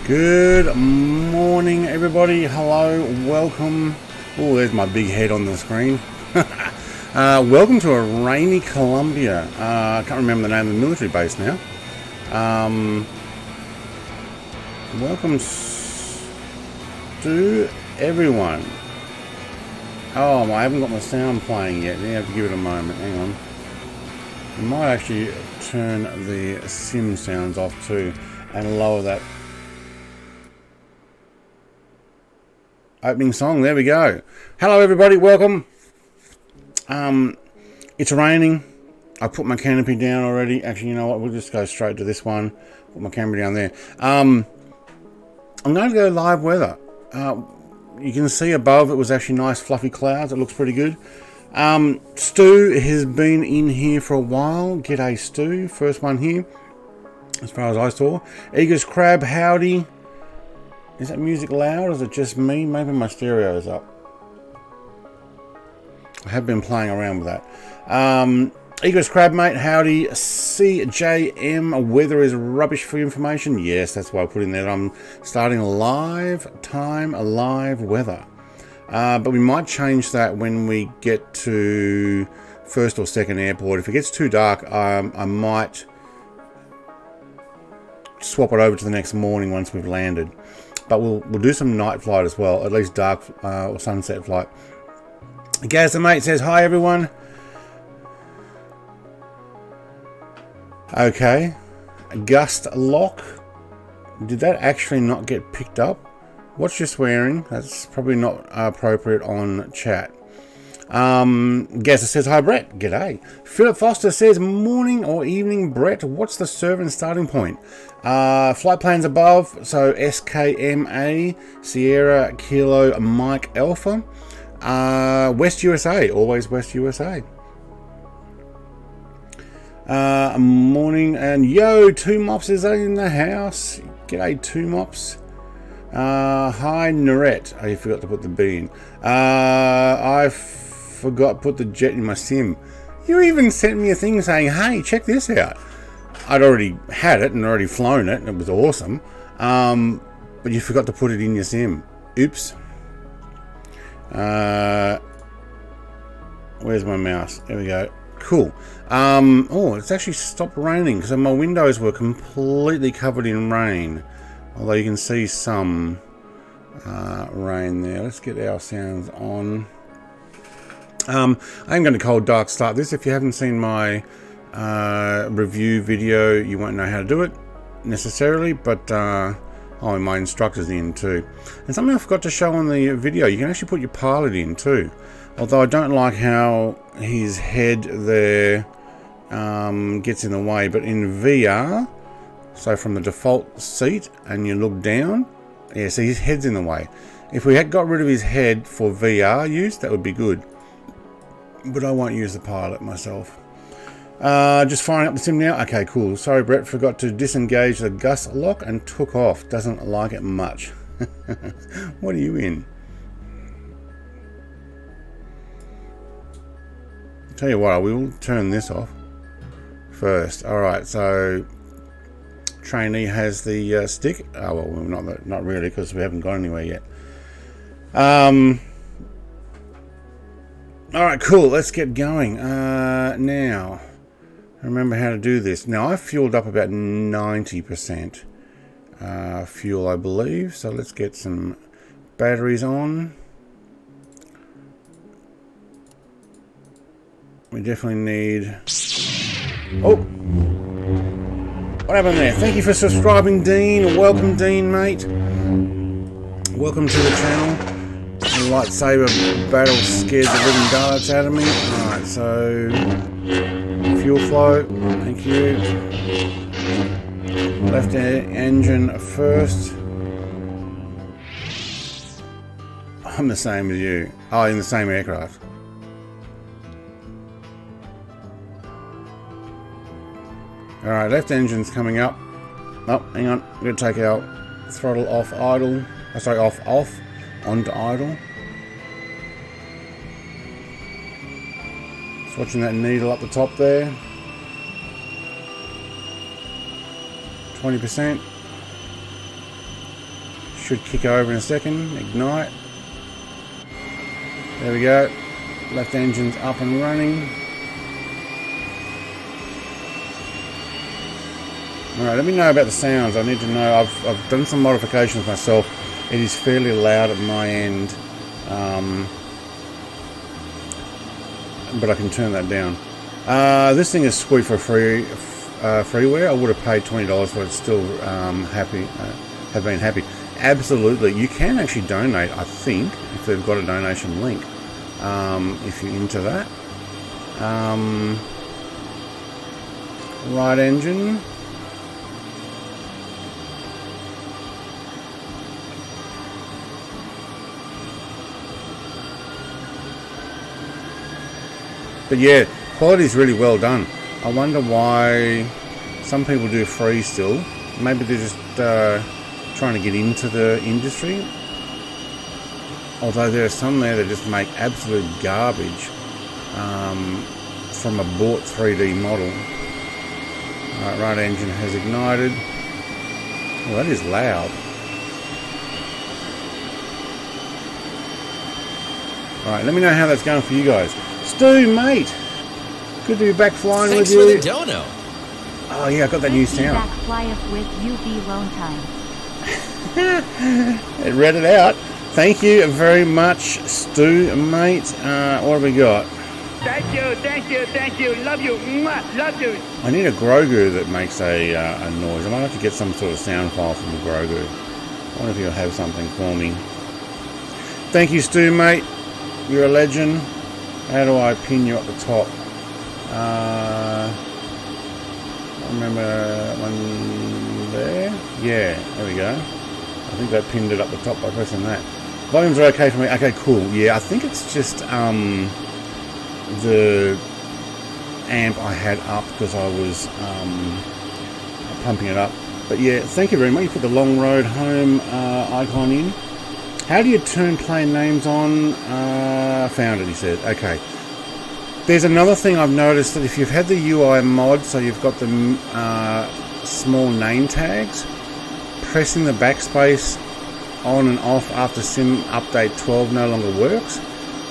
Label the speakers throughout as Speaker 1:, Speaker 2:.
Speaker 1: Good morning, everybody. Hello, welcome. Oh, there's my big head on the screen. Welcome to a rainy Columbia. I can't remember the name of the military base now. Welcome to everyone. Oh, I haven't got my sound playing yet. You have to give it a moment. Hang on. I might actually turn the sim sounds off too and lower that opening song. There we go. Hello, everybody. Welcome. It's raining. I put my canopy down already. Actually, you know what? We'll just go straight to this one. Put my camera down there. I'm going to go live weather. You can see above it was actually nice fluffy clouds. It looks pretty good. Stu has been in here for a while. G'day, Stu. First one here, as far as I saw. Eagles Crab, howdy. Is that music loud or is it just me? Maybe my stereo is up. I have been playing around with that. Eagles Crab, mate, howdy. CJM, weather is rubbish for information. Yes, that's why I put in there. I'm starting live weather. But we might change that when we get to first or second airport. If it gets too dark, I might swap it over to the next morning once we've landed. But we'll do some night flight as well, at least dark or sunset flight. Gaz the mate says, hi everyone. Okay. Gust lock. Did that actually not get picked up? What's your swearing? That's probably not appropriate on chat. Gazza says, hi Brett. G'day. Philip Foster says, morning or evening Brett. What's the server and starting point? Flight plans above. So SKMA, Sierra Kilo Mike Alpha. West USA. Always West USA. Morning and yo, 2 mops is in the house. G'day, 2 mops. Hi Narette. Oh, you forgot to put the B in. I forgot to put the jet in my sim. You even sent me a thing saying, hey, check this out. I'd already had it and already flown it and it was awesome. But you forgot to put it in your sim. Oops. Where's my mouse? There we go. Cool. Oh, it's actually stopped raining because my windows were completely covered in rain. Although you can see some rain there. Let's get our sounds on. I'm going to cold dark start this. If you haven't seen my review video, you won't know how to do it necessarily. But my instructor's in too. And something I forgot to show on the video, you can actually put your pilot in too. Although I don't like how his head there gets in the way. But in VR, so from the default seat and you look down, yeah, see his head's in the way. If we had got rid of his head for VR use, that would be good. But I won't use the pilot myself. Just firing up the sim now. Okay, cool. Sorry, Brett, forgot to disengage the gust lock and took off. Doesn't like it much. What are you in? I'll tell you what, I will turn this off first. Alright, so trainee has the stick. Oh, well, not really, because we haven't gone anywhere yet. Alright, cool. Let's get going. Now, remember how to do this. Now, I've fueled up about 90% fuel, I believe. So let's get some batteries on. We definitely need... Oh! What happened there? Thank you for subscribing, Dean. Welcome, Dean, mate. Welcome to the channel. The lightsaber battle scared the living darts out of me. Alright, so fuel flow, thank you. Left engine first. I'm the same as you. Oh, in the same aircraft. Alright, left engine's coming up. Oh, hang on. I'm going to take our throttle off idle. Oh, sorry, off onto idle. Just watching that needle up the top there. 20%. Should kick over in a second. Ignite. There we go. Left engine's up and running. Alright, let me know about the sounds. I need to know. I've done some modifications myself. It is fairly loud at my end. But I can turn that down. This thing is sweet for freeware. I would have paid $20 for it. Still have been happy. Absolutely. You can actually donate, I think, if they've got a donation link. If you're into that. Right engine. But yeah, quality is really well done. I wonder why some people do free still. Maybe they're just trying to get into the industry. Although there are some there that just make absolute garbage from a bought 3D model. Alright, right engine has ignited. Well, that is loud. Alright, let me know how that's going for you guys. Stu, mate! Good to be back flying with you.
Speaker 2: Thanks for the dono.
Speaker 1: Oh yeah, I got that new sound.
Speaker 3: Back fly up with UV loan time.
Speaker 1: It read it out. Thank you very much, Stu, mate. What have we got?
Speaker 4: Thank you. Love you. Mwah, love you.
Speaker 1: I need a Grogu that makes a noise. I might have to get some sort of sound file from the Grogu. I wonder if you'll have something for me. Thank you, Stu, mate. You're a legend. How do I pin you at the top? I remember that one there. Yeah, there we go. I think that pinned it up the top by pressing that. Volumes are okay for me. Okay, cool. Yeah, I think it's just the amp I had up because I was pumping it up. But yeah, thank you very much. You put the long road home icon in. How do you turn plane names on? Found it, he said. Okay. There's another thing I've noticed, that if you've had the UI mod, so you've got the small name tags, pressing the backspace on and off after Sim Update 12 no longer works.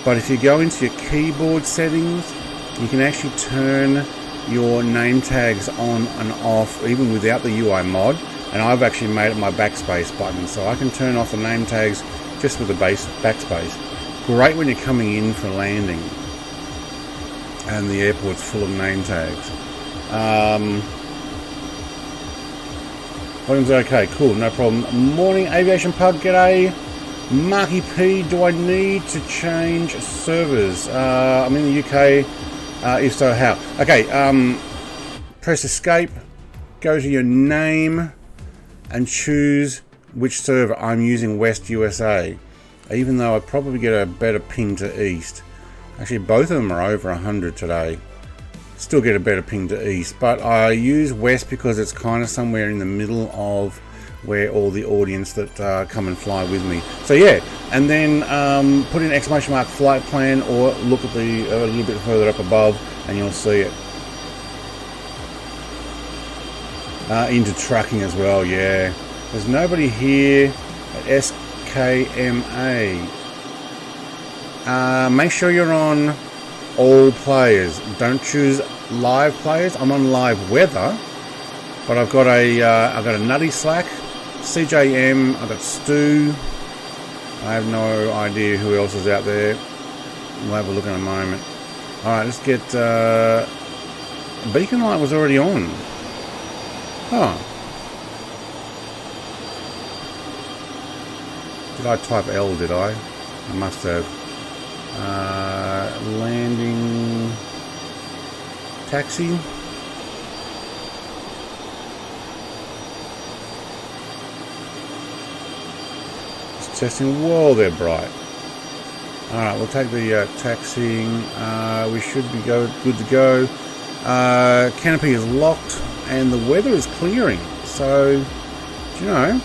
Speaker 1: But if you go into your keyboard settings, you can actually turn your name tags on and off even without the UI mod. And I've actually made it my backspace button, so I can turn off the name tags just with the backspace. Great when you're coming in for landing and the airport's full of name tags. Volume's okay, cool, no problem. Morning Aviation Pug, g'day. Marky P, do I need to change servers? I'm in the UK, if so, how? Okay, press escape, go to your name and choose which server. I'm using West USA, even though I'd probably get a better ping to East. Actually, both of them are over 100 today. Still get a better ping to East, but I use West because it's kind of somewhere in the middle of where all the audience that come and fly with me. So yeah, and then put in exclamation mark flight plan, or look at the a little bit further up above and you'll see it. Into trucking as well, yeah. There's nobody here at SKMA. Make sure you're on all players. Don't choose live players. I'm on live weather, but I've got a Nutty Slack, CJM, I've got Stu. I have no idea who else is out there. We'll have a look in a moment. Alright, let's get beacon light was already on. Oh. Did I type L, did I? I must have. Landing taxi. Just testing. Whoa, they're bright. Alright, we'll take the taxiing. We should be good to go. Canopy is locked and the weather is clearing. So, do you know?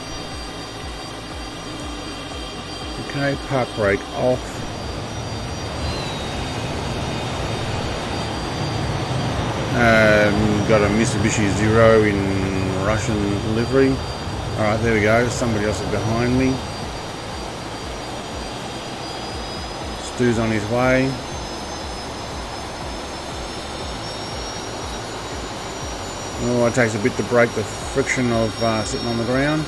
Speaker 1: Okay, park brake off. Got a Mitsubishi Zero in Russian livery. Alright, there we go. Somebody else is behind me. Stu's on his way. Oh, it takes a bit to break the friction of sitting on the ground.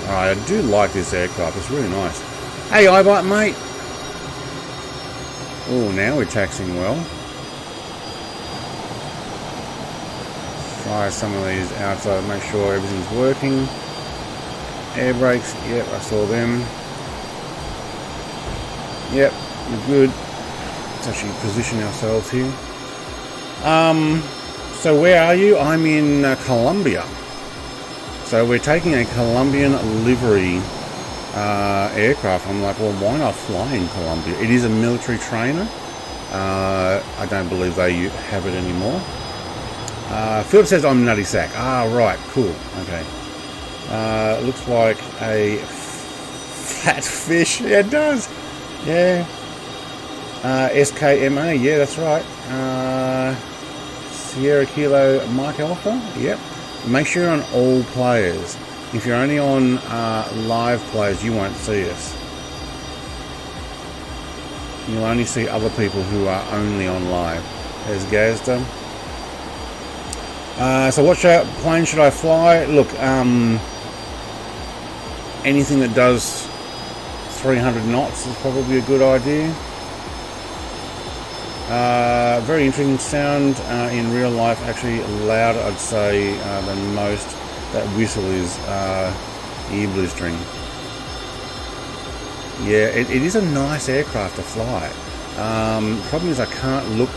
Speaker 1: Alright, I do like this aircraft. It's really nice. Hey, iBot, mate. Oh, now we're taxiing well. Try some of these outside, make sure everything's working. Air brakes, yep, I saw them. Yep, we're good. Let's actually position ourselves here. So where are you? I'm in Columbia. So we're taking a Columbian livery aircraft. I'm like, well, why not fly in Columbia? It is a military trainer. I don't believe they have it anymore. Philip says I'm nutty sack. Ah, right, cool. Okay. Looks like a flat fish. Yeah, it does. Yeah. SKMA. Yeah, that's right. Sierra Kilo Mike Alpha. Yep. Make sure you're on all players. If you're only on live players, you won't see us. You'll only see other people who are only on live. There's Gazda. So what plane should I fly? Look, anything that does 300 knots is probably a good idea. Very interesting sound in real life, actually louder, I'd say, than most. That whistle is ear blistering. Yeah, it is a nice aircraft to fly. Problem is I can't look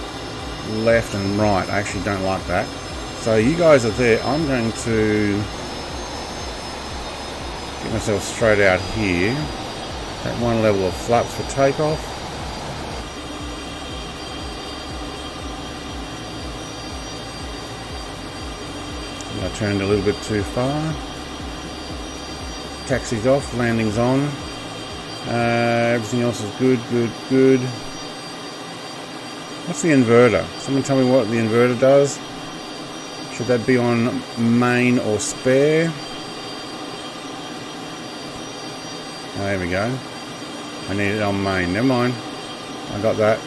Speaker 1: left and right. I actually don't like that. So you guys are there. I'm going to get myself straight out here. Take one level of flaps for takeoff. I turned a little bit too far. Taxi's off, landing's on. Everything else is good, good, good. What's the inverter? Someone tell me what the inverter does. Should that be on main or spare? Oh, there we go. I need it on main. Never mind. I got that.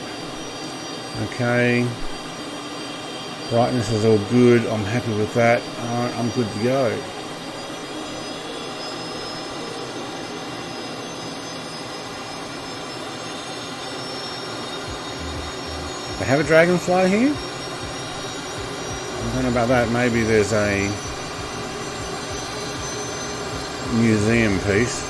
Speaker 1: Okay. Brightness is all good. I'm happy with that. Alright, I'm good to go. They have a dragonfly here? I don't know about that. Maybe there's a museum piece.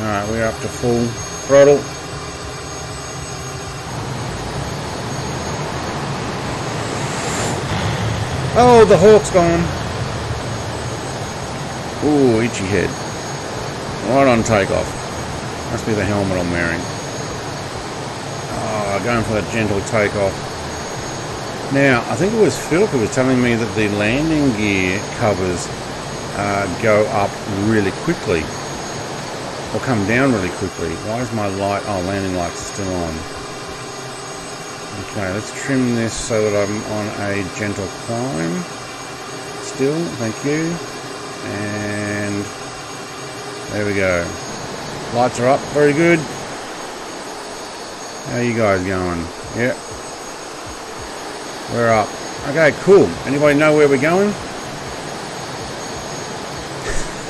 Speaker 1: Alright, we're up to full throttle. Oh, the hawk's gone. Ooh, itchy head. Right on takeoff. Must be the helmet I'm wearing. Oh, going for that gentle takeoff. Now, I think it was Philip who was telling me that the landing gear covers go up really quickly. Or come down really quickly. Why is my light... Oh, landing lights are still on. Okay, let's trim this so that I'm on a gentle climb. Still, thank you. And there we go. Lights are up, very good. How are you guys going? Yep. We're up. Okay, cool. Anybody know where we're going?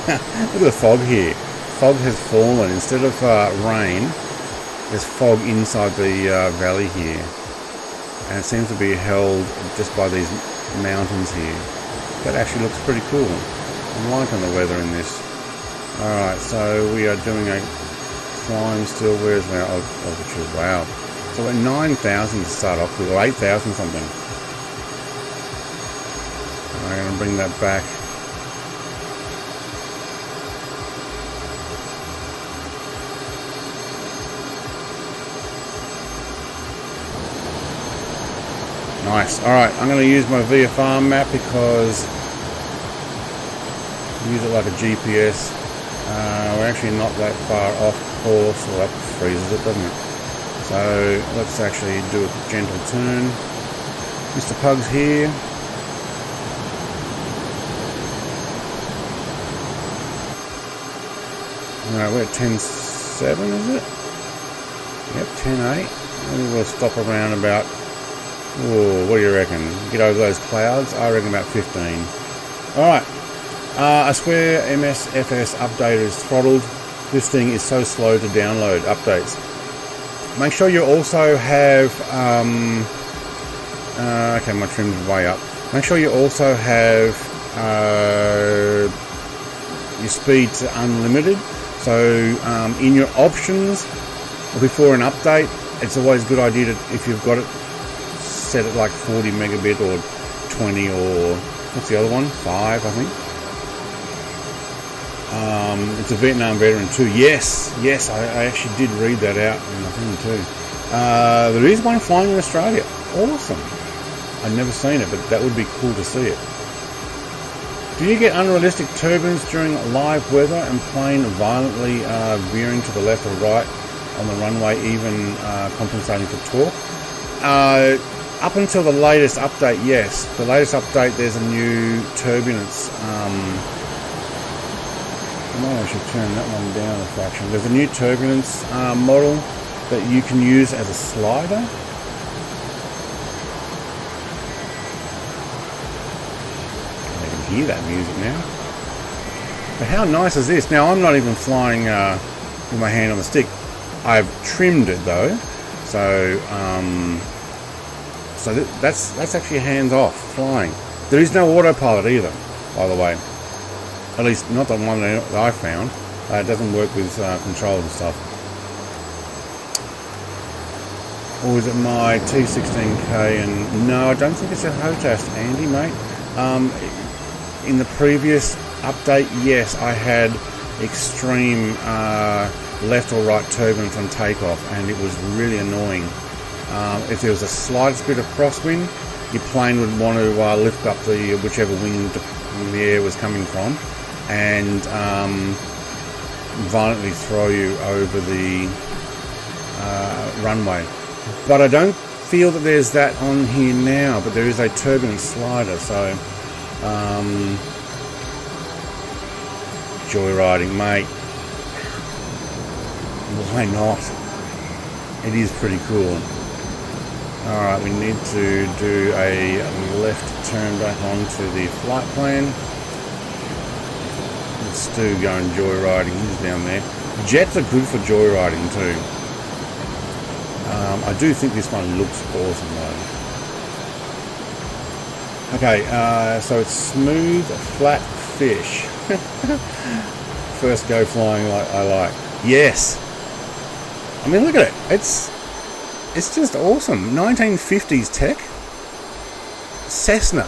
Speaker 1: Look at the fog here. Fog has fallen. Instead of rain, there's fog inside the valley here. And it seems to be held just by these mountains here. That actually looks pretty cool. I'm liking the weather in this. Alright, so we are doing a climb still. Where's our altitude? Wow. So we're 9,000 to start off with, or 8,000 something. I'm going to bring that back. Nice. Alright, I'm going to use my VFR map because I use it like a GPS. We're actually not that far off course. Well, that freezes it, doesn't it? So let's actually do a gentle turn. Mr. Pug's here. Alright, we're at 10.7, is it? Yep, 10.8. Maybe we'll stop around about, oh, what do you reckon? Get over those clouds? I reckon about 15. Alright. A Square MSFS updater is throttled. This thing is so slow to download updates. Make sure you also have, okay, my trim's way up. Make sure you also have your speed to unlimited. So in your options before an update, it's always a good idea to, if you've got it set at like 40 megabit or 20 or what's the other one? 5, I think. It's a Vietnam veteran too. Yes, I actually did read that out in the thing too. There is one flying in Australia. Awesome. I've never seen it, but that would be cool to see it. Do you get unrealistic turbulence during live weather and plane violently veering to the left or right on the runway, even compensating for torque? Up until the latest update, yes. The latest update, there's a new turbulence. I might actually turn that one down a fraction. There's a new turbulence model that you can use as a slider. Hear that music now. But how nice is this? Now I'm not even flying with my hand on the stick. I've trimmed it though, so that's actually hands off flying. There is no autopilot either, by the way. At least not the one that I found. It doesn't work with controls and stuff. Or is it my T16K? And no, I don't think it's a HOTAS, Andy, mate. In the previous update, yes, I had extreme left or right turbulence on takeoff, and it was really annoying. If there was a slightest bit of crosswind, your plane would want to lift up the whichever wing the air was coming from, and violently throw you over the runway. But I don't feel that there's that on here now, but there is a turbulence slider, so joyriding, mate. Why not? It is pretty cool. Alright, we need to do a left turn back onto the flight plan. Let's Stu going joyriding, he's down there. Jets are good for joyriding too. I do think this one looks awesome though. Okay, so it's smooth, flat fish. First go flying like I like. Yes. I mean, look at it. It's just awesome. 1950s tech. Cessna.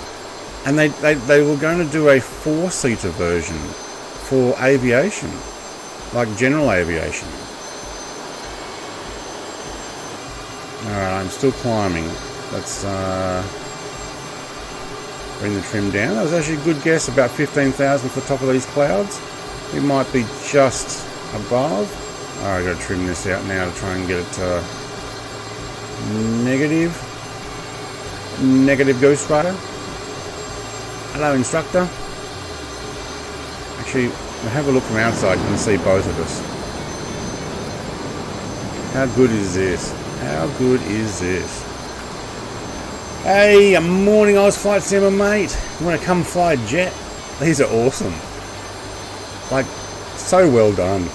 Speaker 1: And they were going to do a 4-seater version for aviation, like general aviation. Alright, I'm still climbing. Let's bring the trim down. That was actually a good guess, about 15,000 for the top of these clouds. We might be just above. Alright, I've got to trim this out now to try and get it to negative Ghost Rider. Hello, instructor. Actually, we'll have a look from outside. You can see both of us. How good is this? How good is this? Hey, a morning Oz Flight Simmer, mate. You want to come fly a jet? These are awesome. Like, so well done.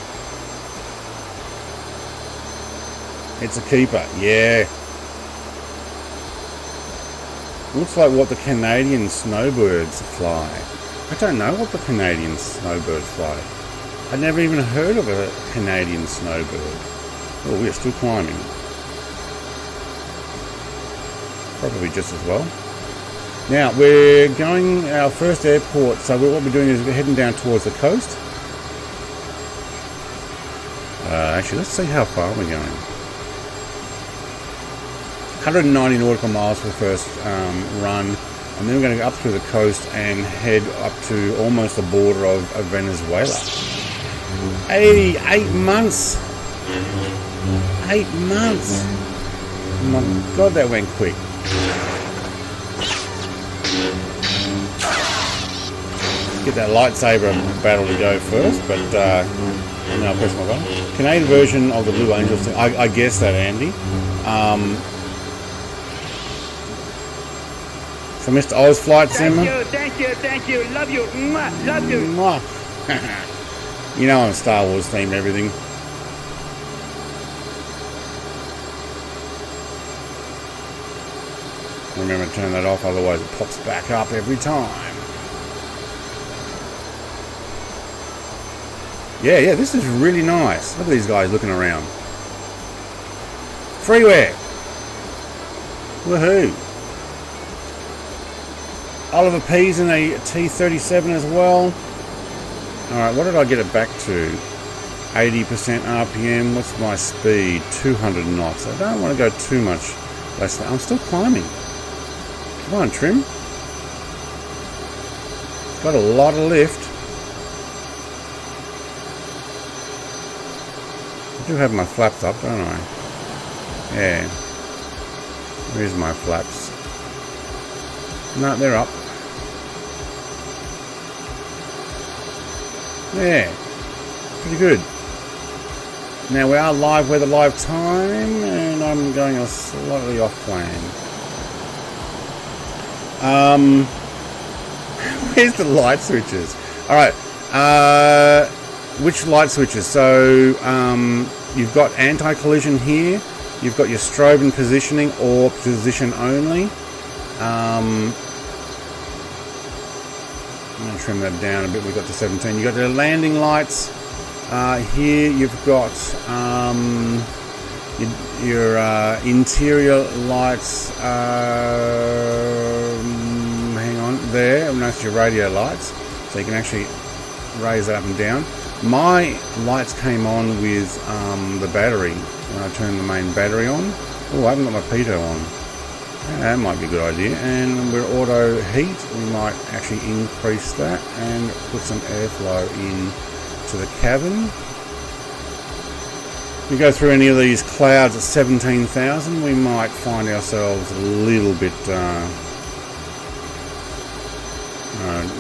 Speaker 1: It's a keeper, yeah. Looks like what the Canadian snowbirds fly. I don't know what the Canadian snowbirds fly. I'd never even heard of a Canadian snowbird. Oh, we're still climbing. Probably just as well. Now, we're going our first airport, so what we're doing is we're heading down towards the coast. Actually, let's see how far we're going. 190 nautical miles for the first run, and then we're going to go up through the coast and head up to almost the border of Venezuela. 88 months. 8 months. Oh my God, that went quick. Get that lightsaber battle to go first, but now I'll press my button. Canadian version of the Blue Angels. I guess that, Andy. So Mr. Oz Flight Simmer.
Speaker 4: Thank you, love you, love you.
Speaker 1: You know I'm Star Wars themed everything. Remember to turn that off, otherwise it pops back up every time. Yeah, this is really nice. Look at these guys looking around. Freeware. Woohoo. Oliver P's in a T-37 as well. Alright, what did I get it back to? 80% RPM. What's my speed? 200 knots. I don't want to go too much less than... I'm still climbing. Come on, trim. It's got a lot of lift. I do have my flaps up, don't I? Yeah. Where's my flaps? No, they're up. Yeah. Pretty good. Now we are live weather live time, and I'm going a slightly off plan. Where's the light switches? Alright. Which light switches? So you've got anti-collision here. You've got your strobe and positioning, or position only. I'm going to trim that down a bit. We've got to 17. You've got the landing lights. Here you've got your interior lights. Hang on, there. And that's your radio lights. So you can actually raise that up and down. My lights came on with the battery when I turned the main battery on. Oh, I haven't got my pitot on. That might be a good idea. And we're auto heat. We might actually increase that and put some airflow in to the cabin. If we go through any of these clouds at 17,000, we might find ourselves a little bit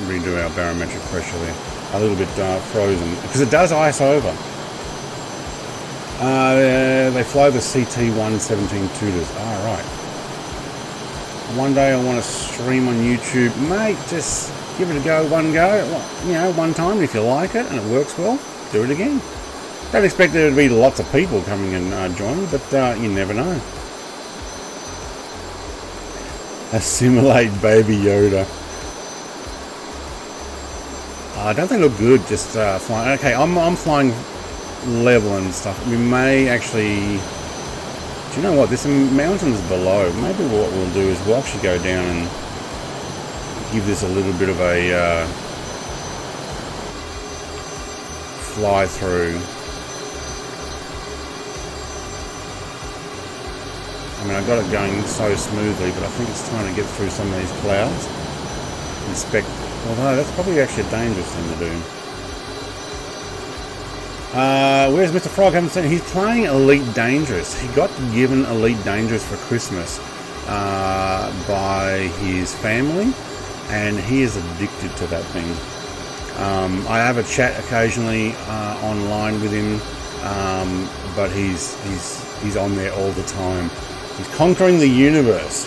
Speaker 1: redo our barometric pressure there. A little bit frozen because it does ice over. They fly the CT-117 tutors. Right. One day I want to stream on YouTube, mate. Just give it a go, one time. If you like it and it works well, do it again. Don't expect there to be lots of people coming and joining, but you never know. Assimilate Baby Yoda. Don't they look good just flying? Okay, I'm flying level and stuff. We may actually... Do you know what? There's some mountains below. Maybe what we'll do is we'll actually go down and give this a little bit of a fly through. I mean, I got it going so smoothly, but I think it's time to get through some of these clouds. Inspect. Although that's probably actually a dangerous thing to do. Where's Mr. Frog? I haven't seen. He's playing Elite Dangerous. He got given Elite Dangerous for Christmas by his family, and he is addicted to that thing. I have a chat occasionally online with him, but he's on there all the time. He's conquering the universe.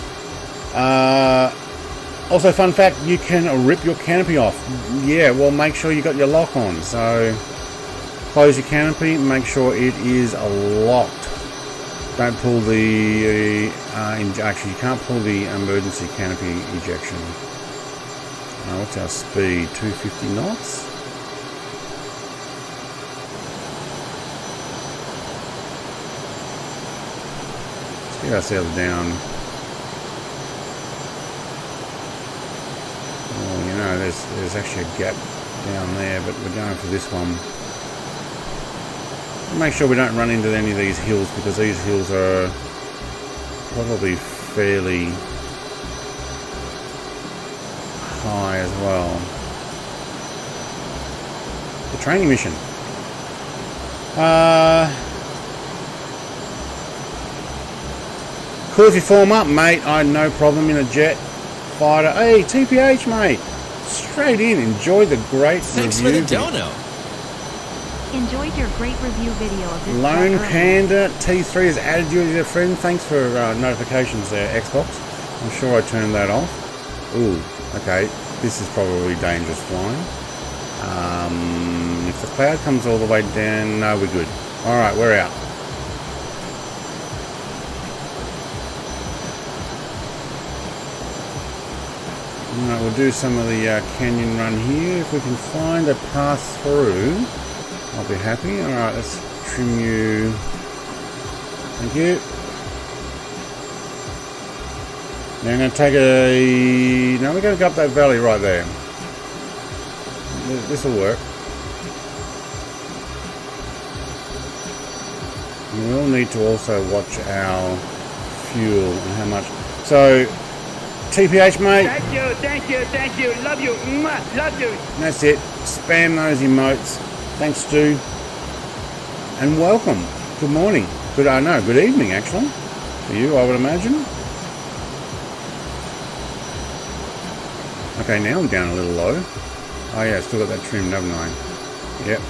Speaker 1: Also, fun fact, you can rip your canopy off. Yeah, well, make sure you got your lock on. So, close your canopy, make sure it is locked. Don't pull the... actually, you can't pull the emergency canopy ejection. What's our speed? 250 knots? Let's get ourselves down. Oh, you know, there's actually a gap down there, but we're going for this one. Make sure we don't run into any of these hills, because these hills are probably fairly high as well. The training mission. Cool if you form up, mate. I had no problem in a jet fighter. Hey, TPH, mate. Straight in. Enjoy the great
Speaker 2: Thanks
Speaker 1: review.
Speaker 2: for the dono.
Speaker 3: Enjoyed your great review video of this.
Speaker 1: Lone
Speaker 3: jet earlier.
Speaker 1: Panda T3 has added you as a friend. Thanks for notifications there, Xbox. I'm sure I turned that off. Ooh, okay. This is probably dangerous flying. If the cloud comes all the way down, no, we're good. Alright, we're out. Alright, we'll do some of the canyon run here. If we can find a path through, I'll be happy. Alright, let's trim you. Thank you. Now I'm going to take a... No, we're going to go up that valley right there. This will work. We will need to also watch our fuel and how much. So, TPH, mate.
Speaker 4: Thank you, thank you, thank you. Love you. Love you.
Speaker 1: That's it. Spam those emotes. Thanks, Stu. And welcome. Good morning. Good evening, actually. For you, I would imagine. Okay, now I'm down a little low. Oh yeah, still got that trim, haven't I? Yep.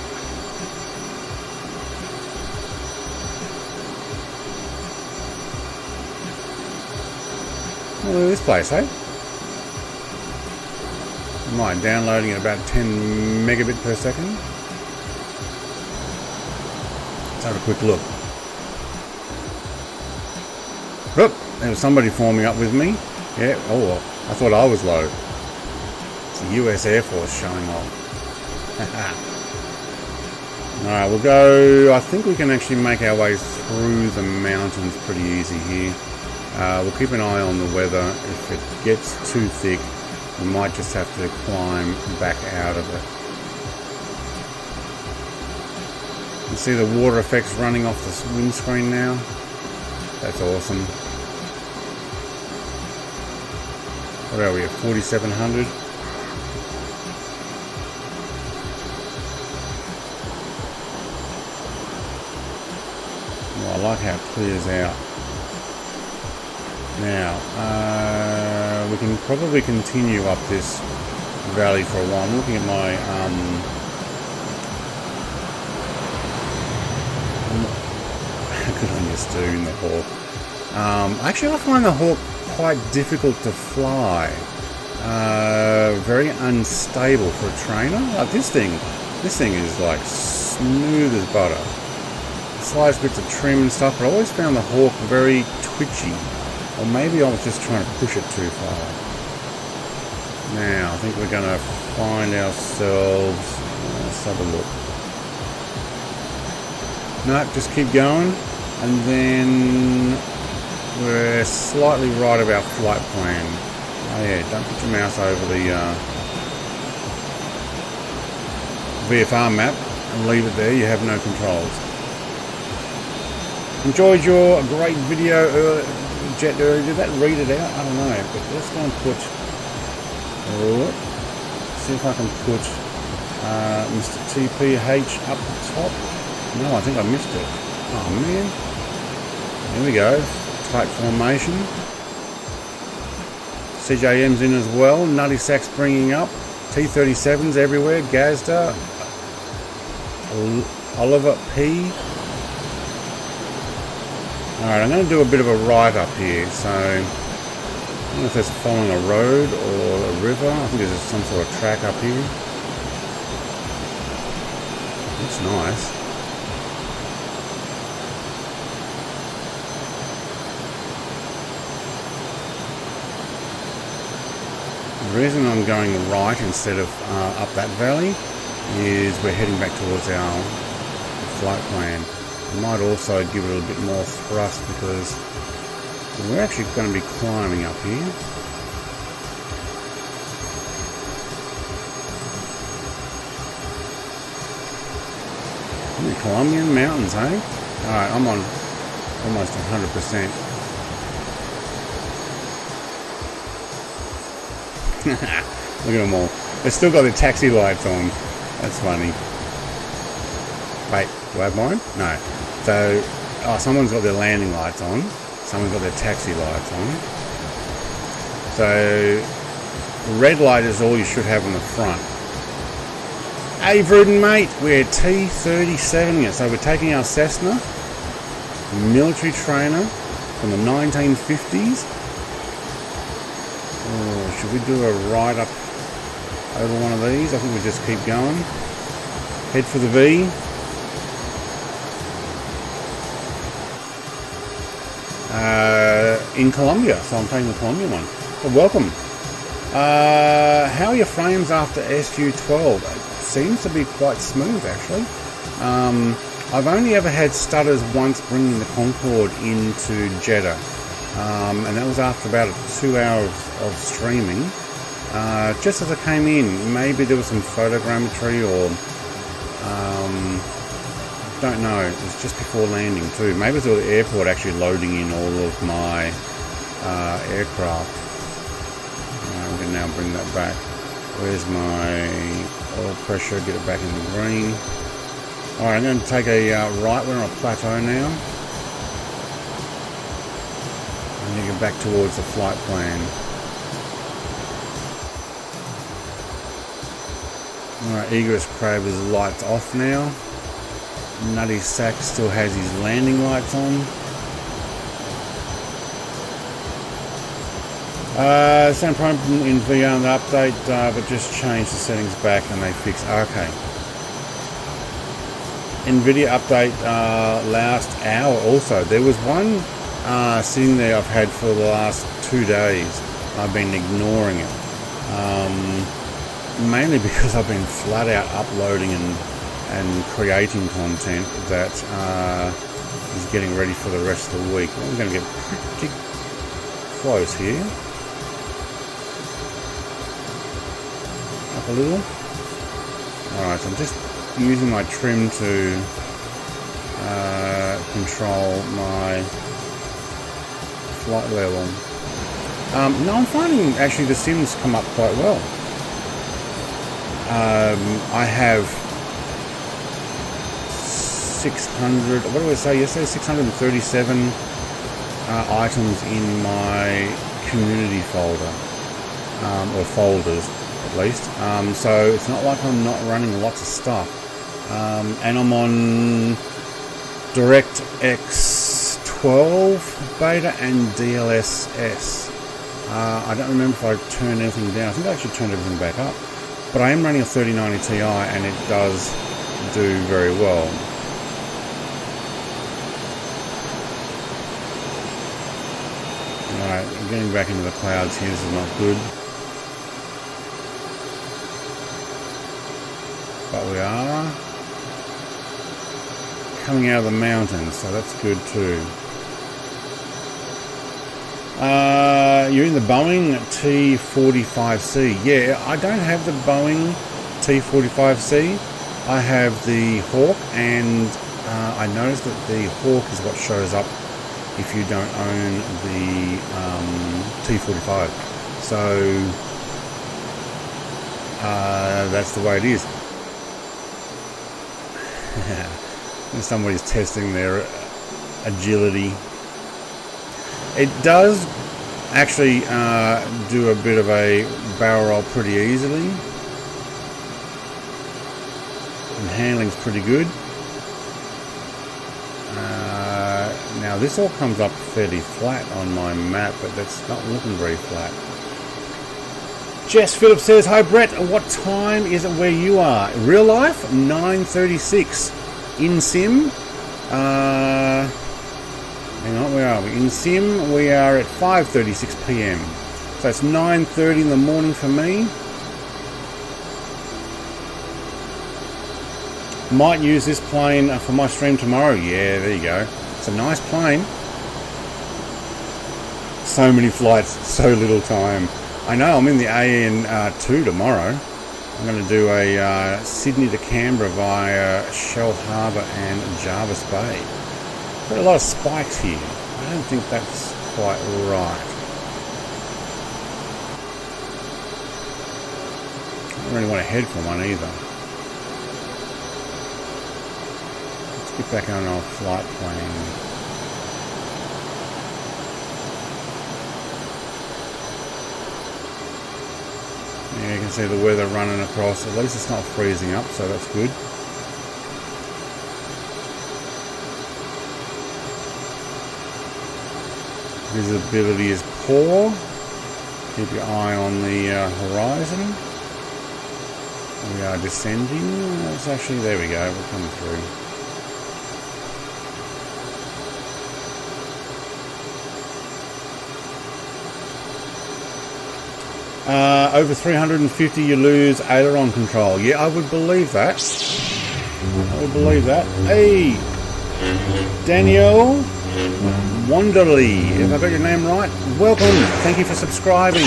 Speaker 1: Well, look at this place, eh? Mine downloading at about 10 megabit per second. Let's have a quick look. Whoop! There was somebody forming up with me. Yeah, oh, I thought I was low. It's the US Air Force showing off. Alright, we'll go... I think we can actually make our way through the mountains pretty easy here. We'll keep an eye on the weather. If it gets too thick, we might just have to climb back out of it. You see the water effects running off the windscreen now? That's awesome. What are we at? 4,700? Well, I like how it clears out. Now, we can probably continue up this valley for a while. I'm looking at my good on you, Stu, in the Hawk. Actually, I find the Hawk quite difficult to fly. Very unstable for a trainer. Like this thing is like smooth as butter. Slightest bits of trim and stuff, but I always found the Hawk very twitchy. Or maybe I was just trying to push it too far. Now, I think we're going to find ourselves... let's have a look. No, just keep going. And then we're slightly right of our flight plan. Oh yeah, don't put your mouse over the VFR map and leave it there. You have no controls. Enjoyed your great video jet earlier. Did that read it out? I don't know. But let's go and put... see if I can put Mr. TPH up the top. No, I think I missed it. Oh man. There we go. Tight formation. CJM's in as well. Nutty Sack's bringing up. T-37s everywhere. Gazda. Oliver P. Alright, I'm going to do a bit of a right up here. So, I don't know if that's following a road or a river. I think there's some sort of track up here. Looks nice. The reason I'm going right instead of up that valley is we're heading back towards our flight plan. I might also give it a little bit more thrust because we're actually going to be climbing up here. The Columbian mountains, hey? Alright, I'm on almost 100%. Look at them all. They've still got the taxi lights on. That's funny. Wait. Do I have mine? No. So, someone's got their landing lights on. Someone's got their taxi lights on. So, red light is all you should have on the front. Hey, Vruden, mate, we're T-37 it. So we're taking our Cessna, military trainer from the 1950s. Oh, should we do a ride up over one of these? I think we just keep going. Head for the V. In Columbia, so I'm taking the Columbian one. Well, welcome. How are your frames after SU12? It seems to be quite smooth, actually. I've only ever had stutters once bringing the Concorde into Jeddah, and that was after about 2 hours of streaming. Just as I came in, maybe there was some photogrammetry or don't know. It was just before landing too. Maybe it was at the airport actually loading in all of my aircraft. I'm going to now bring that back. Where's my oil pressure? Get it back in the green. Alright, I'm going to take a right. We're on a plateau now. I'm going to get back towards the flight plan. Alright, Egress Crabber's lights off now. Nutty Sack still has his landing lights on. Same problem in VR in the update, but just change the settings back and they fix. Okay. Nvidia update last hour also. There was one sitting there I've had for the last 2 days. I've been ignoring it. Mainly because I've been flat out uploading and creating content that is getting ready for the rest of the week. We're going to get pretty close here. Up a little. Alright, so I'm just using my trim to control my flight level. No, I'm finding actually the sims come up quite well. I have 600, what did I say yesterday? 637 items in my community folder, or folders at least. So it's not like I'm not running lots of stuff. And I'm on DirectX 12 beta and DLSS. I don't remember if I turned anything down. I think I actually turned everything back up. But I am running a 3090 Ti and it does do very well. Alright, I'm getting back into the clouds here. This is not good. But we are coming out of the mountains, so that's good too. You're in the Boeing T-45C. Yeah, I don't have the Boeing T-45C. I have the Hawk, and I noticed that the Hawk is what shows up if you don't own the T-45. So that's the way it is. Somebody's testing their agility. It does actually do a bit of a barrel roll pretty easily. And handling's pretty good. Now this all comes up fairly flat on my map, but that's not looking very flat. Jess Phillips says, hi Brett, what time is it where you are? Real life, 9:36. In sim, hang on, where are we? In sim, we are at 5:36 PM. So it's 9:30 in the morning for me. Might use this plane for my stream tomorrow. Yeah, there you go. It's a nice plane. So many flights, so little time. I know, I'm in the AN2 tomorrow. I'm going to do a Sydney to Canberra via Shell Harbour and Jarvis Bay. Got a lot of spikes here. I don't think that's quite right. I don't really want to head for one either. Let's get back on our flight plan. Yeah, you can see the weather running across. At least it's not freezing up, so that's good. Visibility is poor. Keep your eye on the horizon. We are descending. It's actually, there we go, we're coming through. Over 350 you lose aileron control. Yeah, I would believe that. I would believe that. Hey, Daniel Wanderly, if I got your name right, welcome. Thank you for subscribing.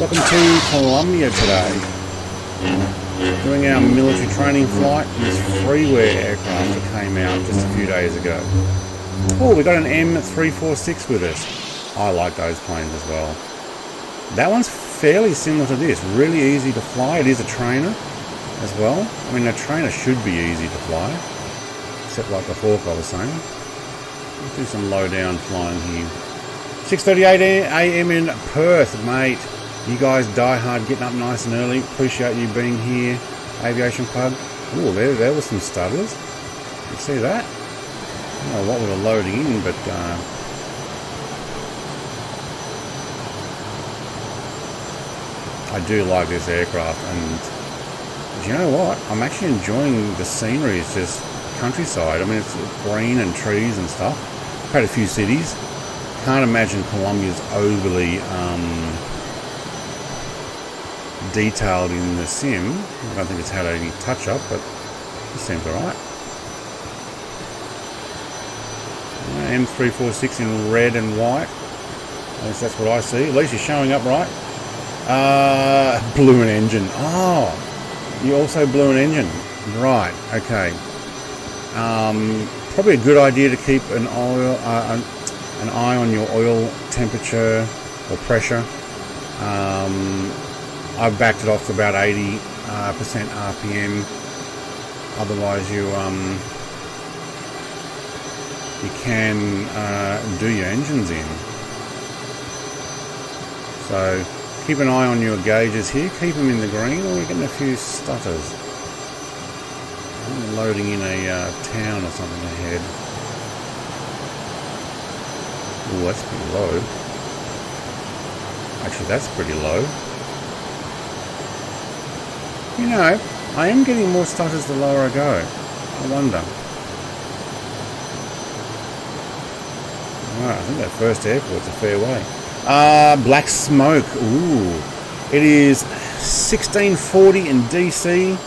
Speaker 1: Welcome to Columbia today. Doing our military training flight in this freeware aircraft that came out just a few days ago. Oh, we got an M346 with us. I like those planes as well. That one's fairly similar to this. Really easy to fly. It is a trainer as well. I mean, a trainer should be easy to fly. Except like the Hawk I was saying. Let's do some low down flying here. 6:38 a.m. in Perth, mate. You guys die hard, getting up nice and early. Appreciate you being here, Aviation Pug. Oh, there was some stutters. You see that? I don't know what we were loading in, but I do like this aircraft. And you know what? I'm actually enjoying the scenery. It's just countryside. I mean, it's green and trees and stuff. Had a few cities. Can't imagine Columbia's overly detailed in the sim. I don't think it's had any touch up, but it seems alright. M346 in red and white. At least that's what I see. At least you're showing up right. Blew an engine. Oh, you also blew an engine. Right, okay. Probably a good idea to keep an eye on your oil temperature or pressure. I've backed it off to about 80% RPM. Otherwise, you can do your engines in. So keep an eye on your gauges here. Keep them in the green, or we're getting a few stutters. I'm loading in a town or something ahead. Oh, that's pretty low. Actually, that's pretty low. You know, I am getting more stutters the lower I go. I wonder. Alright, I think that first airport's a fair way. Black smoke. Ooh. It is 1640 in DC.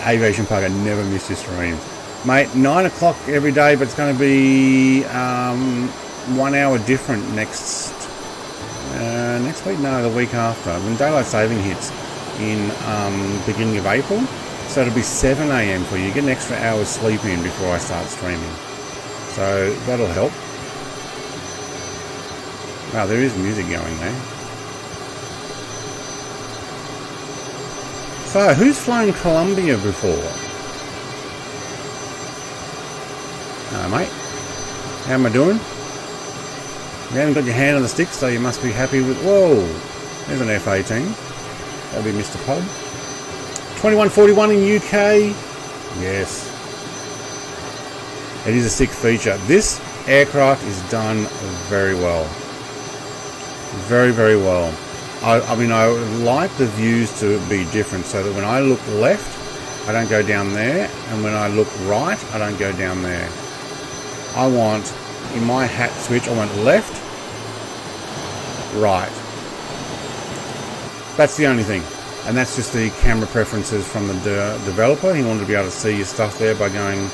Speaker 1: Aviation Park, I never miss your streams. Mate, 9 o'clock every day, but it's going to be 1 hour different next week? No, the week after. When daylight saving hits in beginning of April. So it'll be 7 a.m. for you. Get an extra hour's sleep in before I start streaming. So that'll help. Wow, there is music going there. So, who's flown Columbia before? Mate. How am I doing? You haven't got your hand on the stick, so you must be happy with... Whoa! There's an F-18. That'll be Mr. Pug. 2141 in UK. Yes. It is a sick feature. This aircraft is done very well. Very, very well. I mean, I like the views to be different so that when I look left, I don't go down there, and when I look right, I don't go down there. I want, in my hat switch, I want left, right. That's the only thing. And that's just the camera preferences from the developer. He wanted to be able to see your stuff there by going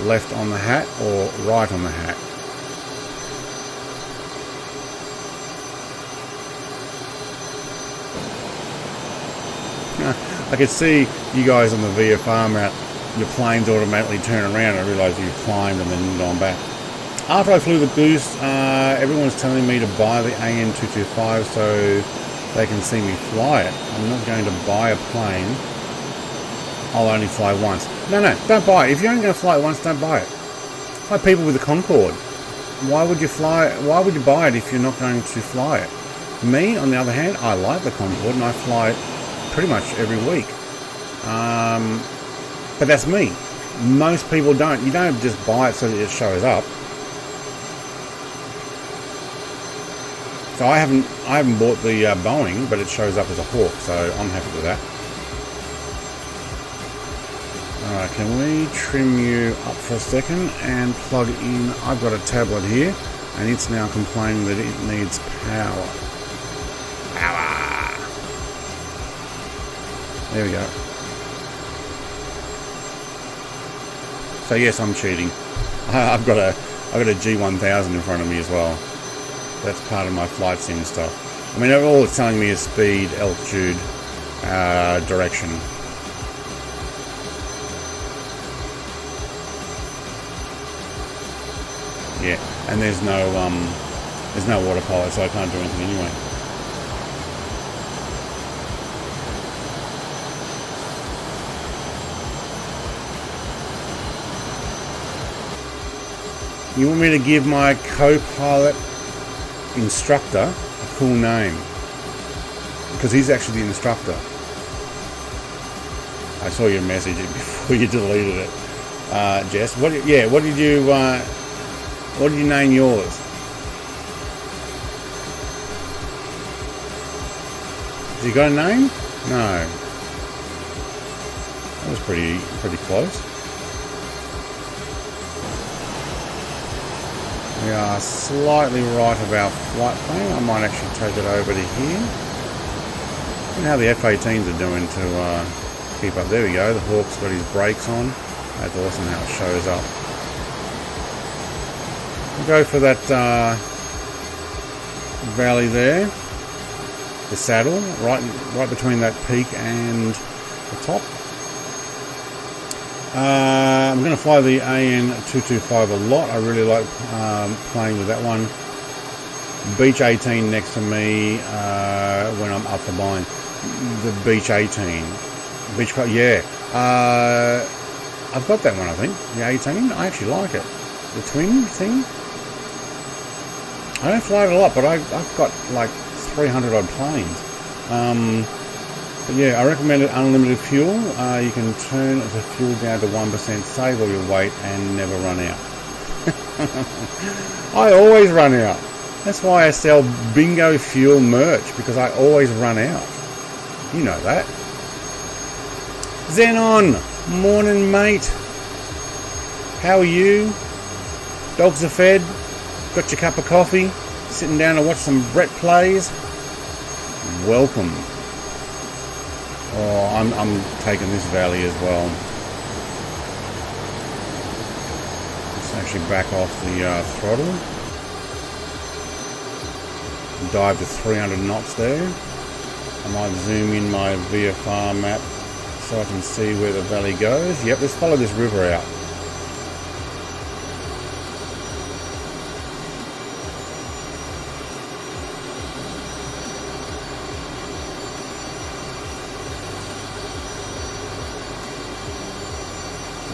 Speaker 1: left on the hat or right on the hat. I could see you guys on the VFR map, your planes automatically turn around. I realised you've climbed and then gone back. After I flew the Goose, everyone's telling me to buy the AN225 so they can see me fly it. I'm not going to buy a plane I'll only fly once. No, don't buy it. If you're only going to fly it once, don't buy it. Like people with the Concorde. Why would you buy it if you're not going to fly it? Me, on the other hand, I like the Concorde and I fly it pretty much every week. But that's me. Most people don't. You don't just buy it so that it shows up. So I haven't bought the Boeing, but it shows up as a Hawk, so I'm happy with that. Alright, can we trim you up for a second and plug in? I've got a tablet here, and it's now complaining that it needs power. Power! There we go. So yes, I'm cheating. I've got a G1000 in front of me as well. That's part of my flight sim stuff. I mean, all it's telling me is speed, altitude, direction. Yeah, and there's no autopilot, so I can't do anything anyway. You want me to give my co-pilot instructor a cool name? Because he's actually the instructor. I saw your message before you deleted it, Jess. What did you name yours? Has he got a name? No. That was pretty close. We are slightly right of our flight plane. I might actually take it over to here. And how the F-18s are doing to keep up. There we go. The Hawk's got his brakes on. That's awesome how it shows up. We'll go for that valley there. The saddle, right between that peak and the top. I'm going to fly the AN225 a lot. I really like playing with that one. Beach 18 next to me when I'm up for buying. The Beach 18. Beach, yeah. I've got that one, I think. The 18. I actually like it. The twin thing. I don't fly it a lot, but I've got like 300 odd planes. But yeah, I recommend it unlimited fuel. You can turn the fuel down to 1%, save all your weight, and never run out. I always run out. That's why I sell bingo fuel merch, because I always run out. You know that. Xenon, morning mate. How are you? Dogs are fed. Got your cup of coffee. Sitting down to watch some Brett plays. Welcome. Oh, I'm taking this valley as well. Let's actually back off the throttle. Dive to 300 knots there. I might zoom in my VFR map so I can see where the valley goes. Yep, let's follow this river out.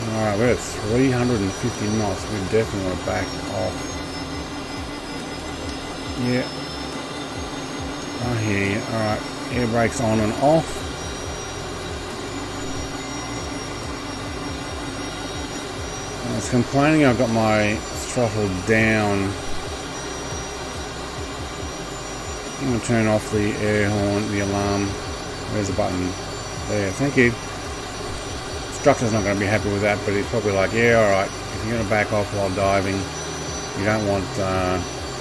Speaker 1: Alright, we're at 350 knots. We definitely want to back off. Yeah. I hear you. Alright, air brakes on and off. It's complaining I've got my throttle down. I'm going to turn off the air horn, the alarm. There's a button there. Thank you. Instructor's not going to be happy with that, but he's probably like, yeah, alright, if you're going to back off while diving, you don't want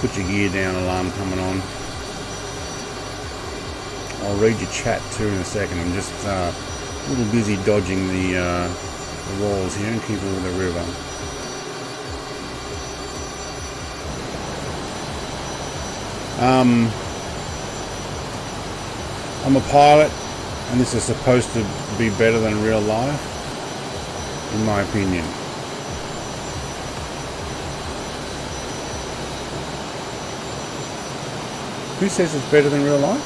Speaker 1: put your gear down alarm coming on. I'll read your chat too in a second. I'm just a little busy dodging the walls here and keeping with the river. I'm a pilot, and this is supposed to be better than real life, in my opinion. Who says it's better than real life?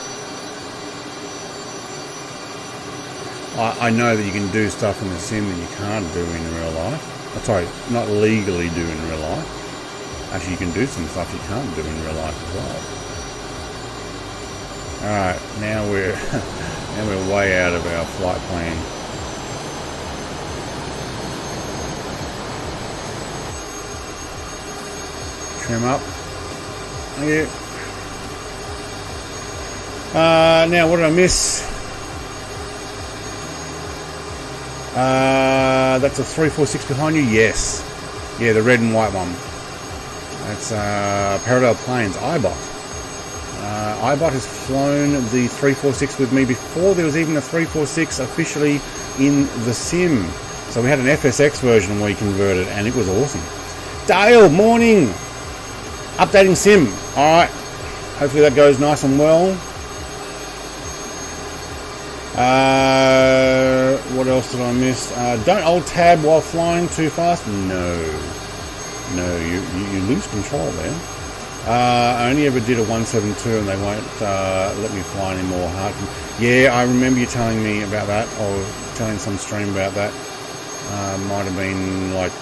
Speaker 1: I know that you can do stuff in the sim that you can't do in real life. Oh, sorry, not legally do in real life. Actually, you can do some stuff you can't do in real life as well. Alright, now we're way out of our flight plan. Trim up. Thank you. Now what did I miss? That's a 346 behind you? Yes. Yeah, the red and white one. That's Parallel Planes, iBot. iBot has flown the 346 with me before there was even a 346 officially in the sim. So we had an FSX version we converted and it was awesome. Dale, morning! Updating sim. Alright. Hopefully that goes nice and well. What else did I miss? Don't alt tab while flying too fast. No, you lose control there. I only ever did a 172 and they won't let me fly anymore. Yeah, I remember you telling me about that, or telling some stream about that. Might have been like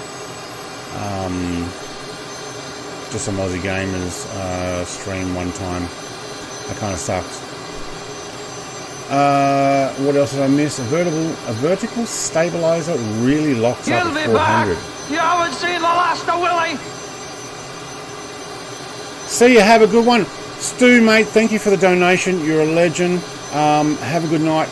Speaker 1: just some Aussie gamers stream one time. That kind of sucks. What else did I miss? A vertical stabilizer really locks up at 400.
Speaker 2: You haven't seen the last of Willie.
Speaker 1: See you. Have a good one, Stu, mate. Thank you for the donation. You're a legend. Have a good night.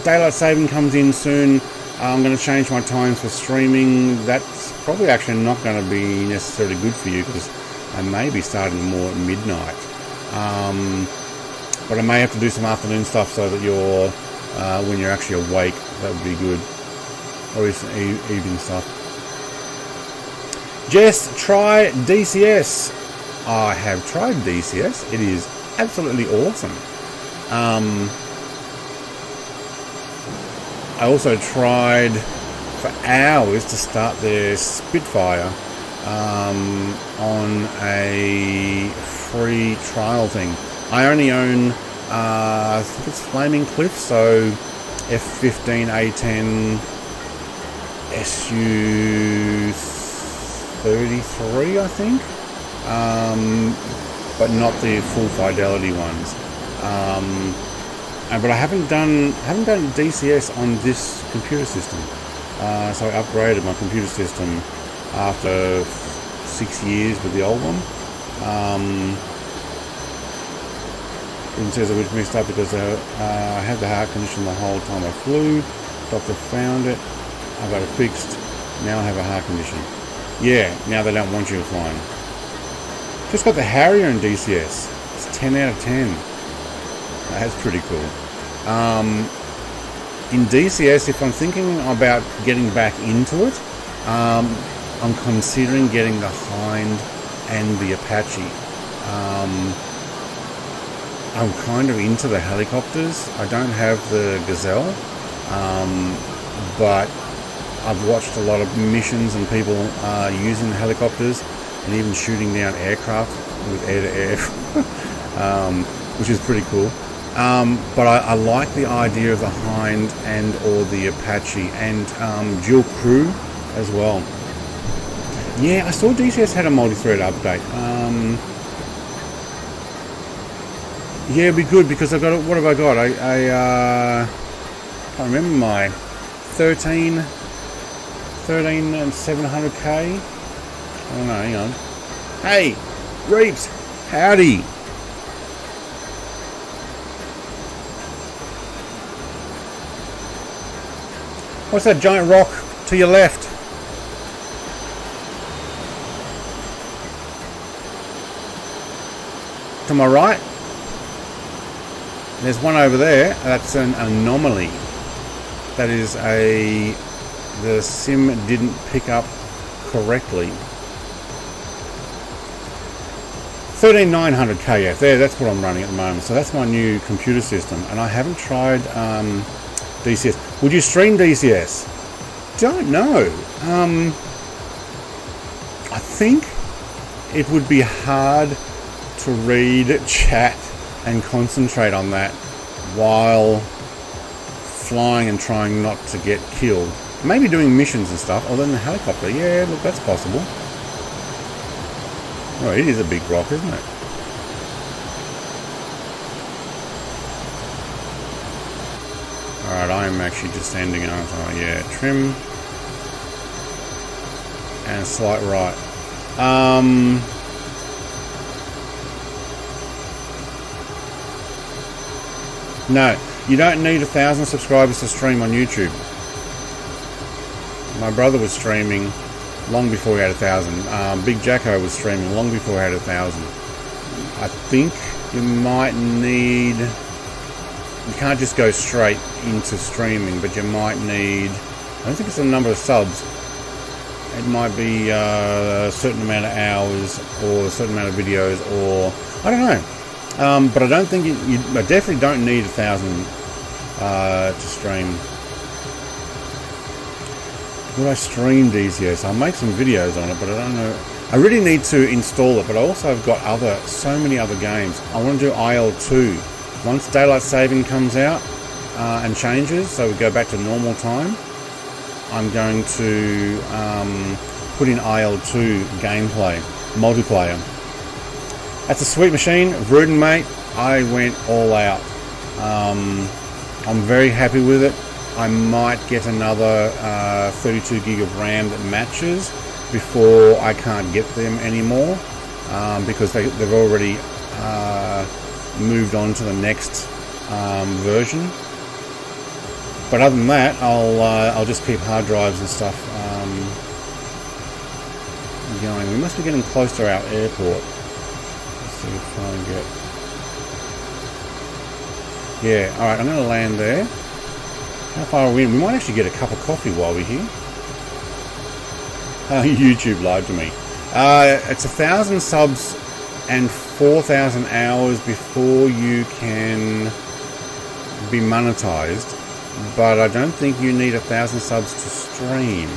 Speaker 1: Daylight saving comes in soon. I'm going to change my times for streaming. That's probably actually not going to be necessarily good for you because I may be starting more at midnight. But I may have to do some afternoon stuff so that you're, when you're actually awake, that would be good. Or evening stuff. Jess, try DCS. I have tried DCS. It is absolutely awesome. I also tried for hours to start their Spitfire on a free trial thing. I only own, I think it's Flaming Cliff, so F15, A10, SU33, I think, but not the full fidelity ones. But I haven't done DCS on this computer system, so I upgraded my computer system after 6 years with the old one. It says I was messed up because I had the heart condition the whole time I flew. Doctor found it. I got it fixed. Now I have a heart condition. Yeah, now they don't want you flying. Just got the Harrier in DCS. It's 10 out of 10. That's pretty cool. In DCS, if I'm thinking about getting back into it, I'm considering getting the Hind and the Apache. I'm kind of into the helicopters. I don't have the Gazelle, but I've watched a lot of missions and people using the helicopters and even shooting down aircraft with air-to-air, which is pretty cool. But I like the idea of the Hind and or the Apache and dual crew as well. Yeah, I saw DCS had a multi-thread update. Yeah, it'd be good because I got it. What have I got? I can't remember my 13 and 700K. I don't know. Hang on. Hey, Reeves, howdy. What's that giant rock to your left? To my right? There's one over there. That's an anomaly. That is the sim didn't pick up correctly. 13900 KF there, that's what I'm running at the moment. So that's my new computer system, and I haven't tried DCS. Would you stream DCS? Don't know. I think it would be hard to read chat and concentrate on that while flying and trying not to get killed. Maybe doing missions and stuff. Oh, then the helicopter. Yeah, look, that's possible. Oh, it is a big rock, isn't it? Alright, I'm actually descending after. Oh, yeah, trim. And slight right. No, you don't need 1,000 subscribers to stream on YouTube. My brother was streaming long before he had 1,000. Big Jacko was streaming long before he had 1,000. I think you might need... You can't just go straight into streaming, but you might need... I don't think it's the number of subs. It might be a certain amount of hours or a certain amount of videos, or... I don't know. But I don't think you I definitely don't need 1,000 to stream. Would I stream DCS? I'll make some videos on it, but I don't know. I really need to install it, but I also have got so many other games. I want to do IL-2. Once daylight saving comes out and changes, so we go back to normal time, I'm going to put in IL-2 gameplay, multiplayer. That's a sweet machine. Rudin, mate, I went all out. I'm very happy with it. I might get another 32 gig of RAM that matches before I can't get them anymore, because they've already moved on to the next version. But other than that, I'll just keep hard drives and stuff going. We must be getting close to our airport. Let's see if I can get... Yeah, alright, I'm going to land there. How far are we in? We might actually get a cup of coffee while we're here. YouTube lied to me. It's 1,000 subs and 4,000 hours before you can be monetized, but I don't think you need 1,000 subs to stream.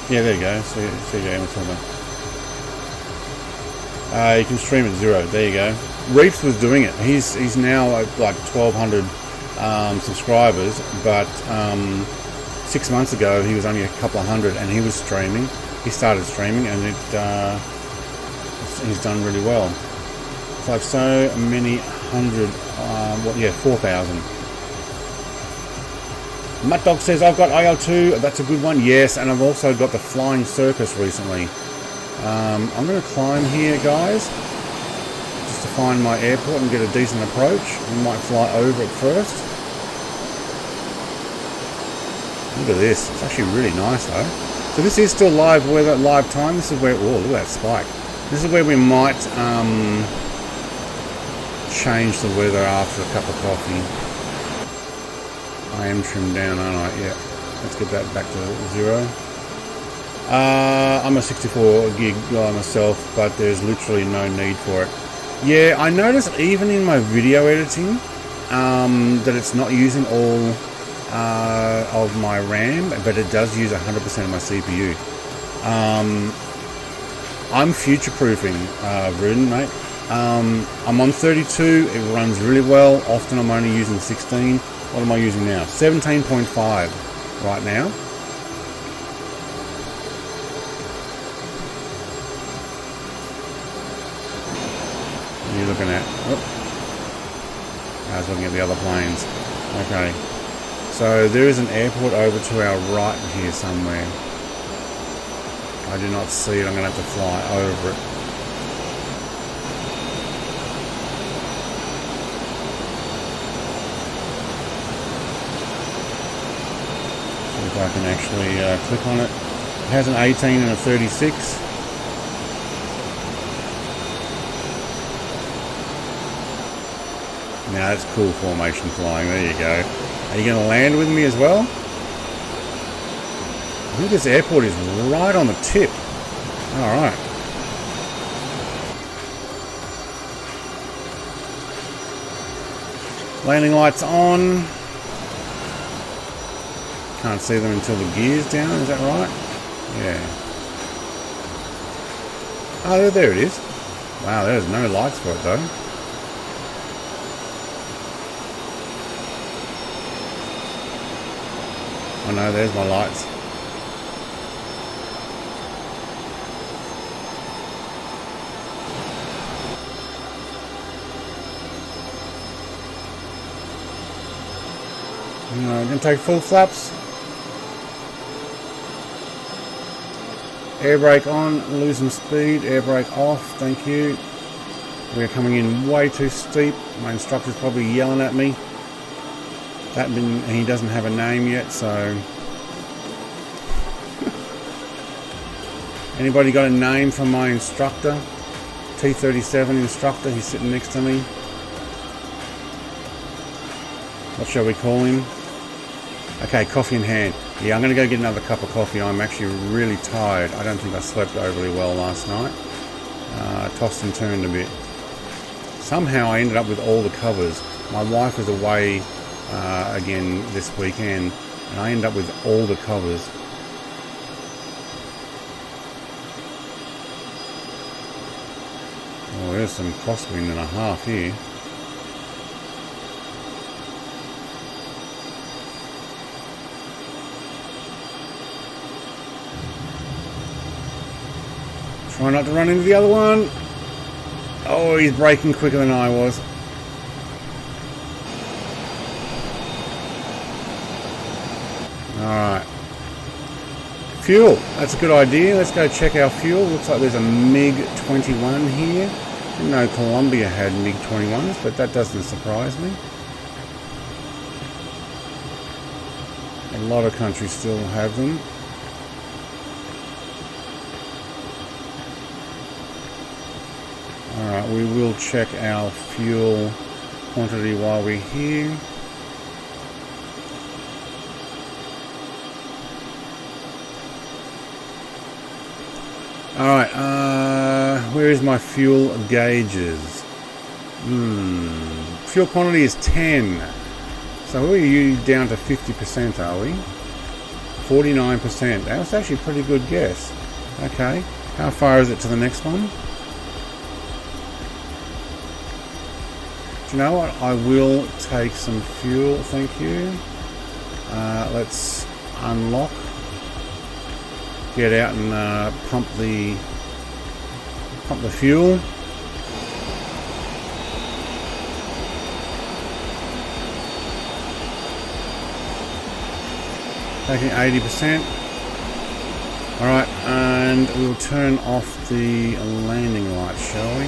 Speaker 1: Yeah, there you go. CJM something. You can stream at 0. There you go. Reefs was doing it. He's now at like 1,200 subscribers, but 6 months ago he was only a couple of hundred, and he was streaming. He started streaming, and he's done really well. It's like so many hundred. 4,000. Matt Dog says I've got IL-2. That's a good one. Yes, and I've also got the Flying Circus recently. I'm going to climb here, guys, just to find my airport and get a decent approach. We might fly over it first. Look at this. It's actually really nice, though. So this is still live weather, live time. This is where... Oh, look at that spike. This is where we might change the weather after a cup of coffee. I am trimmed down, aren't I? Yeah. Let's get that back to 0. I'm a 64 gig guy myself, but there's literally no need for it. Yeah, I noticed even in my video editing that it's not using all of my RAM, but it does use 100% of my CPU. I'm future-proofing, Rudin, mate. I'm on 32, it runs really well. Often I'm only using 16. What am I using now? 17.5 right now. What are you looking at? Oh. I was looking at the other planes. Okay. So there is an airport over to our right here somewhere. I do not see it. I'm going to have to fly over it. See if I can actually click on it. It has an 18 and a 36. Now that's cool formation flying. There you go. Are you going to land with me as well? I think this airport is right on the tip. Alright. Landing lights on. Can't see them until the gear's down, is that right? Yeah. Oh, there it is. Wow, there's no lights for it though. Oh no, there's my lights. I'm going to take full flaps. Air brake on, losing speed, air brake off, thank you. We're coming in way too steep. My instructor's probably yelling at me. He doesn't have a name yet, so... Anybody got a name from my instructor? T-37 instructor, he's sitting next to me. What shall we call him? Okay, coffee in hand. Yeah, I'm going to go get another cup of coffee. I'm actually really tired. I don't think I slept overly well last night. Tossed and turned a bit. Somehow I ended up with all the covers. My wife was away again this weekend, and I ended up with all the covers. Oh, there's some crosswind and a half here. Try not to run into the other one. Oh, he's braking quicker than I was. Alright. Fuel. That's a good idea. Let's go check our fuel. Looks like there's a MiG-21 here. Didn't know Columbia had MiG-21s, but that doesn't surprise me. A lot of countries still have them. Alright, we will check our fuel quantity while we're here. Alright, where is my fuel gauges? Fuel quantity is 10. So are you down to 50%, are we? 49%. That's actually a pretty good guess. Okay, how far is it to the next one? You know what? I will take some fuel, thank you. Let's unlock, get out and pump the fuel. Taking 80%. All right, and we'll turn off the landing lights, shall we?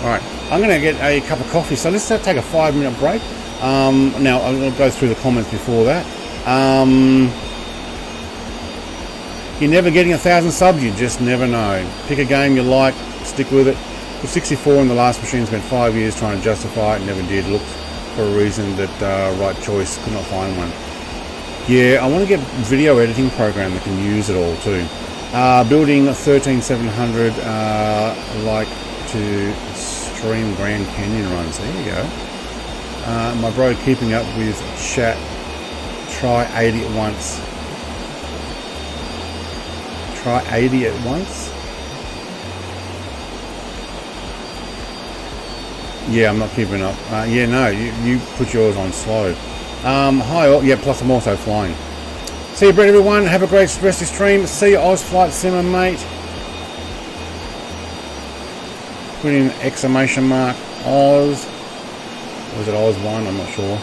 Speaker 1: Alright, I'm going to get a cup of coffee, so let's take a 5-minute break. Now, I'll go through the comments before that. You're never getting 1,000 subs, you just never know. Pick a game you like, stick with it. For 64 in the last machine, spent 5 years trying to justify it, never did. Looked for a reason that right choice, could not find one. Yeah, I want to get a video editing program that can use it all too. Building 13700, like to stream Grand Canyon runs. There you go. My bro keeping up with chat. Try 80 at once. Try 80 at once. Yeah, I'm not keeping up. Yeah, no, you put yours on slow. Hi, yeah, plus I'm also flying. See you, Brett, everyone. Have a great rest of the stream. See you, Oz Flight Simmer, mate. Put in exclamation mark Oz. Was it Oz 1? I'm not sure.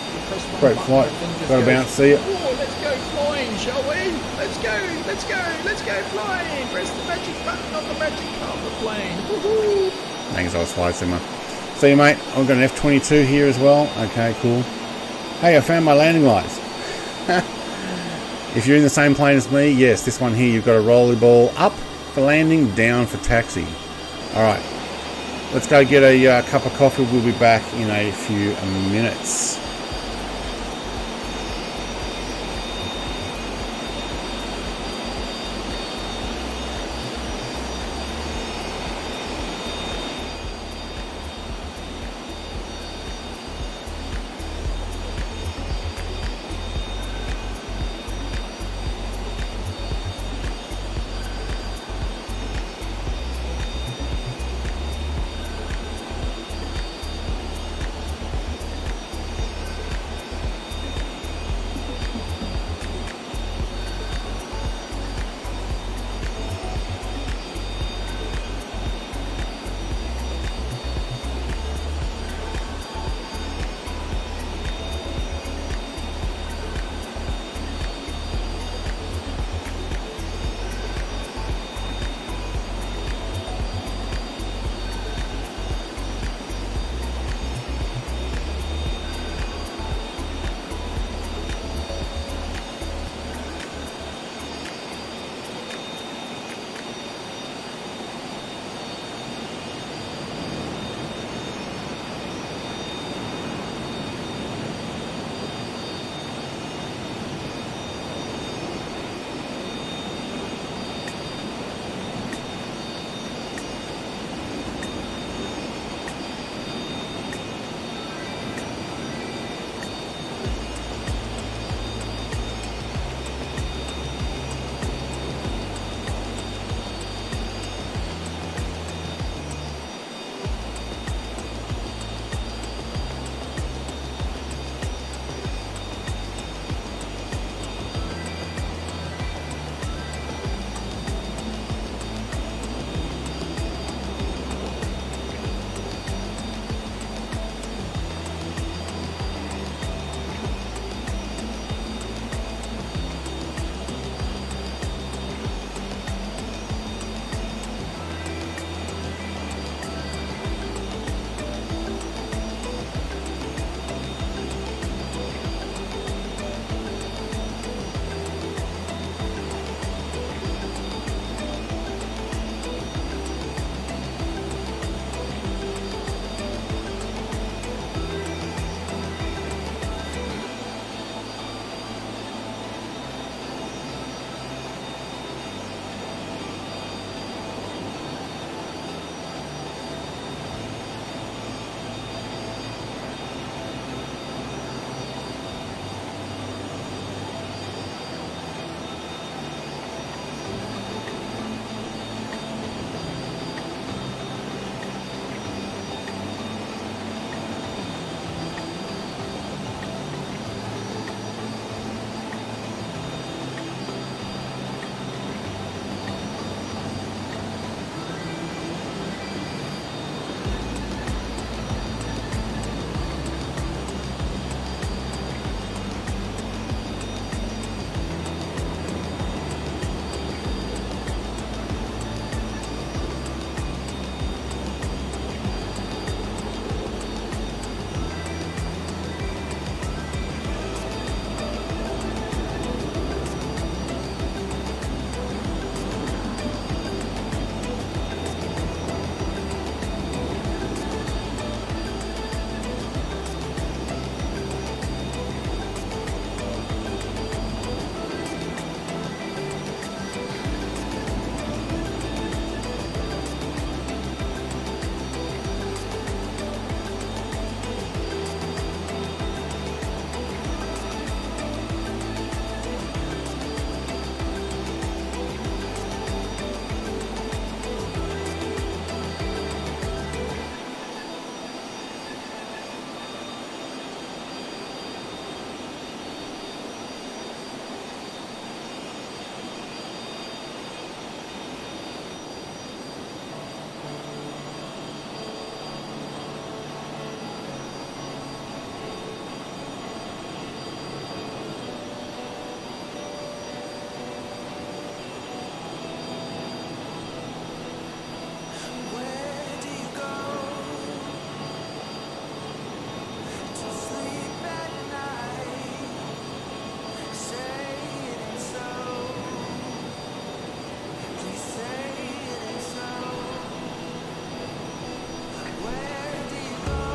Speaker 1: Great flight. Got to bounce. See you.
Speaker 5: Oh, let's go flying, shall we? Let's go flying. Press the magic button on the magic on the plane. Woohoo!
Speaker 1: Thanks, Oz Flight Simmer. See you, mate. I've got an F-22 here as well. Okay, cool. Hey, I found my landing lights. If you're in the same plane as me, yes, this one here, you've got a rolly ball up for landing, down for taxi. Alright, let's go get a cup of coffee. We'll be back in a few minutes.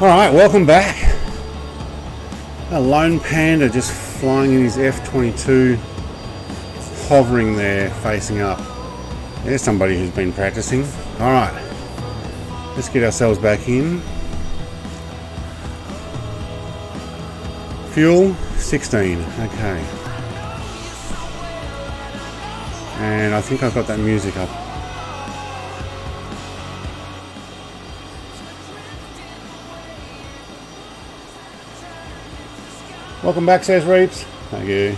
Speaker 1: Alright, welcome back. A lone panda just flying in his F-22, hovering there, facing up. There's somebody who's been practicing. Alright, let's get ourselves back in. Fuel, 16, okay. And I think I've got that music up. Welcome back, says Reeps. Thank you.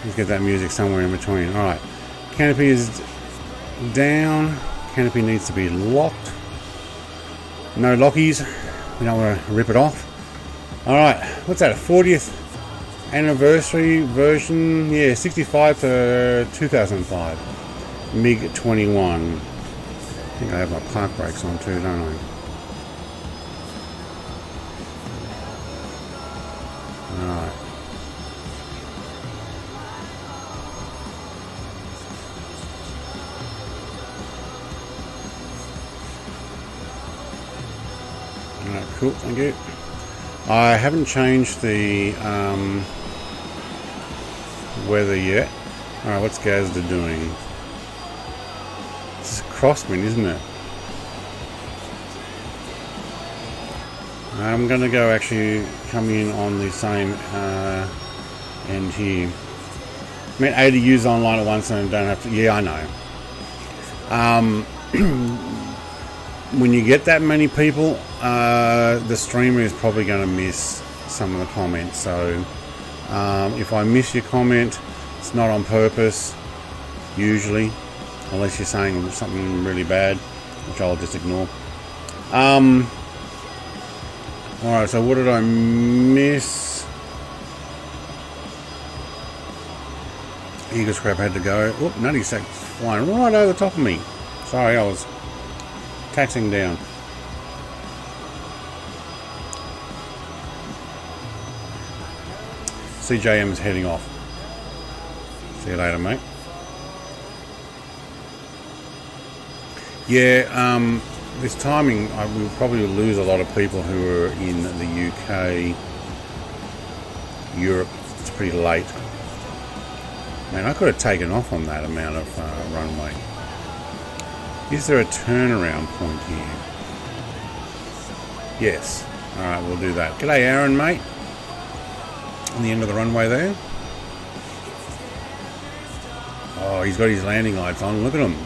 Speaker 1: Let's get that music somewhere in between. Alright. Canopy is down. Canopy needs to be locked. No lockies. We don't want to rip it off. Alright. What's that? A 40th anniversary version? Yeah, 65 to 2005. MiG-21. I think I have my park brakes on too, don't I? Alright. Alright, cool, thank you. I haven't changed the weather yet. Alright, what's Gazda doing? It's a crosswind, isn't it? I'm going to go actually come in on the same end here. I mean, 80 users online at once and don't have to... Yeah, I know. When you get that many people, the streamer is probably going to miss some of the comments. So if I miss your comment, it's not on purpose, usually, unless you're saying something really bad, which I'll just ignore. Alright, so what did I miss? Eagle Scrap had to go. Oop, Nutty Sack's flying right over the top of me. Sorry, I was taxing down. CJM is heading off. See you later, mate. Yeah, this timing, we'll probably lose a lot of people who are in the UK, Europe. It's pretty late. Man, I could have taken off on that amount of runway. Is there a turnaround point here? Yes. Alright, we'll do that. G'day, Aaron, mate. On the end of the runway there. Oh, he's got his landing lights on. Look at them.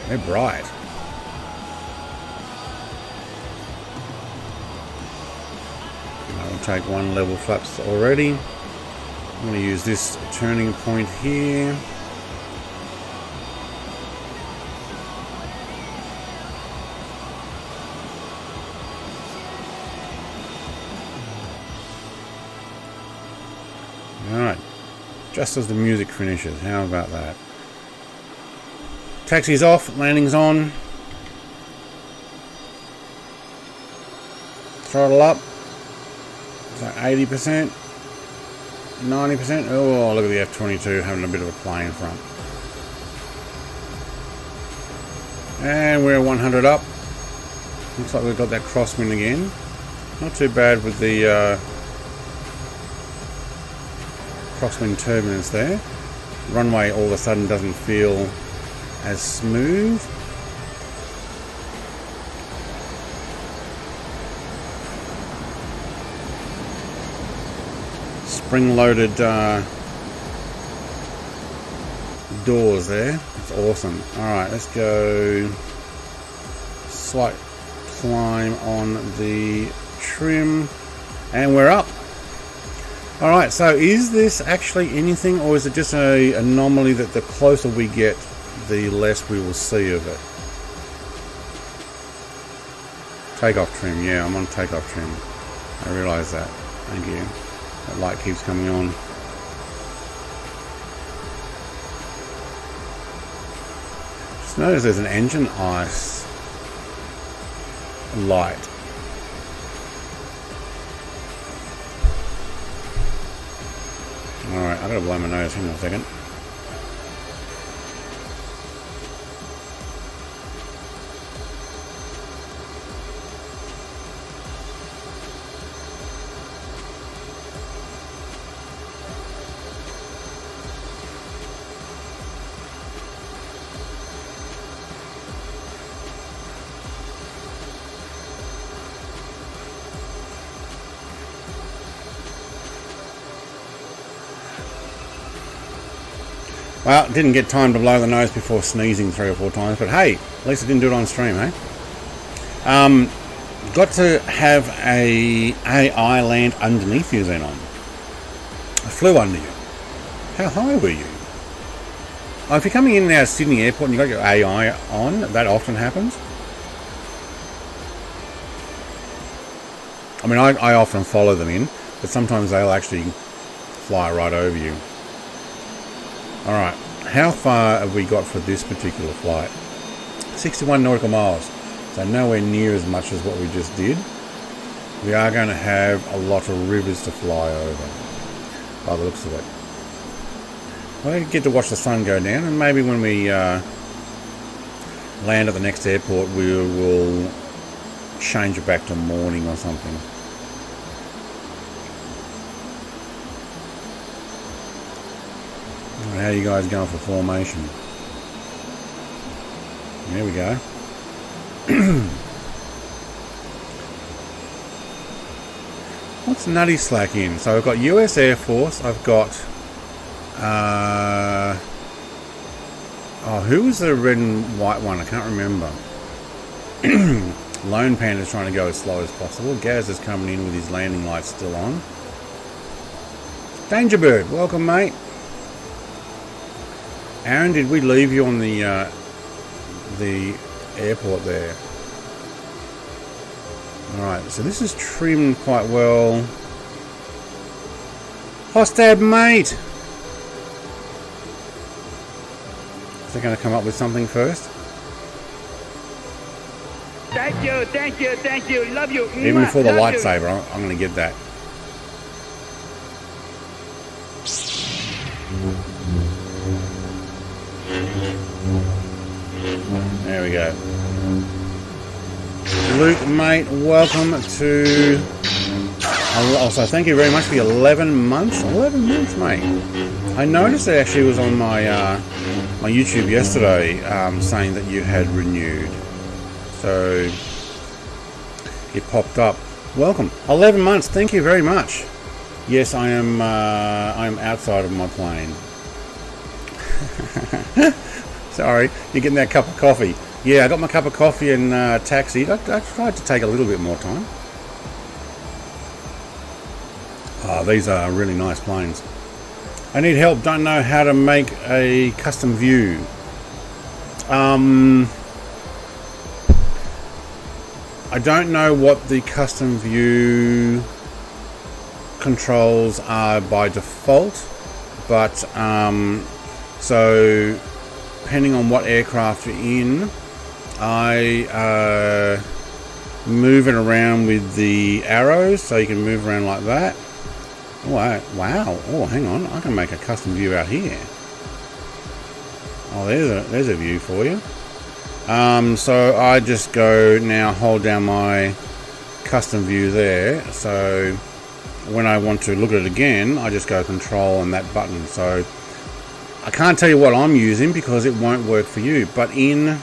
Speaker 1: They're bright. I'll take one level flaps already. I'm going to use this turning point here. Alright, just as the music finishes, how about that? Taxi's off, landing's on. Throttle up. So 80%, 90%. Oh, look at the F-22 having a bit of a play in front. And we're 100 up. Looks like we've got that crosswind again. Not too bad with the crosswind turbulence there. Runway all of a sudden doesn't feel as smooth. Spring-loaded doors there. It's awesome. Alright, let's go slight climb on the trim and we're up. Alright, so is this actually anything or is it just an anomaly that the closer we get the less we will see of it? Takeoff trim, yeah, I'm on takeoff trim. I realise that. Thank you. That light keeps coming on. Just notice there's an engine ice light. Alright, I gotta blow my nose. Hang on a second. Well, didn't get time to blow the nose before sneezing 3 or 4 times, but hey, at least I didn't do it on stream, eh? Got to have a AI land underneath you, Xenon. I flew under you. How high were you? Oh, if you're coming in and out of Sydney Airport and you've got your AI on, that often happens. I mean, I often follow them in, but sometimes they'll actually fly right over you. Alright, how far have we got for this particular flight? 61 nautical miles. So nowhere near as much as what we just did. We are going to have a lot of rivers to fly over, by the looks of it. We'll get to watch the sun go down, and maybe when we land at the next airport, we will change it back to morning or something. How are you guys going for formation? There we go. What's Nutty Slack in? So I've got US Air Force, I've got oh, who was the red and white one? I can't remember. Lone Panda's trying to go as slow as possible. Gaz is coming in with his landing lights still on. Dangerbird, welcome mate. Aaron, did we leave you on the airport there? Alright, so this is trimmed quite well. Hostab, mate! Is that going to come up with something first?
Speaker 4: Thank you, thank you, thank you. Love you.
Speaker 1: Even before the
Speaker 4: Love you.
Speaker 1: lightsaber, I'm going to get that. There we go. Luke, mate, welcome to... Also, thank you very much for the 11 months. 11 months, mate. I noticed it actually was on my my YouTube yesterday saying that you had renewed. So, it popped up. Welcome. 11 months, thank you very much. Yes, I am outside of my plane. Sorry, you're getting that cup of coffee. Yeah, I got my cup of coffee and taxied. I tried to take a little bit more time. Oh, these are really nice planes. I need help, don't know how to make a custom view. I don't know what the custom view controls are by default, but so depending on what aircraft you're in, I move it around with the arrows, so you can move around like that. Oh, wow. Oh, hang on, I can make a custom view out here. Oh, there's a view for you. So I just go now, hold down my custom view there. So when I want to look at it again, I just go control and that button. So I can't tell you what I'm using because it won't work for you. But in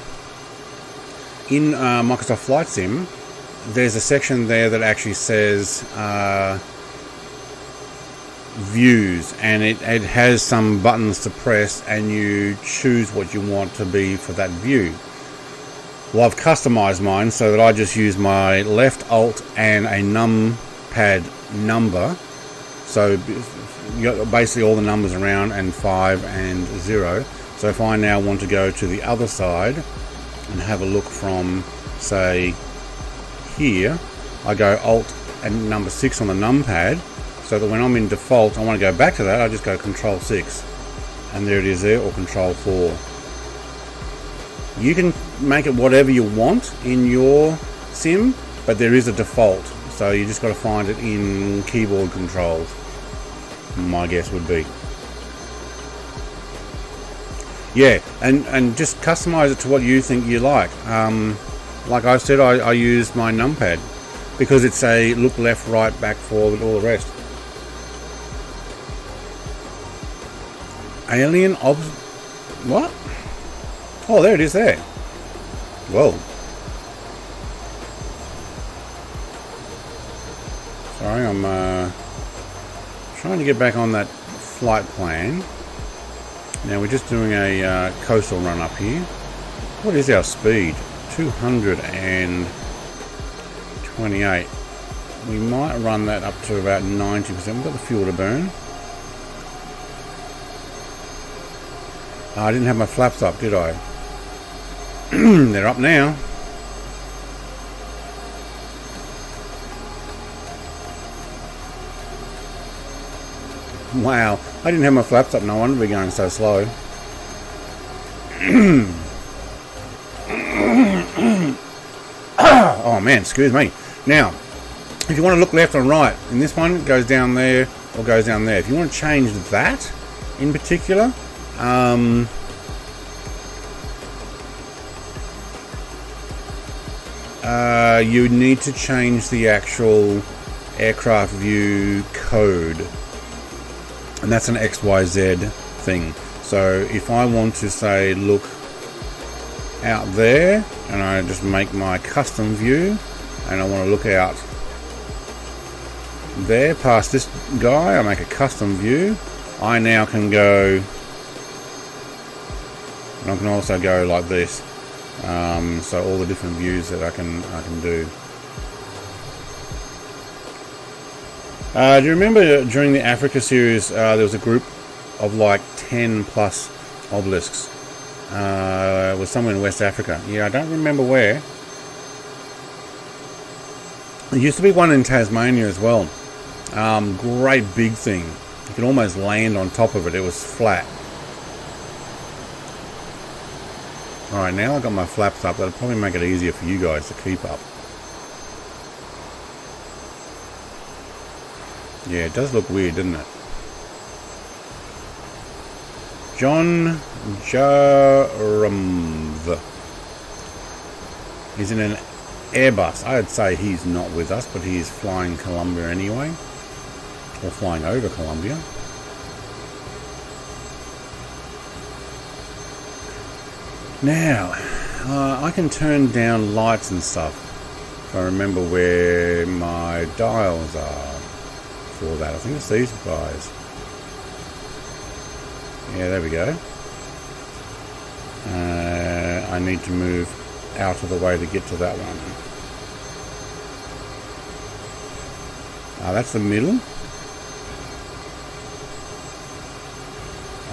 Speaker 1: Microsoft Flight Sim, there's a section there that actually says views, and it has some buttons to press, and you choose what you want to be for that view. Well, I've customized mine so that I just use my left alt and a numpad number. So you got basically all the numbers around, and 5 and 0. So if I now want to go to the other side and have a look from, say, here, I go alt and number 6 on the numpad, so that when I'm in default, I want to go back to that, I just go control 6. And there it is there, or control 4. You can make it whatever you want in your sim, but there is a default. So you just got to find it in keyboard controls, my guess would be. Yeah, and just customize it to what you think you like. Like I said, I use my numpad because it's a look left, right, back, forward, all the rest. Alien what? Oh, there it is there. Whoa. Sorry, I'm trying to get back on that flight plan. Now we're just doing a coastal run up here. What is our speed? 228. We might run that up to about 90%. We've got the fuel to burn. I didn't have my flaps up, did I? They're up now. Wow, I didn't have my flaps up. No wonder we're going so slow. Oh man, excuse me. Now, if you want to look left or right, in this one it goes down there or goes down there. If you want to change that in particular, you need to change the actual aircraft view code, and that's an XYZ thing. So if I want to say look out there, and I just make my custom view, and I want to look out there past this guy, I make a custom view. I now can go, and I can also go like this. So all the different views that I can do. Do you remember during the Africa series there was a group of like 10 plus obelisks? It was somewhere in West Africa. Yeah, I don't remember where. There used to be one in Tasmania as well. Great big thing. You could almost land on top of it. It was flat. Alright, now I've got my flaps up. That'll probably make it easier for you guys to keep up. Yeah, it does look weird, doesn't it? John Jarumv. He's in an Airbus. I'd say he's not with us, but he's flying Columbia anyway. Or flying over Columbia. Now, I can turn down lights and stuff if I remember where my dials are for that. I think it's these guys. Yeah, there we go. I need to move out of the way to get to that one. That's the middle.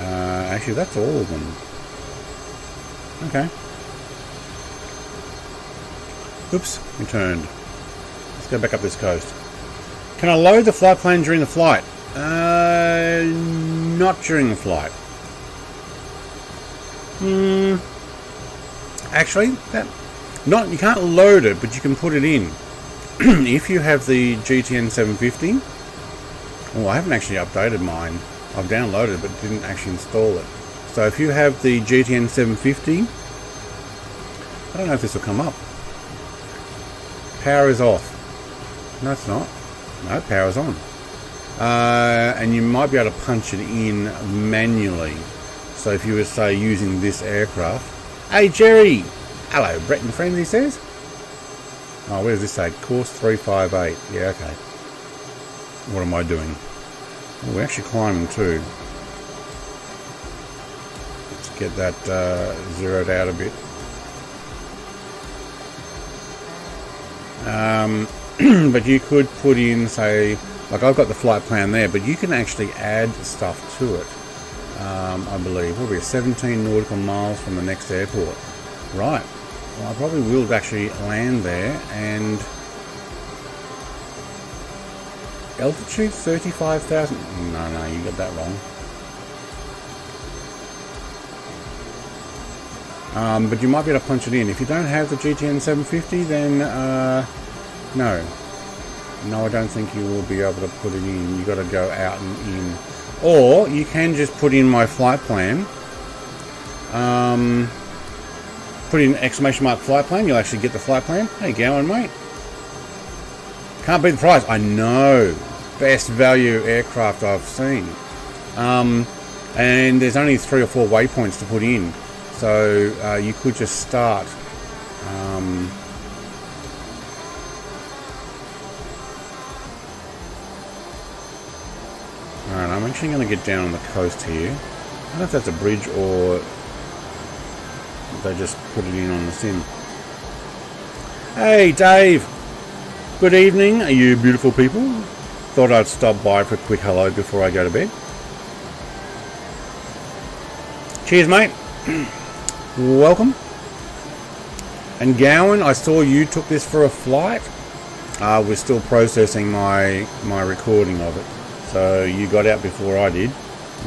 Speaker 1: Actually, that's all of them. Okay. Oops, we turned. Let's go back up this coast. Can I load the flight plan during the flight? Not during the flight. Actually, you can't load it, but you can put it in. If you have the GTN 750. Oh, I haven't actually updated mine. I've downloaded it, but didn't actually install it. So if you have the GTN 750, I don't know if this will come up. Power is off. No, it's not. No, power's on. And you might be able to punch it in manually. So if you were, say, using this aircraft. Hey, Jerry! Hello, Brett and friends, he says. Oh, where does this say? Course 358. Yeah, okay. What am I doing? Oh, we're actually climbing too. Let's get that zeroed out a bit. But you could put in, say, like I've got the flight plan there, but you can actually add stuff to it. I believe we'll be 17 nautical miles from the next airport. Right. Well, I probably will actually land there, and altitude 35,000. No, you got that wrong. But you might be able to punch it in. If you don't have the GTN 750, then no, I don't think you will be able to put it in. You got to go out and in, or you can just put in my flight plan. Put in exclamation mark flight plan. You'll actually get the flight plan. How you going, mate? Can't beat the price. I know. Best value aircraft I've seen. And there's only 3 or 4 waypoints to put in. So you could just start. Alright, I'm actually going to get down on the coast here. don't know if that's a bridge or they just put it in on the sim. Hey Dave, good evening, you beautiful people. Thought I'd stop by for a quick hello before I go to bed. Cheers mate. Welcome. And Gowan, I saw you took this for a flight. We're still processing my recording of it, so you got out before I did.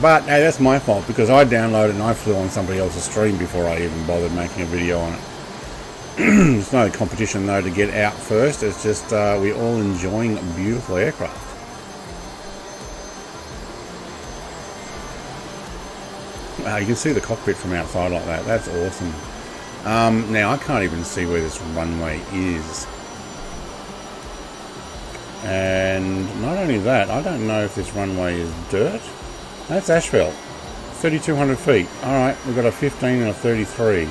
Speaker 1: But hey, that's my fault because I downloaded and I flew on somebody else's stream before I even bothered making a video on it. It's no competition though to get out first. It's just we're all enjoying beautiful aircraft. You can see the cockpit from outside like that. That's awesome. Now I can't even see where this runway is. And not only that, I don't know if this runway is dirt. That's asphalt. 3,200 feet. Alright, we've got a 15 and a 33.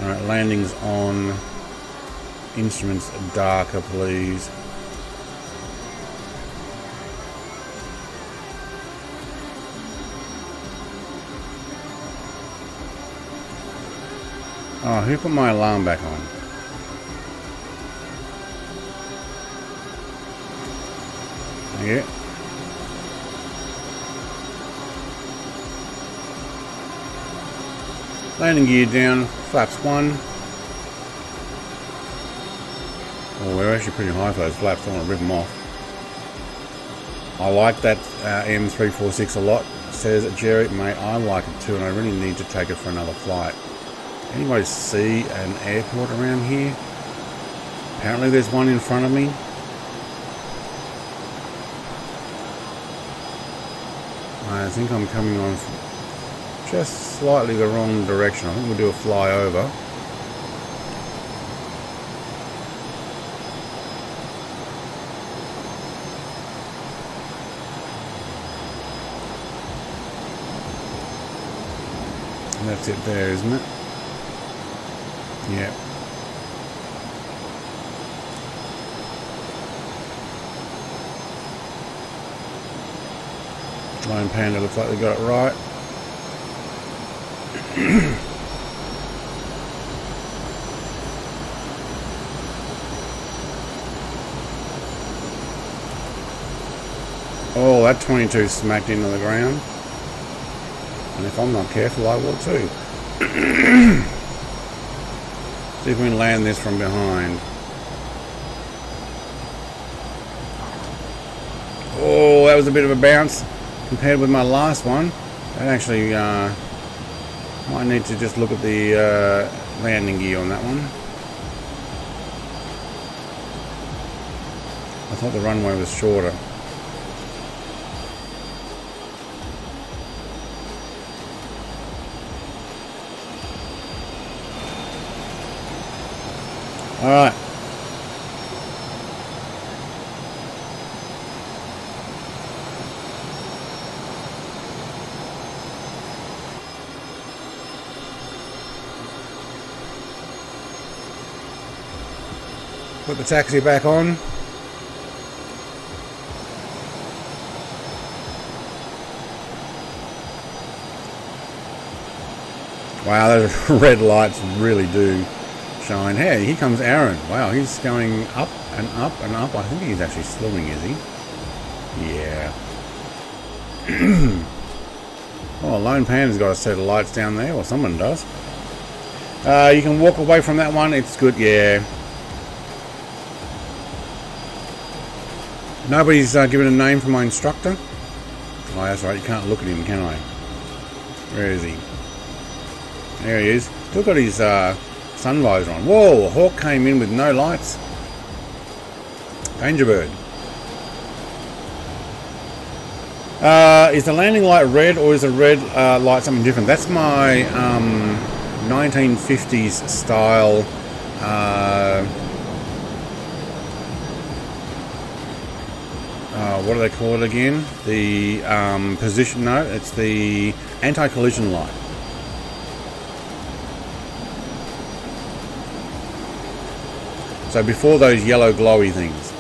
Speaker 1: Alright, landings on. Instruments darker, please. Oh, who put my alarm back on? Yeah. Landing gear down, flaps 1. Oh, we're actually pretty high for those flaps. I want to rip them off. I like that M346 a lot, says Jerry. Mate, I like it too, and I really need to take it for another flight. Anybody see an airport around here? Apparently there's one in front of me. I think I'm coming on just slightly the wrong direction. I think we'll do a flyover. And that's it there, isn't it? Yeah. Lone Panda looks like they got it right. Oh, that 22 smacked into the ground. And if I'm not careful, I will too. See if we can land this from behind. Oh, that was a bit of a bounce compared with my last one. That actually might need to just look at the landing gear on that one. I thought the runway was shorter. All right. Put the taxi back on. Wow, those red lights really do shine. Hey, here comes Aaron. Wow, he's going up and up and up. I think he's actually slewing, is he? Yeah. Oh, Lone Panda's got a set of lights down there, or someone does. You can walk away from that one. It's good, yeah. Nobody's given a name for my instructor. Oh, that's right. You can't look at him, can I? Where is he? There he is. Still got his sun visor on. Whoa, a hawk came in with no lights. Danger bird. Is the landing light red, or is the red light something different? That's my 1950s style what do they call it again? The position, no, it's the anti-collision light. So before those yellow glowy things.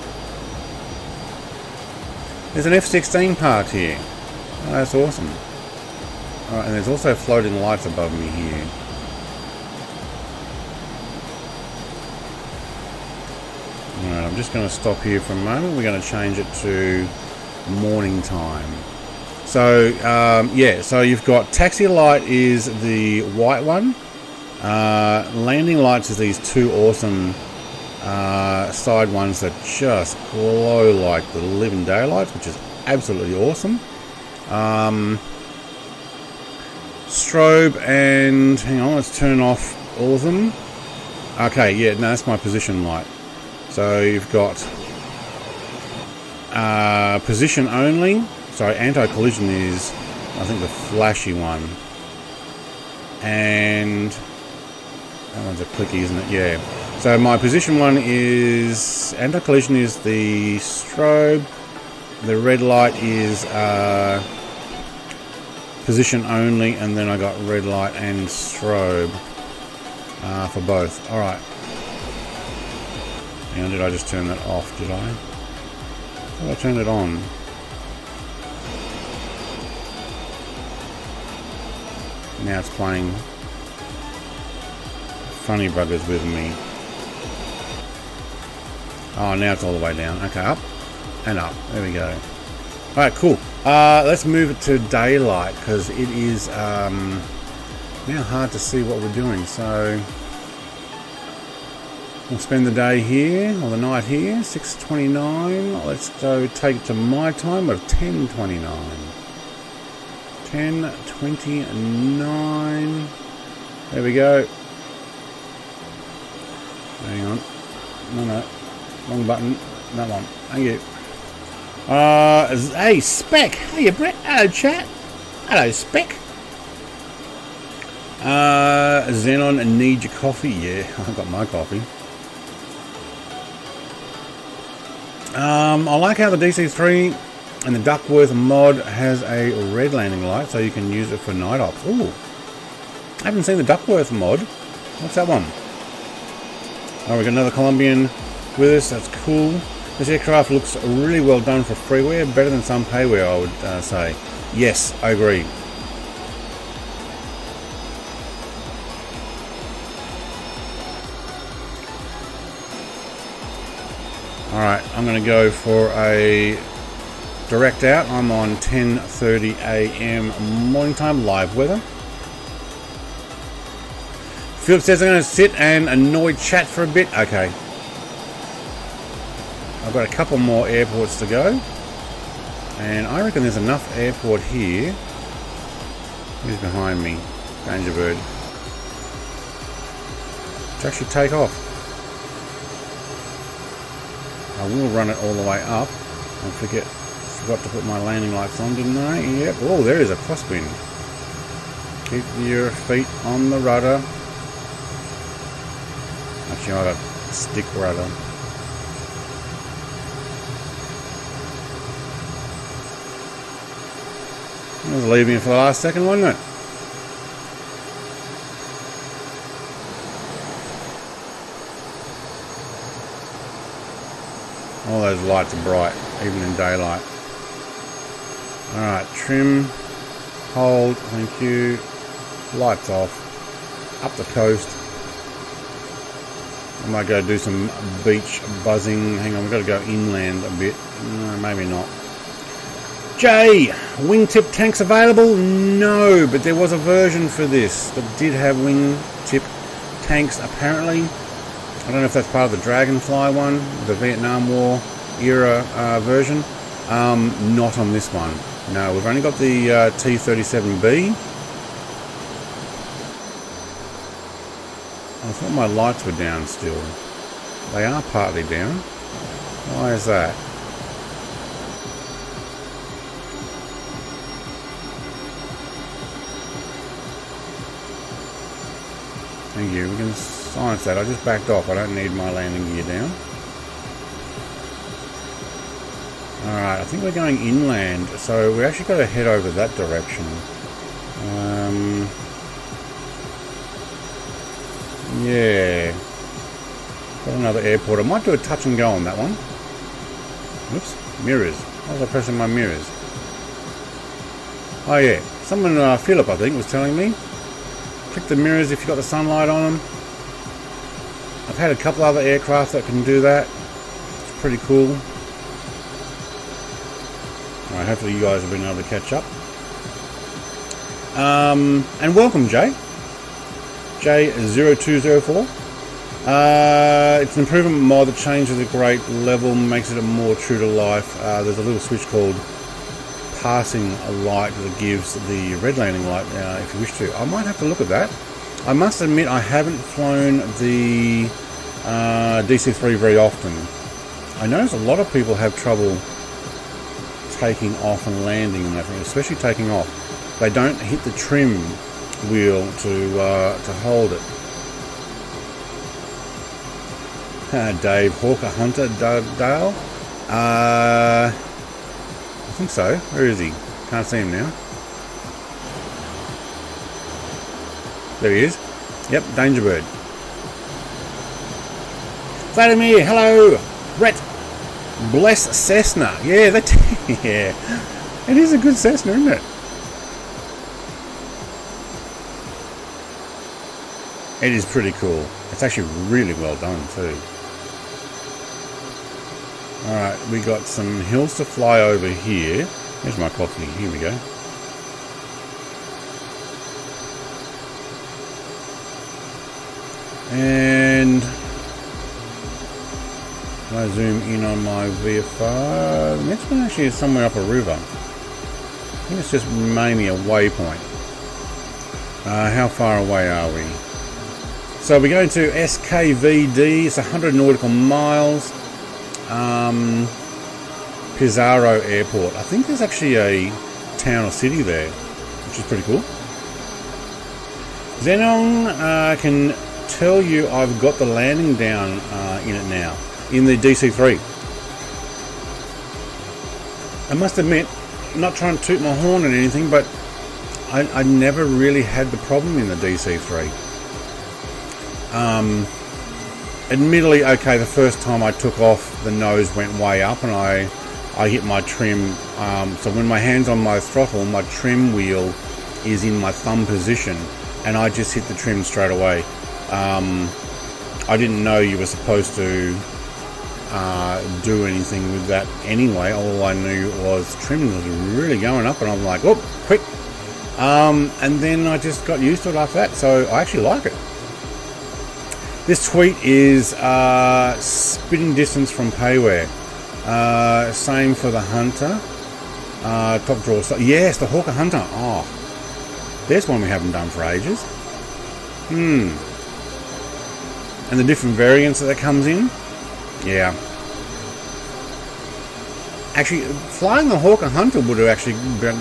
Speaker 1: There's an F-16 parked here. Oh, that's awesome. Alright, and there's also floating lights above me here. Alright, I'm just going to stop here for a moment. We're going to change it to morning time. So, yeah, so you've got taxi light is the white one. Landing lights is these two awesome side ones that just glow like the living daylights, which is absolutely awesome. Strobe and, hang on, let's turn off all of them. Okay, yeah, no, that's my position light. So you've got position only. Sorry, anti-collision is, I think, the flashy one. And that one's a clicky, isn't it? Yeah. So my position one is, anti-collision is the strobe. The red light is position only, and then I got red light and strobe for both. Alright. And did I just turn that off, did I? I thought I turned it on. Now it's playing funny buggers with me. Oh, now it's all the way down. Okay, up and up. There we go. Alright, cool. Let's move it to daylight, because it is now hard to see what we're doing. So we'll spend the day here, or the night here, 6:29. Let's go take it to my time of 10:29. 10:29. There we go. Hang on. No. Wrong button. That one. Thank you. Hey, Spec. Hey, Brett. Hello, chat. Hello, Spec. Xenon, need your coffee? Yeah, I've got my coffee. I like how the DC3 and the Duckworth mod has a red landing light, so you can use it for night ops. Ooh, I haven't seen the Duckworth mod. What's that one? Oh, we got another Columbian with us. That's cool. This aircraft looks really well done for freeware, better than some payware, I would say. Yes, I agree. Alright, I'm going to go for a direct out. I'm on 10:30 AM morning time, live weather. Philip says I'm going to sit and annoy chat for a bit. Okay. I've got a couple more airports to go. And I reckon there's enough airport here. Who's behind me? Danger bird. To actually take off. I will run it all the way up. I forgot to put my landing lights on, didn't I? Yep. Oh, there is a crosswind. Keep your feet on the rudder. Actually, I got a stick rudder. I was leaving it for the last second, wasn't it? All those lights are bright, even in daylight. Alright, trim, hold, thank you. Lights off. Up the coast. I might go do some beach buzzing. Hang on, we've got to go inland a bit. No, maybe not. Jay, wingtip tanks available? No, but there was a version for this that did have wingtip tanks apparently. I don't know if that's part of the Dragonfly one, the Vietnam War era version. Not on this one. No, we've only got the T-37B. I thought my lights were down still. They are partly down. Why is that? Thank you. We can silence that. I just backed off. I don't need my landing gear down. Alright, I think we're going inland, so we actually got to head over that direction. Yeah. Got another airport. I might do a touch and go on that one. Oops, mirrors. Why was I pressing my mirrors? Oh yeah, someone, Philip I think, was telling me. Click the mirrors if you've got the sunlight on them. I've had a couple other aircraft that can do that. It's pretty cool. Alright, hopefully you guys have been able to catch up. And welcome, Jay. J0204. It's an improvement mod that changes the grade level, makes it a more true to life. There's a little switch called passing a light that gives the red landing light if you wish to. I might have to look at that. I must admit I haven't flown the DC-3 very often. I notice a lot of people have trouble taking off and landing and everything, especially taking off. They don't hit the trim wheel to hold it. Dave Hawker Hunter Dale. I think so. Where is he? Can't see him now. There he is. Yep, Dangerbird. Vladimir, hello. Brett. Bless Cessna. Yeah, that. Yeah, it is a good Cessna, isn't it? It is pretty cool. It's actually really well done too. Alright, we got some hills to fly over here. There's my coffee. Here we go. And can I zoom in on my VFR? The next one actually is somewhere up a river. I think it's just mainly a waypoint. How far away are we? So we're going to SKVD. It's 100 nautical miles. Pizarro Airport. I think there's actually a town or city there, which is pretty cool. Xenon can tell you I've got the landing down in it now, in the DC-3. I must admit, I'm not trying to toot my horn or anything, but I never really had the problem in the DC-3. Admittedly, okay, the first time I took off, the nose went way up and I hit my trim. So when my hand's on my throttle, my trim wheel is in my thumb position and I just hit the trim straight away. I didn't know you were supposed to do anything with that anyway. All I knew was trim was really going up and I'm like, oh, quick. And then I just got used to it after that, so I actually like it. This tweet is spitting distance from payware. Same for the Hunter. Top drawer. So, yes, the Hawker Hunter. Oh, there's one we haven't done for ages. And the different variants that comes in. Yeah. Actually, flying the Hawker Hunter would have actually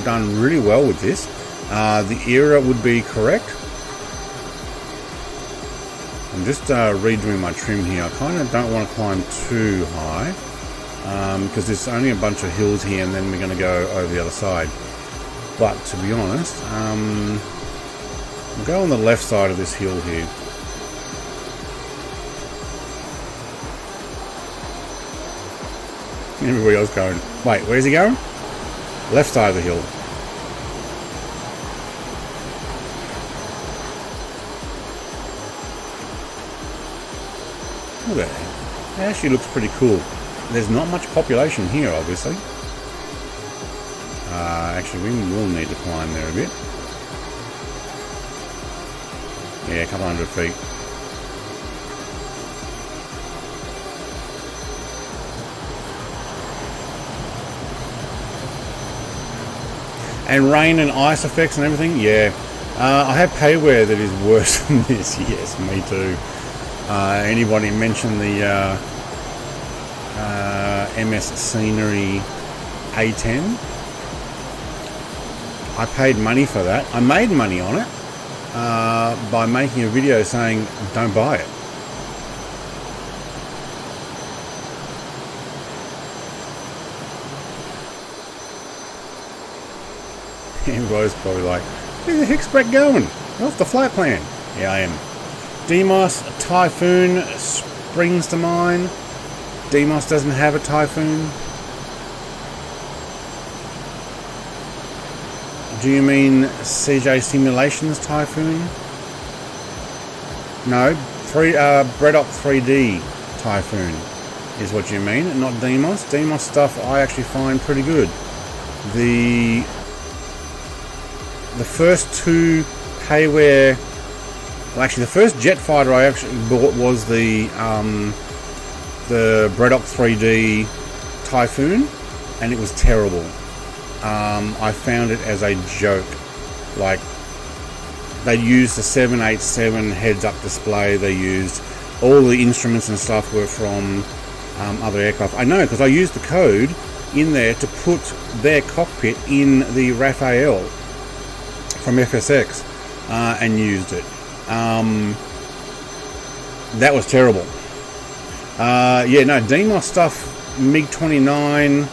Speaker 1: done really well with this. The era would be correct. I'm just redoing my trim here. I kind of don't want to climb too high because there's only a bunch of hills here and then we're going to go over the other side. But to be honest, we'll go on the left side of this hill here. Everybody else going, wait, where's he going? Left side of the hill. Look at that. It actually looks pretty cool. There's not much population here, obviously. Actually, we will need to climb there a bit. Yeah, a couple hundred feet. And rain and ice effects and everything, yeah. I have payware that is worse than this. Yes, me too. Anybody mention the MS Scenery A10? I paid money for that. I made money on it by making a video saying don't buy it. Everybody's probably like, where the heck's Brett going? Off the flight plan. Yeah, I am. Demos Typhoon springs to mind. Demos doesn't have a Typhoon. Do you mean CJ Simulations Typhoon? No, Bredoc 3D Typhoon is what you mean, not Demos. Demos stuff I actually find pretty good. The first two payware, well, actually the first jet fighter I actually bought was the Bredoc 3D Typhoon, and it was terrible. I found it as a joke. Like, they used the 787 heads-up display. They used all the instruments and stuff were from other aircraft. I know, because I used the code in there to put their cockpit in the Raphael from FSX and used it. That was terrible. Yeah, no, Demos stuff, MiG-29,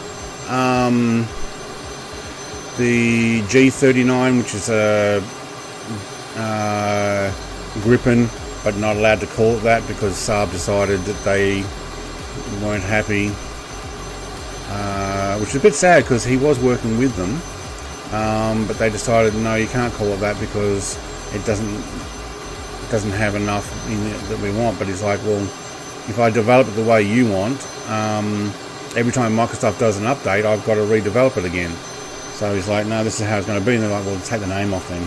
Speaker 1: the G39, which is a Gripen, but not allowed to call it that because Saab decided that they weren't happy, which is a bit sad because he was working with them, but they decided no, you can't call it that because it doesn't have enough in it that we want. But he's like, well, if I develop it the way you want, every time Microsoft does an update, I've got to redevelop it again. So he's like, no, this is how it's going to be. And they're like, well, take the name off then.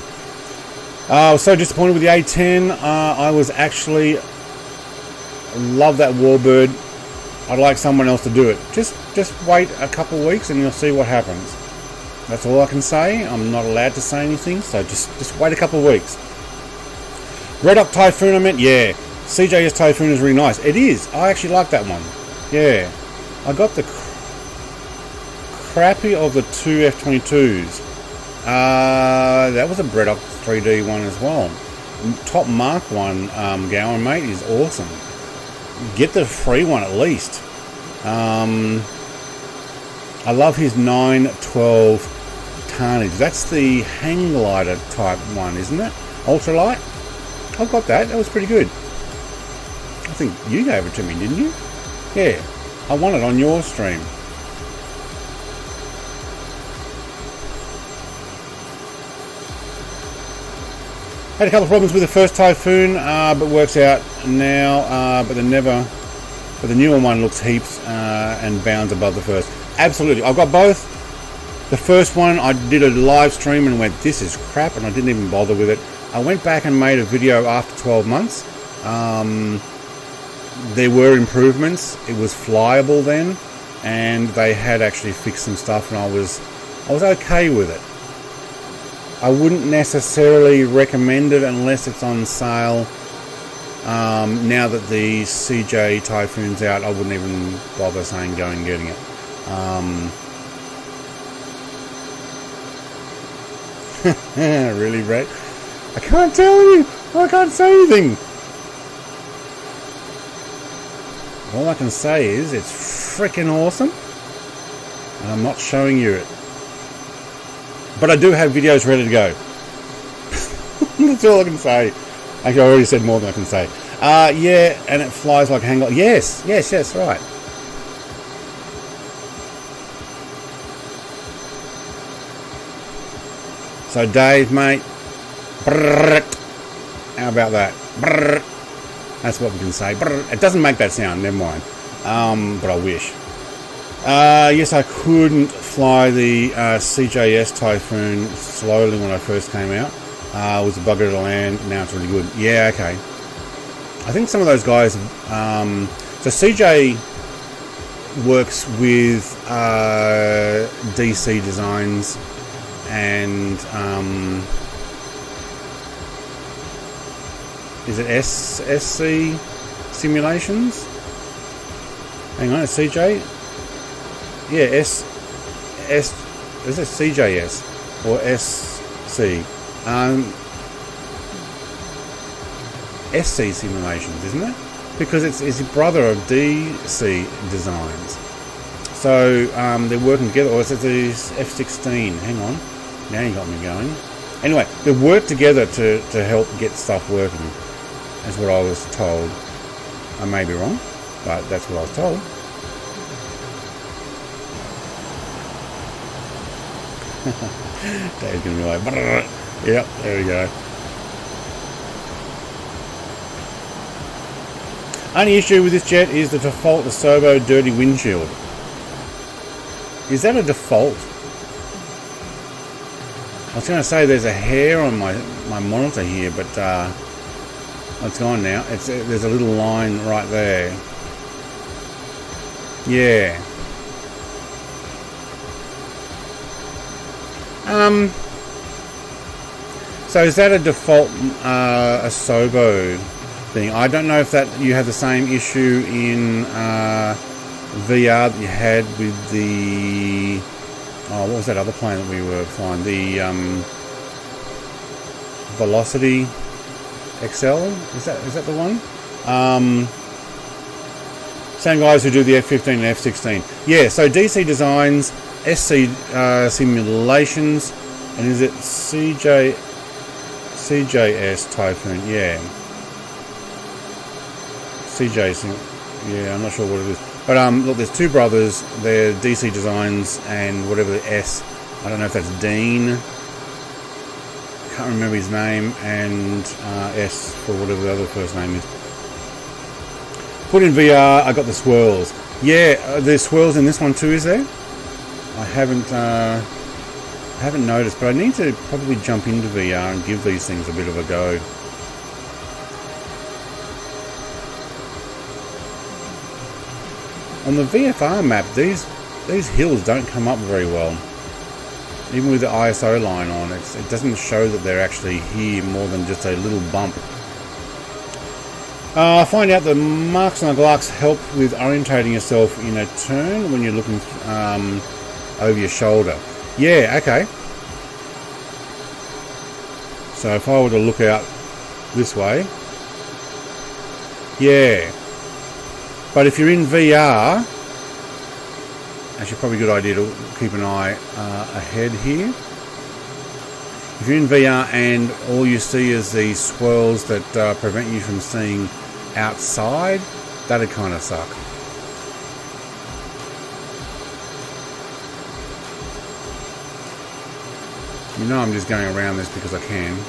Speaker 1: I was so disappointed with the A10. I was actually love that Warbird. I'd like someone else to do it. Just wait a couple of weeks and you'll see what happens. That's all I can say. I'm not allowed to say anything, so just wait a couple of weeks. Bredoc Typhoon, I meant, yeah. CJS Typhoon is really nice. It is. I actually like that one. Yeah. I got the crappy of the two F-22s. That was a Bredoc 3D one as well. Top Mark 1 Gowan, mate, is awesome. Get the free one at least. I love his 912 Carnage. That's the hang glider type one, isn't it? Ultralight. I've got that. That was pretty good. I think you gave it to me, didn't you? Yeah. I won it on your stream. Had a couple of problems with the first Typhoon, but works out now. But the newer one looks heaps and bounds above the first. Absolutely, I've got both. The first one I did a live stream and went, this is crap, and I didn't even bother with it. I went back and made a video after 12 months. There were improvements. It was flyable then, and they had actually fixed some stuff, and I was okay with it. I wouldn't necessarily recommend it unless it's on sale. Now that the CJ Typhoon's out, I wouldn't even bother saying go and getting it. Really, Brett? I can't tell you. I can't say anything. All I can say is it's freaking awesome, and I'm not showing you it. But I do have videos ready to go. That's all I can say. Actually, I already said more than I can say. Yeah, and it flies like a hang glider. Yes, right. So Dave, mate, brrr, how about that? Brrr. That's what we can say. Brrr. It doesn't make that sound, never mind. But I wish. Yes, I couldn't fly the CJS Typhoon slowly when I first came out. It was a bugger to land. Now it's really good. Yeah, okay. I think some of those guys... so CJ works with DC Designs and... is it SC Simulations? Hang on, it's CJ? Yeah, is it CJS or SC? SC Simulations, isn't it? Because it's a brother of DC Designs. So they're working together, or is it the F-16? Hang on, now you got me going. Anyway, they work together to help get stuff working, is what I was told. I may be wrong, but that's what I was told. Dave's going to be like, brrr. Yep, there we go. Only issue with this jet is the default Asobo dirty windshield. Is that a default? I was going to say there's a hair on my monitor here, but it's gone now. There's a little line right there. Yeah. So is that a default Asobo thing? I don't know if that you have the same issue in VR that you had with the what was that other plane that we were flying? The Velocity XL? Is that the one? Same guys who do the F-15 and F-16. Yeah, so DC Designs, SC Simulations, and is it CJS Typhoon? Yeah. CJC. Yeah, I'm not sure what it is. But look, there's two brothers. They're DC Designs and whatever the S. I don't know if that's Dean. Can't remember his name. And S for whatever the other first name is. Put in VR. I got the swirls. Yeah, there's swirls in this one too. Is there? I haven't noticed, but I need to probably jump into VR and give these things a bit of a go. On the VFR map, these hills don't come up very well. Even with the ISO line on, it doesn't show that they're actually here more than just a little bump. Find out the marks on the glass help with orientating yourself in a turn when you're looking over your shoulder. Yeah, okay. So if I were to look out this way, yeah. But if you're in VR, actually probably a good idea to keep an eye ahead here. If you're in VR and all you see is these swirls that prevent you from seeing outside, that'd kind of suck. You know I'm just going around this because I can.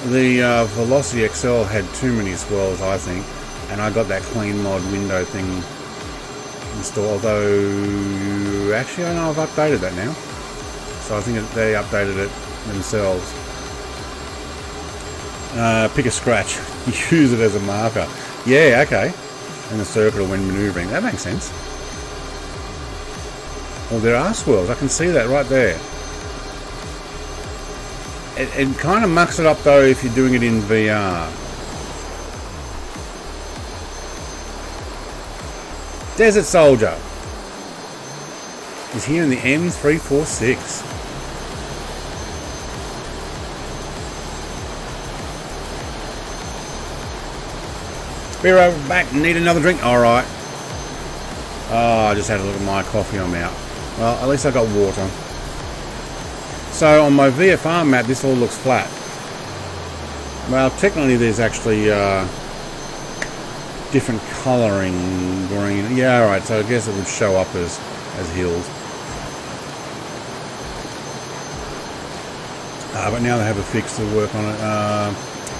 Speaker 1: The Velocity XL had too many swirls, I think, and I got that clean mod window thing installed, although actually I know I've updated that now, so I think they updated it themselves. Pick a scratch, use it as a marker. Yeah, okay. And the circle when maneuvering, that makes sense. Well, there are swirls, I can see that right there. It kind of mucks it up though if you're doing it in VR. Desert Soldier is here in the M346. Be right back, need another drink? Alright. Oh, I just had a look at my coffee, I'm out. Well, at least I got water. So on my VFR map, this all looks flat. Well, technically there's actually different colouring, green. Yeah, alright, so I guess it would show up as hills. But now they have a fix to work on it.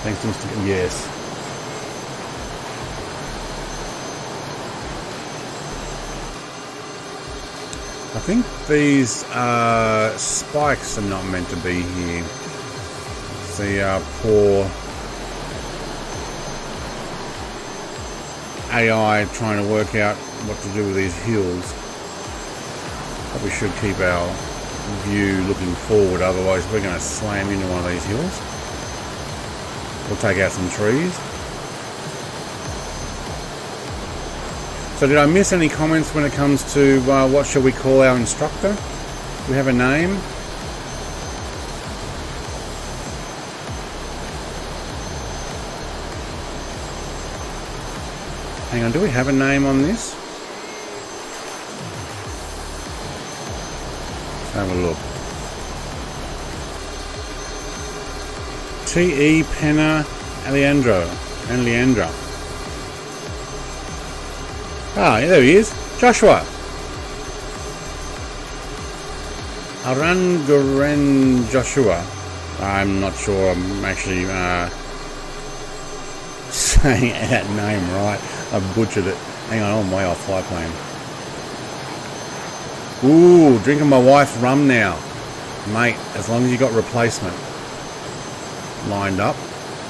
Speaker 1: Thanks to Mr. Yes. I think these spikes are not meant to be here. It's the poor AI trying to work out what to do with these hills. Probably should keep our view looking forward, otherwise we're going to slam into one of these hills. We'll take out some trees. So did I miss any comments when it comes to what shall we call our instructor? Do we have a name? Hang on, do we have a name on this? Let's have a look. T.E. Penna Leandra. Ah, yeah, there he is. Joshua. Aranguren Joshua. I'm not sure I'm actually saying that name right. I butchered it. Hang on, I'm way off flight plane. Ooh, drinking my wife's rum now. Mate, as long as you got replacement lined up,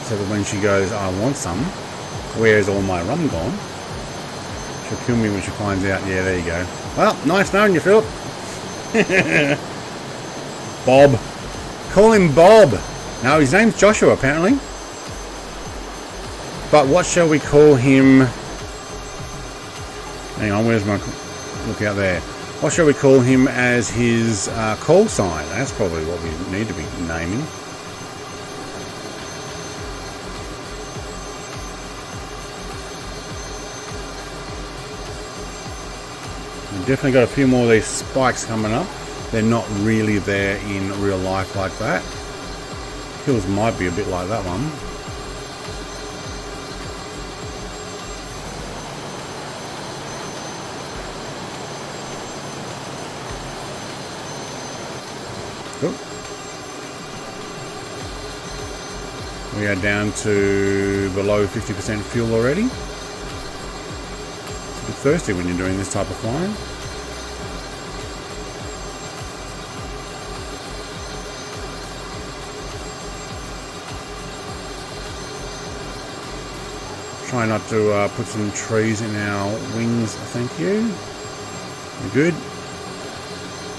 Speaker 1: so that when she goes, I want some, where's all my rum gone? She'll kill me when she finds out. Yeah, there you go. Well, nice knowing you, Philip. Bob. Call him Bob. No, his name's Joshua, apparently. But what shall we call him? Hang on, where's my... Look out there. What shall we call him as his call sign? That's probably what we need to be naming. We've definitely got a few more of these spikes coming up. They're not really there in real life like that. Hills might be a bit like that one. Cool. We are down to below 50% fuel already. It's a bit thirsty when you're doing this type of flying. Try not to put some trees in our wings, thank you. We're good.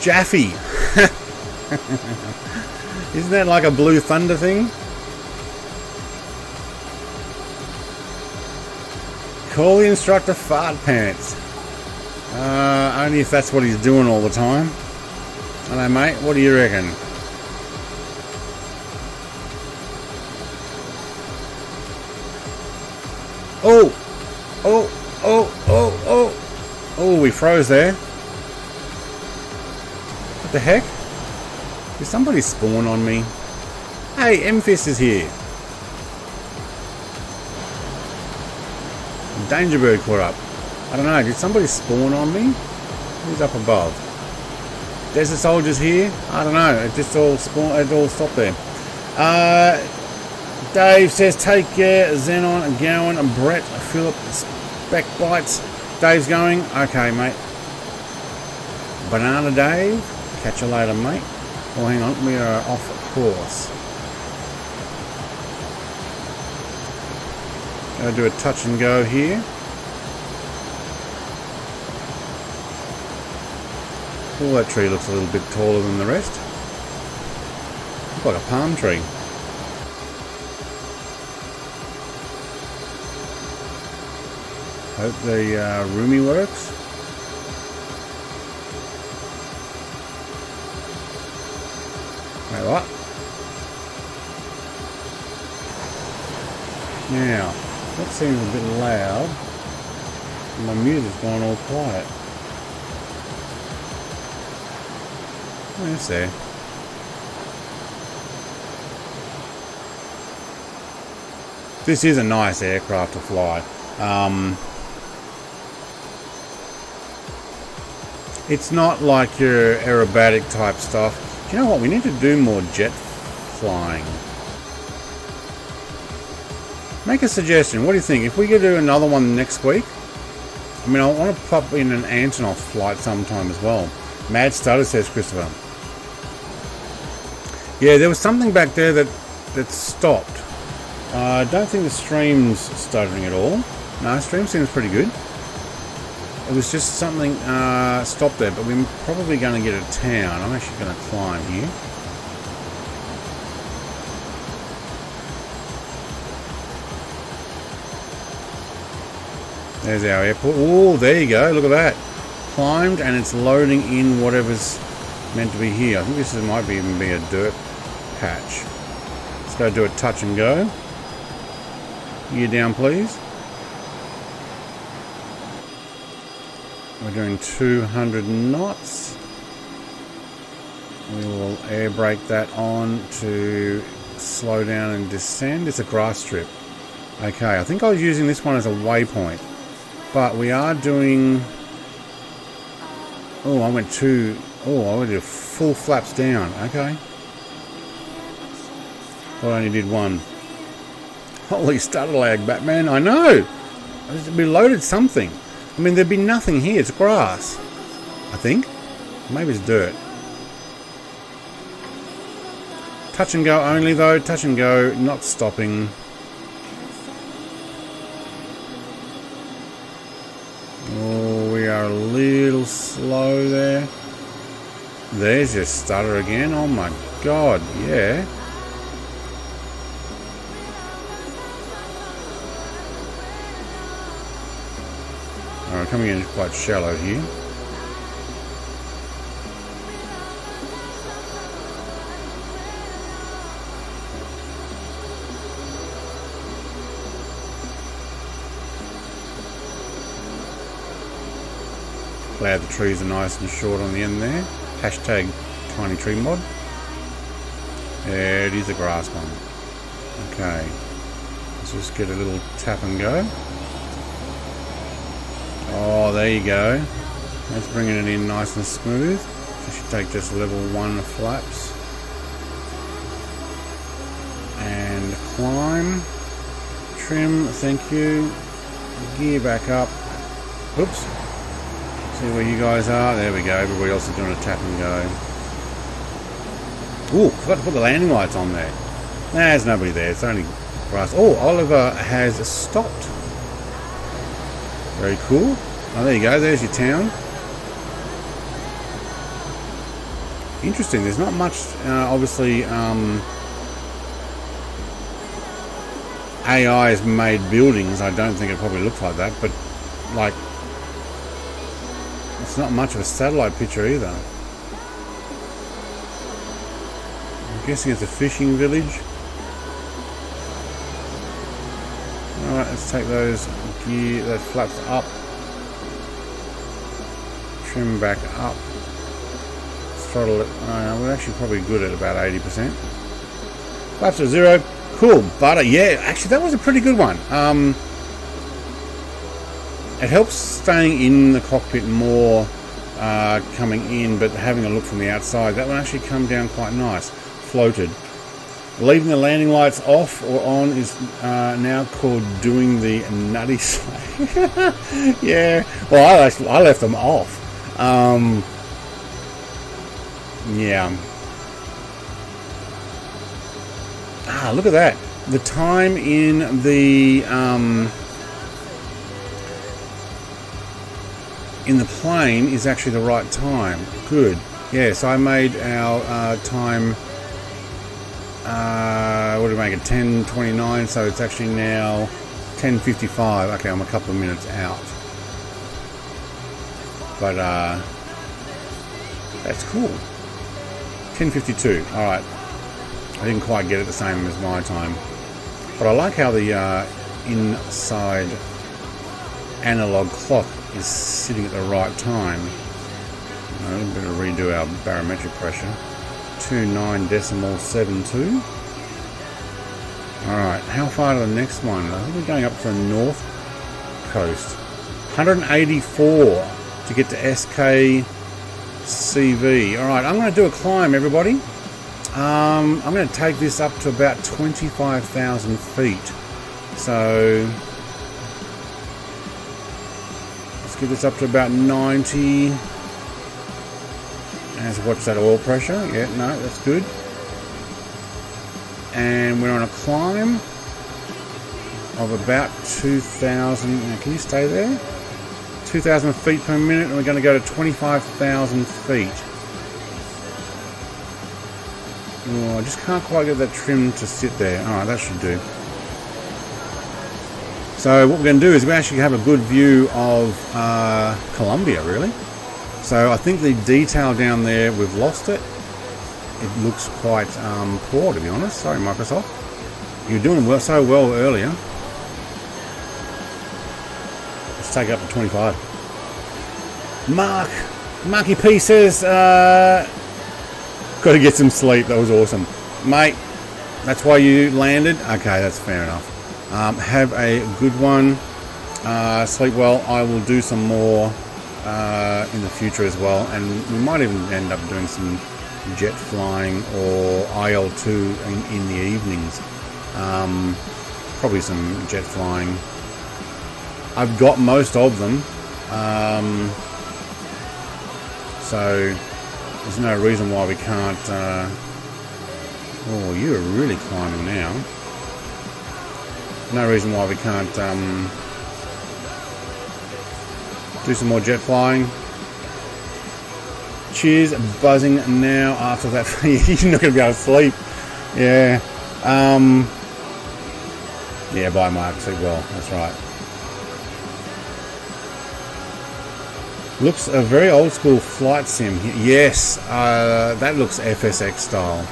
Speaker 1: Jaffe! Isn't that like a Blue Thunder thing? Call the instructor fart pants. Only if that's what he's doing all the time. Hello, mate. What do you reckon? Oh! Oh! Oh! Oh! Oh! Oh, we froze there. What the heck? Did somebody spawn on me? Hey, M-Fist is here. Danger Bird caught up. I don't know, did somebody spawn on me? Who's up above? Desert Soldiers here? I don't know, it just all spawned, it all stopped there. Dave says, take care, Xenon, Gowan, and Brett, Philip, Spec Bites. Dave's going. Okay, mate. Banana Dave. Catch you later, mate. Oh, hang on. We are off course. Gonna do a touch and go here. Oh, that tree looks a little bit taller than the rest. Looks like a palm tree. Hope the roomie works. Wait, what? Now, that seems a bit loud. My music's gone all quiet. Where's there? This is a nice aircraft to fly. It's not like your aerobatic type stuff. Do you know what? We need to do more jet flying. Make a suggestion. What do you think? If we could do another one next week? I mean, I want to pop in an Antonov flight sometime as well. Mad Stutter, says Christopher. Yeah, there was something back there that stopped. I don't think the stream's stuttering at all. No, stream seems pretty good. It was just something stopped there, but we're probably going to get a town. I'm actually going to climb here. There's our airport. Oh, there you go. Look at that. Climbed, and it's loading in whatever's meant to be here. I think this might even be a dirt patch. Let's go do a touch and go. You down, please. We're doing 200 knots. We will air brake that on to slow down and descend. It's a grass strip. Okay, I think I was using this one as a waypoint, but we are doing... Oh, I went to full flaps down. Okay. Thought I only did one. Holy stutter lag, Batman. I know! We loaded something. I mean, there'd be nothing here. It's grass. I think. Maybe it's dirt. Touch and go only, though. Touch and go. Not stopping. Oh, we are a little slow there. There's your stutter again. Oh my god, yeah. Alright, coming in quite shallow here. Glad the trees are nice and short on the end there. Hashtag tiny tree mod. Yeah, it is a grass one. Okay. Let's just get a little tap and go. Oh, there you go. That's bringing it in nice and smooth. So should take just level 1 flaps. And climb. Trim, thank you. Gear back up. Oops. See where you guys are. There we go. Everybody else is doing a tap and go. Ooh, forgot to put the landing lights on there. Nah, there's nobody there. It's only grass. Oh, Oliver has stopped. Very cool. Oh, there you go. There's your town. Interesting. There's not much, obviously, AI has made buildings. I don't think it probably looks like that, but like, it's not much of a satellite picture either. I'm guessing it's a fishing village. Alright, let's take those flaps up. Trim back up. Throttle it. We're actually probably good at about 80%. Flaps are 0. Cool. Butter. Yeah, actually that was a pretty good one. It helps staying in the cockpit more coming in, but having a look from the outside. That one actually come down quite nice. Floated. Leaving the landing lights off or on is now called doing the nutty slag. Yeah. Well, I left them off. Yeah. Ah, look at that. The time in the plane is actually the right time. Good. Yeah, so I made our time, what did I make it, 10:29, so it's actually now 10:55. Okay, I'm a couple of minutes out. But, that's cool. 10:52, alright. I didn't quite get it the same as my time. But I like how the inside analog clock is sitting at the right time. A little bit of redo our barometric pressure. 29.72. Alright, how far to the next one? I think we're going up to the north coast. 184 to get to SKCV. Alright, I'm going to do a climb, everybody. I'm going to take this up to about 25,000 feet. So let's get this up to about 90. Let's watch that oil pressure. Yeah, no, that's good. And we're on a climb of about 2,000. Now, can you stay there? 2,000 feet per minute, and we're going to go to 25,000 feet. Oh, I just can't quite get that trim to sit there. Alright, that should do. So what we're going to do is we actually have a good view of Columbia, really. So I think the detail down there, we've lost it. It looks quite poor, to be honest. Sorry, Microsoft. You were doing so well earlier. Let's take it up to 25. Marky P says, Got to get some sleep. That was awesome. Mate, that's why you landed? Okay, that's fair enough. Have a good one. Sleep well. I will do some more in the future as well. And we might even end up doing some jet flying or IL-2 in the evenings. Probably some jet flying. I've got most of them. So there's no reason why we can't... oh, you're really climbing now. No reason why we can't do some more jet flying. Cheers, buzzing now after that. You're not going to be able to sleep. Yeah. Yeah, bye, Mark. Sleep well. That's right. Looks a very old school flight sim. Yes, that looks FSX style.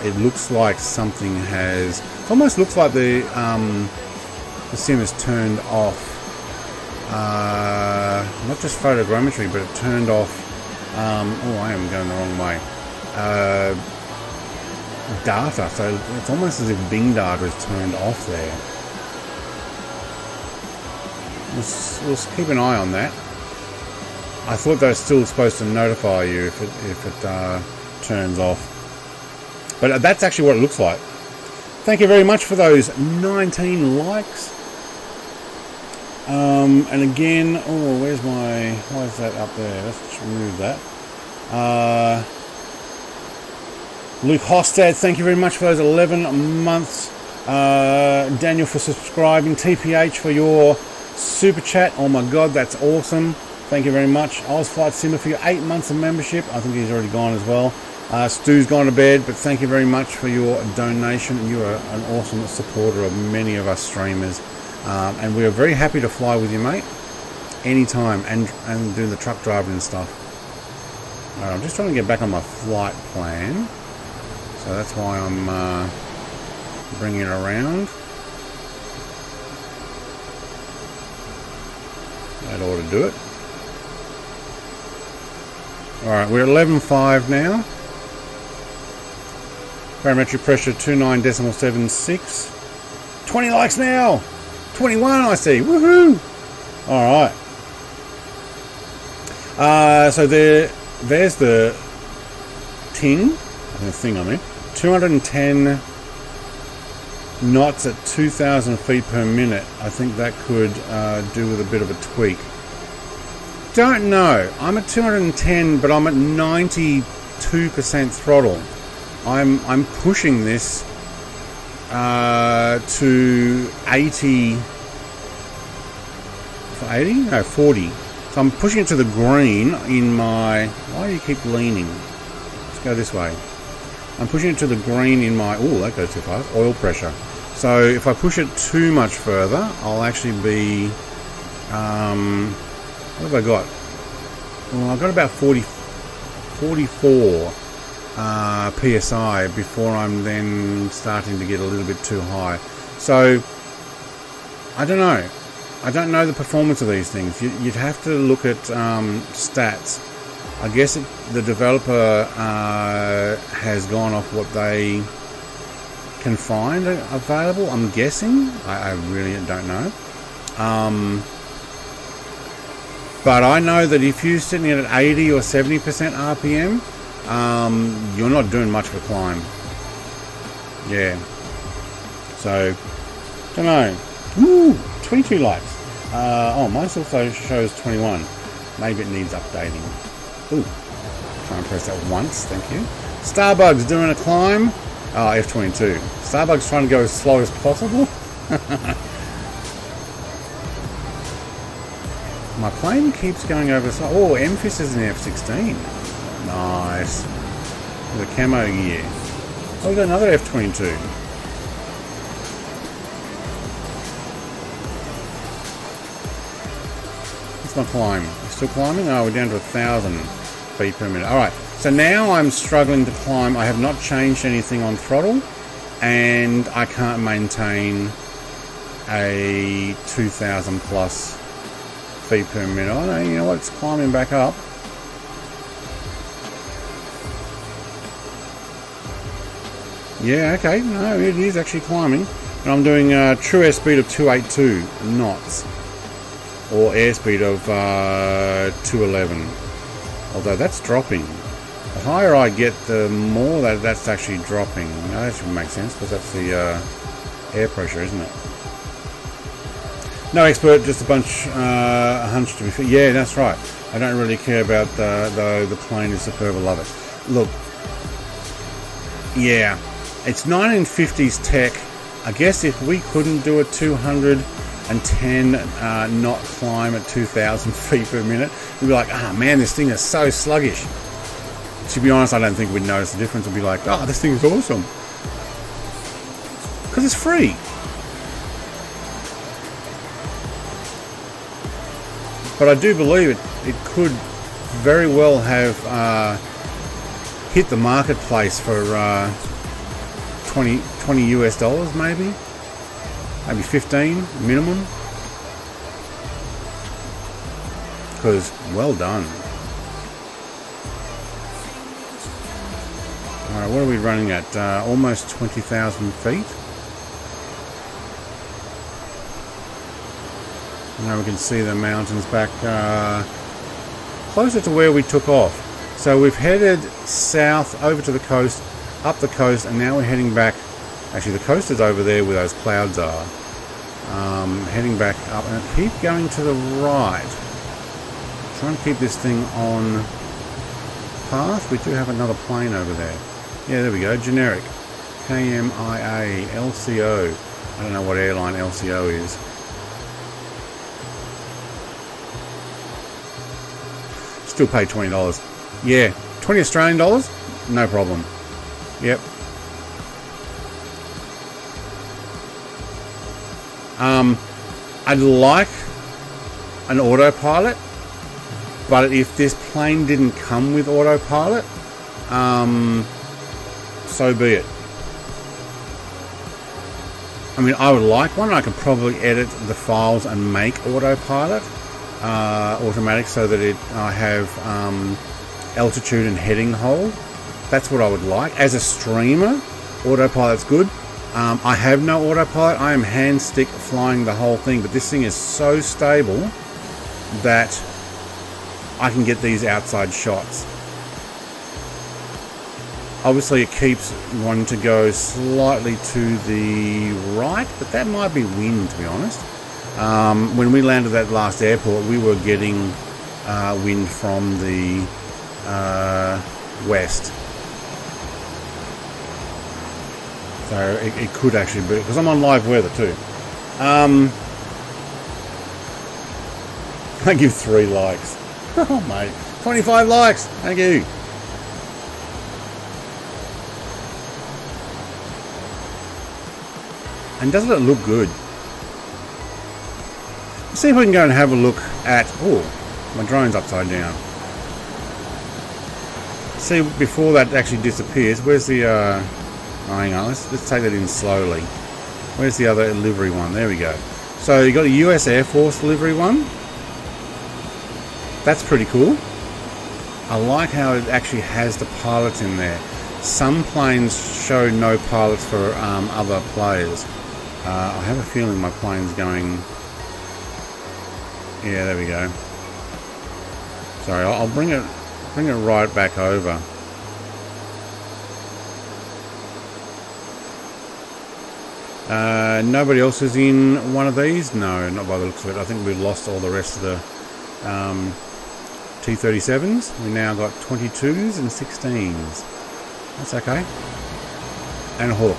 Speaker 1: It looks like something has... It almost looks like the sim is turned off. Not just photogrammetry, but it turned off... oh, I am going the wrong way. Data. So it's almost as if Bing data is turned off there. We'll keep an eye on that. I thought they were still supposed to notify you if it turns off. But that's actually what it looks like. Thank you very much for those 19 likes. And again, oh, why is that up there? Let's just remove that. Luke Hostad, thank you very much for those 11 months. Daniel for subscribing. TPH for your super chat. Oh my God, that's awesome. Thank you very much. Oz Flight Simmer for your 8 months of membership. I think he's already gone as well. Stu's gone to bed, but thank you very much for your donation. You are an awesome supporter of many of us streamers. And we are very happy to fly with you, mate. Anytime. And do the truck driving and stuff. I'm just trying to get back on my flight plan. So that's why I'm bringing it around. That ought to do it. Alright, we're 11.5 now. Parametric pressure 29.76. 20 likes now! 21 I see! Woohoo! Alright. So there's the thing. I mean. 210 knots at 2,000 feet per minute. I think that could do with a bit of a tweak. Don't know. I'm at 210, but I'm at 92% throttle. I'm pushing this to 80. For 80? No, 40. So I'm pushing it to the green in my... Why do you keep leaning? Let's go this way. I'm pushing it to the green in my... Oh, that goes too fast. Oil pressure. So if I push it too much further, I'll actually be... what have I got? Well, I've got about 44 PSI before I'm then starting to get a little bit too high. So, I don't know. I don't know the performance of these things. You'd have to look at stats. I guess the developer has gone off what they can find available. I'm guessing. I really don't know. But I know that if you're sitting at 80 or 70% RPM, you're not doing much of a climb. Yeah. So, don't know. Woo! 22 likes. Oh, mine also shows 21. Maybe it needs updating. Ooh. Try and press that once. Thank you. Starbug's doing a climb. Oh, F22. Starbug's trying to go as slow as possible. My plane keeps going over. Oh, Memphis is an F16. Nice. The camo gear. Oh, we got another F22. What's my climb? We're still climbing? Oh, we're down to 1,000 feet per minute. Alright, so now I'm struggling to climb. I have not changed anything on throttle, and I can't maintain a 2,000 plus feet per minute. Oh no, you know what? It's climbing back up. Yeah, okay. No, it is actually climbing. And I'm doing true airspeed of 282 knots. Or airspeed of 211. Although that's dropping. The higher I get, the more that's actually dropping. No, that should make sense because that's the air pressure, isn't it? No expert, just a bunch hunch to be fair. Yeah, that's right. I don't really care about the plane is superb. I love it. Look, yeah, it's 1950s tech. I guess if we couldn't do a 210 knot climb at 2,000 feet per minute, we'd be like, ah, man, this thing is so sluggish. To be honest, I don't think we'd notice the difference. We'd be like, oh, this thing is awesome. Because it's free. But I do believe it could very well have hit the marketplace for 20 US dollars, maybe 15 minimum. Because well done. Alright, what are we running at? Almost 20,000 feet. Now we can see the mountains back closer to where we took off. So we've headed south over to the coast, up the coast, and now we're heading back. Actually, the coast is over there where those clouds are. Heading back up and keep going to the right. Trying to keep this thing on path. We do have another plane over there. Yeah, there we go. Generic. KMIA LCO. I don't know what airline LCO is. Still pay $20. Yeah, 20 Australian dollars? No problem. Yep. I'd like an autopilot, but if this plane didn't come with autopilot, so be it. I mean, I would like one. I could probably edit the files and make autopilot automatic so that I have altitude and heading hold. That's what I would like. As a streamer, autopilot's good. I have no autopilot. I am hand stick flying the whole thing, but this thing is so stable that I can get these outside shots. Obviously it keeps wanting to go slightly to the right, but that might be wind, to be honest. When we landed at that last airport, we were getting wind from the west. So it could actually be, because I'm on live weather too. I give 3 likes. Oh mate, 25 likes, thank you. And doesn't it look good? Let's see if we can go and have a look at... Oh, my drone's upside down. See, before that actually disappears, where's the... Oh, hang on, let's take that in slowly. Where's the other livery one? There we go. So you got a US Air Force livery one. That's pretty cool. I like how it actually has the pilots in there. Some planes show no pilots for other players. I have a feeling my plane's going... Yeah, there we go. Sorry, I'll bring it right back over. Nobody else is in one of these? No, not by the looks of it. I think we've lost all the rest of the T-37s. We now got 22s and 16s. That's okay. And a Hawk.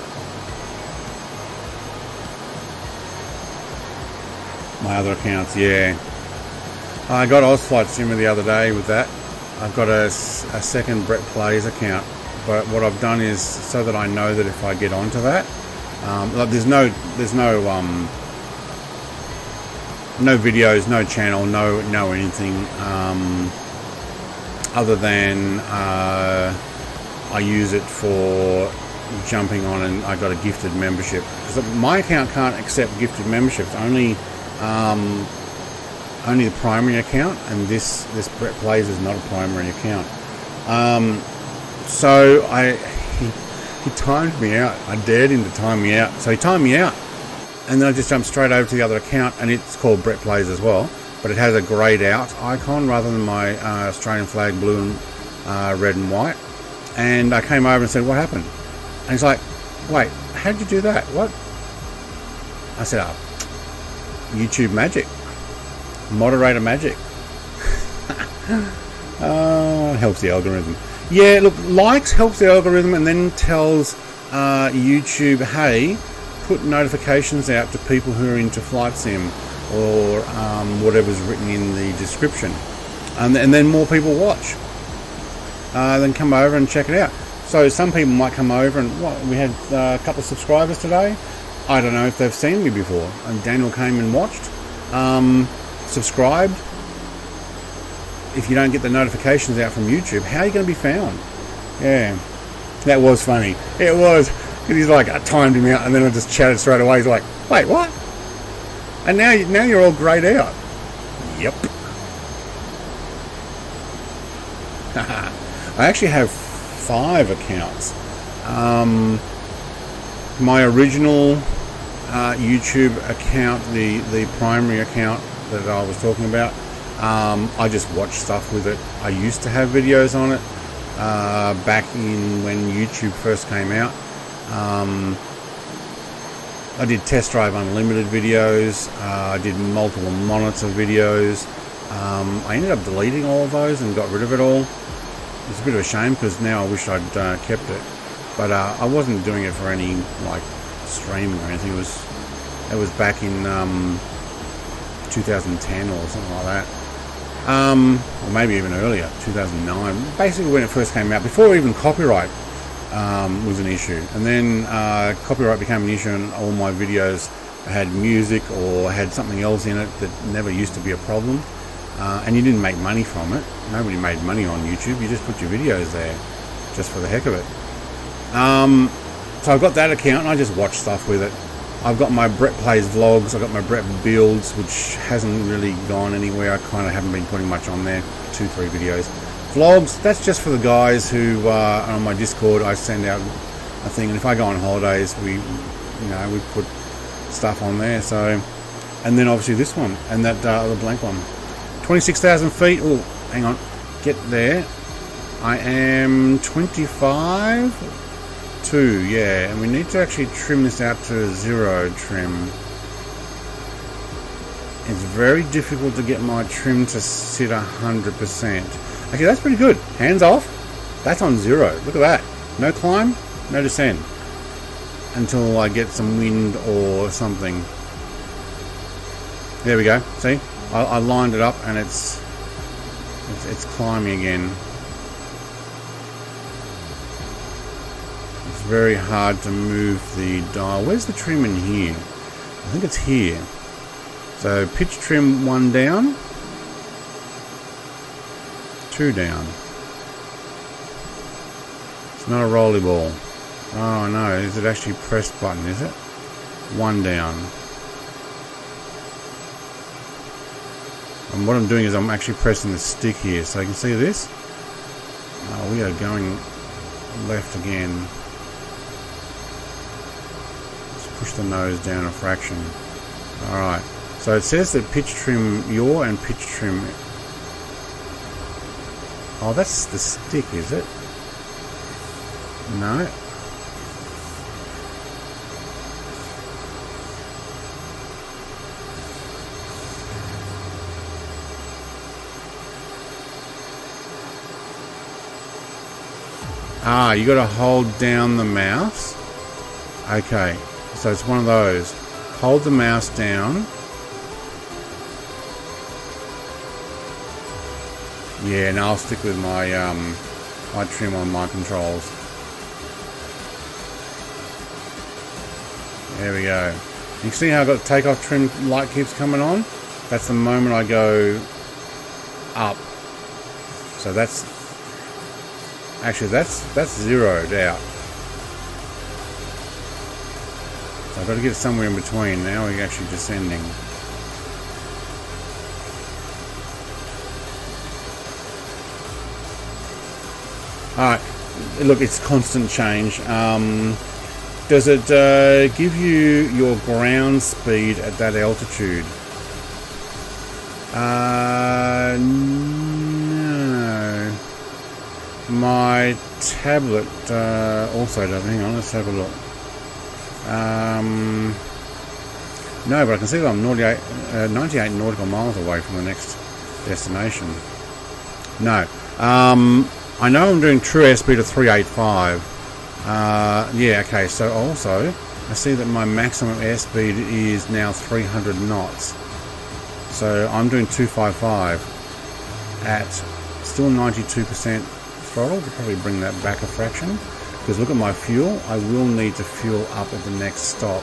Speaker 1: My other accounts, yeah. I got Ozflight Simmer the other day with that. I've got a second Brett Plays account, but what I've done is so that I know that if I get onto that, like there's no videos, no channel, no anything other than I use it for jumping on, and I got a gifted membership because my account can't accept gifted memberships. Only the primary account, and this Brett Plays is not a primary account. So He timed me out. I dared him to time me out. So he timed me out. And then I just jumped straight over to the other account, and it's called Brett Plays as well. But it has a greyed out icon rather than my Australian flag blue and red and white. And I came over and said, what happened? And he's like, wait, how'd you do that? What? I said, YouTube magic. Moderator magic. It helps the algorithm. Yeah, look, likes helps the algorithm and then tells YouTube, hey, put notifications out to people who are into flight sim or whatever's written in the description. And then more people watch. Then come over and check it out. So some people might come over and we had a couple of subscribers today. I don't know if they've seen me before. And Daniel came and watched, subscribed. If you don't get the notifications out from YouTube, how are you going to be found? Yeah, that was funny. It was, because he's like, I timed him out, and then I just chatted straight away. He's like, wait, what? And now you're all grayed out. Yep. I actually have 5 accounts. My original YouTube account, the primary account that I was talking about, I just watch stuff with it. I used to have videos on it back in when YouTube first came out. I did Test Drive Unlimited videos. I did multiple monitor videos. I ended up deleting all of those and got rid of it all. It's a bit of a shame because now I wish I'd kept it. But I wasn't doing it for any like streaming or anything. It was back in 2010 or something like that. Or maybe even earlier, 2009. Basically when it first came out, before even copyright was an issue. And then copyright became an issue and all my videos had music or had something else in it that never used to be a problem. And you didn't make money from it. Nobody made money on YouTube. You just put your videos there just for the heck of it. So I've got that account and I just watch stuff with it. I've got my Brett Plays vlogs. I've got my Brett Builds, which hasn't really gone anywhere. I kind of haven't been putting much on there. 2-3 videos. Vlogs, that's just for the guys who are on my Discord. I send out a thing, and if I go on holidays, we put stuff on there. So, and then obviously this one and that other blank one. 26,000 feet. Oh, hang on. Get there. I am 25. 2, yeah, and we need to actually trim this out to 0 trim. It's very difficult to get my trim to sit 100%. Actually, that's pretty good. Hands off. That's on 0. Look at that. No climb, no descent. Until I get some wind or something. There we go. See? I lined it up and it's climbing again. Very hard to move the dial. Where's the trim in here? I think it's here. So pitch trim 1 down, 2 down. It's not a rolly ball. Oh no, is it actually pressed button, is it? 1 down. And what I'm doing is I'm actually pressing the stick here. So you can see this. We are going left again. Push the nose down a fraction. Alright, so it says that pitch trim yaw and pitch trim. Oh, that's the stick, is it? No. You got to hold down the mouse. Okay. So it's one of those. Hold the mouse down. Yeah, and I'll stick with my my trim on my controls. There we go. You can see how I've got the takeoff trim light keeps coming on. That's the moment I go up. So that's actually that's zeroed out. I've got to get it somewhere in between. Now we're actually descending. Alright, look, it's constant change. Does it give you your ground speed at that altitude? No. My tablet also doesn't. Hang on, let's have a look. No, but I can see that I'm 98 nautical miles away from the next destination. No. I know I'm doing true airspeed of 385. Yeah, okay, so also I see that my maximum airspeed is now 300 knots. So I'm doing 255 at still 92% throttle. To probably bring that back a fraction. Because look at my fuel, I will need to fuel up at the next stop.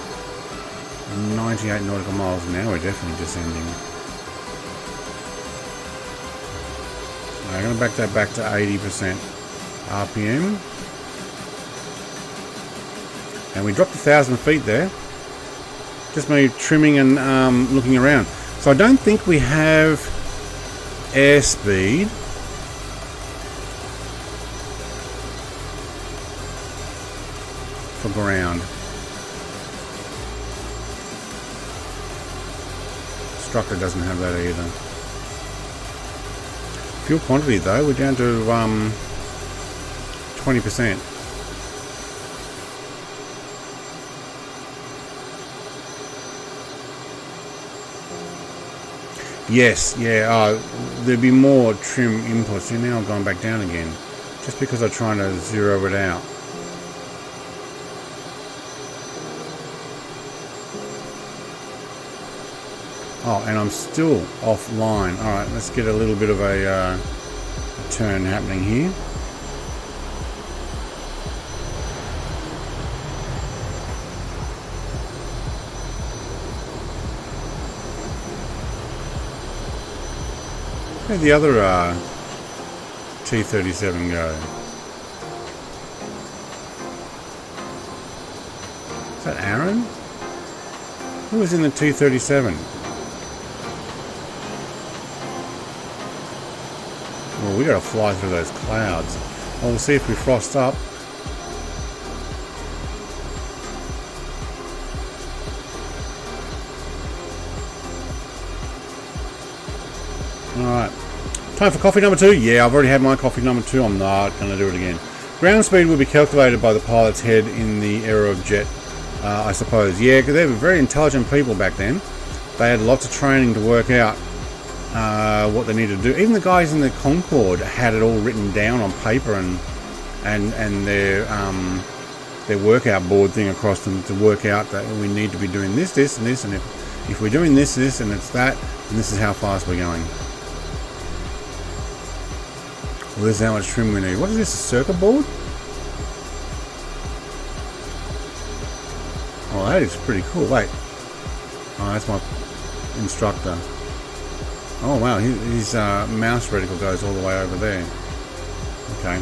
Speaker 1: 98 nautical miles an hour, definitely descending. I'm going to back that back to 80% RPM. And we dropped 1,000 feet there. Just me trimming and looking around. So I don't think we have airspeed. For ground. Structure doesn't have that either. Fuel quantity though, we're down to 20%. Yes, yeah, there'd be more trim inputs. See, now I'm going back down again. Just because I'm trying to zero it out. Oh, and I'm still offline. Alright, let's get a little bit of a turn happening here. Where'd the other T-37 go? Is that Aaron? Who was in the T-37? Well, we gotta fly through those clouds. Well, we'll see if we frost up. Alright. Time for coffee number 2. Yeah, I've already had my coffee number 2. I'm not gonna do it again. Ground speed will be calculated by the pilot's head in the era of jet, I suppose. Yeah, because they were very intelligent people back then. They had lots of training to work out what they needed to do. Even the guys in the Concorde had it all written down on paper and their workout board thing across them to work out that we need to be doing this, this, and this, and if we're doing this, this, and it's that, and this is how fast we're going. Well, this is how much trim we need. What is this, a circuit board? Oh, that is pretty cool. Wait. Oh, that's my instructor. Oh wow, his mouse reticle goes all the way over there. Okay.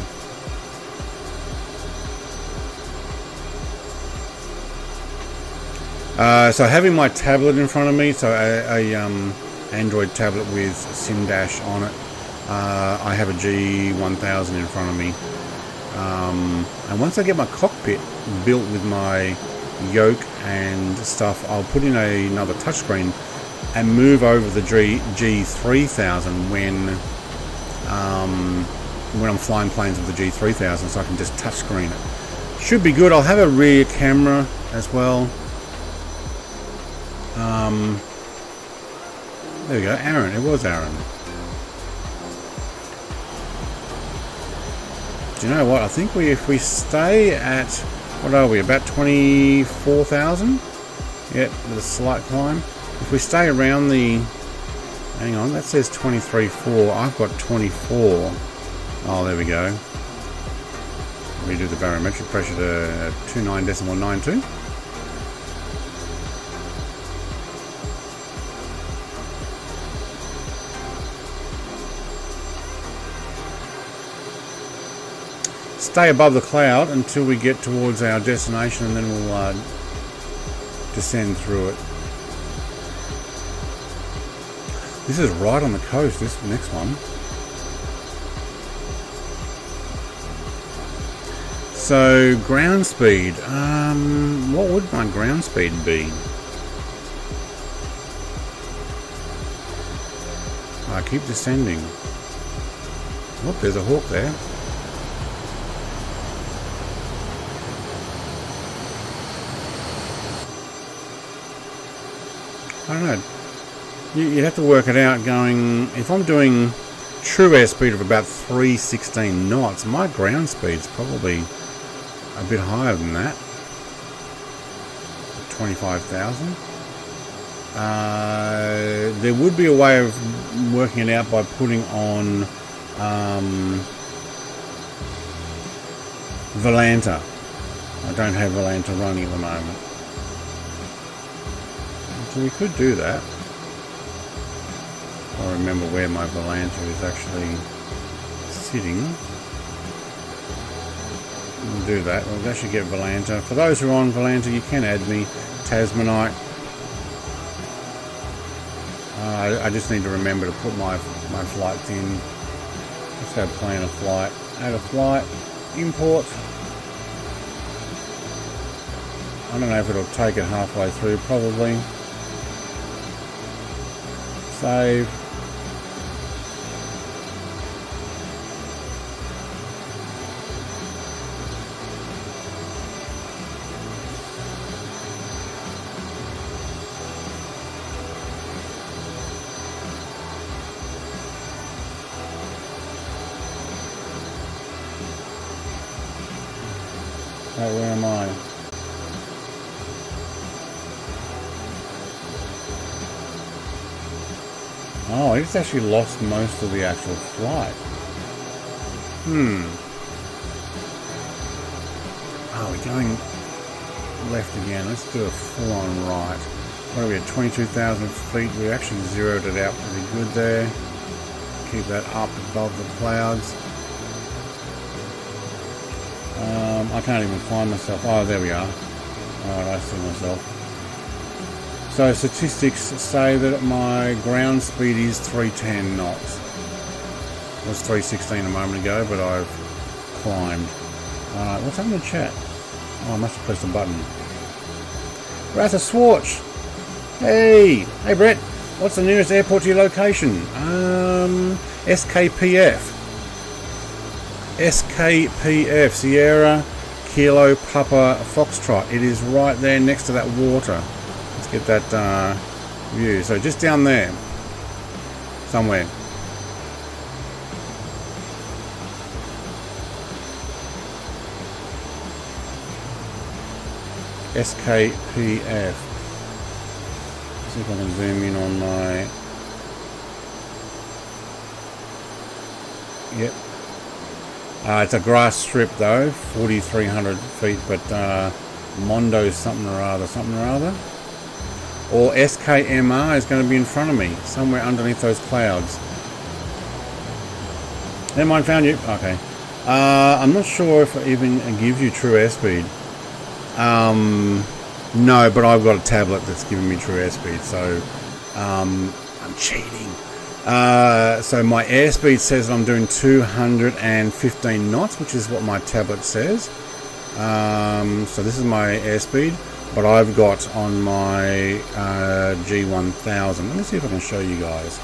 Speaker 1: So having my tablet in front of me, so a Android tablet with SimDash on it. I have a G1000 in front of me. And once I get my cockpit built with my Yoke and stuff, I'll put in another touchscreen and move over the G3000 when I'm flying planes with the G3000, so I can just touchscreen it. Should be good. I'll have a rear camera as well. There we go, Aaron. It was Aaron. Do you know what? I think if we stay at, what are we, about 24,000? Yep, with a slight climb. If we stay around the, hang on, that says 23.4. I've got 24. Oh, there we go. Redo the barometric pressure to 29.92. Stay above the cloud until we get towards our destination, and then we'll descend through it. This is right on the coast, this next one. So ground speed, what would my ground speed be? I keep descending. Look, there's a hawk there. I don't know. You have to work it out going, if I'm doing true airspeed of about 316 knots, my ground speed's probably a bit higher than that. 25,000. There would be a way of working it out by putting on Volanta. I don't have Volanta running at the moment. So we could do that. I remember where my Volanta is actually sitting. We'll do that. We'll actually get Volanta. For those who are on Volanta, you can add me, Tasmanite. I just need to remember to put my flights in. Let's go plan a flight. Add a flight. Import. I don't know if it'll take it halfway through, probably. Save. Where am I? Oh, it's actually lost most of the actual flight. Oh, we're going left again. Let's do a full-on right. What are we at? 22,000 feet. We actually zeroed it out pretty good there. Keep that up above the clouds. I can't even find myself. Oh, there we are. Alright, I see myself. So statistics say that my ground speed is 310 knots. It was 316 a moment ago, but I've climbed. Alright, what's happening in chat? Oh, I must have pressed a button. Ratha Swartz! Hey! Hey Brett! What's the nearest airport to your location? SKPF. SKPF, Sierra Kilo Papa Foxtrot. It is right there next to that water. Let's get that view. So just down there, somewhere. SKPF. See if I can zoom in on my. Yep. It's a grass strip though, 4,300 feet, but Mondo something or other. Or SKMA is going to be in front of me, somewhere underneath those clouds. Never mind, found you. Okay. I'm not sure if it even gives you true airspeed. No, but I've got a tablet that's giving me true airspeed, so I'm cheating. So my airspeed says I'm doing 215 knots, which is what my tablet says. So this is my airspeed, but I've got on my G1000. Let me see if I can show you guys.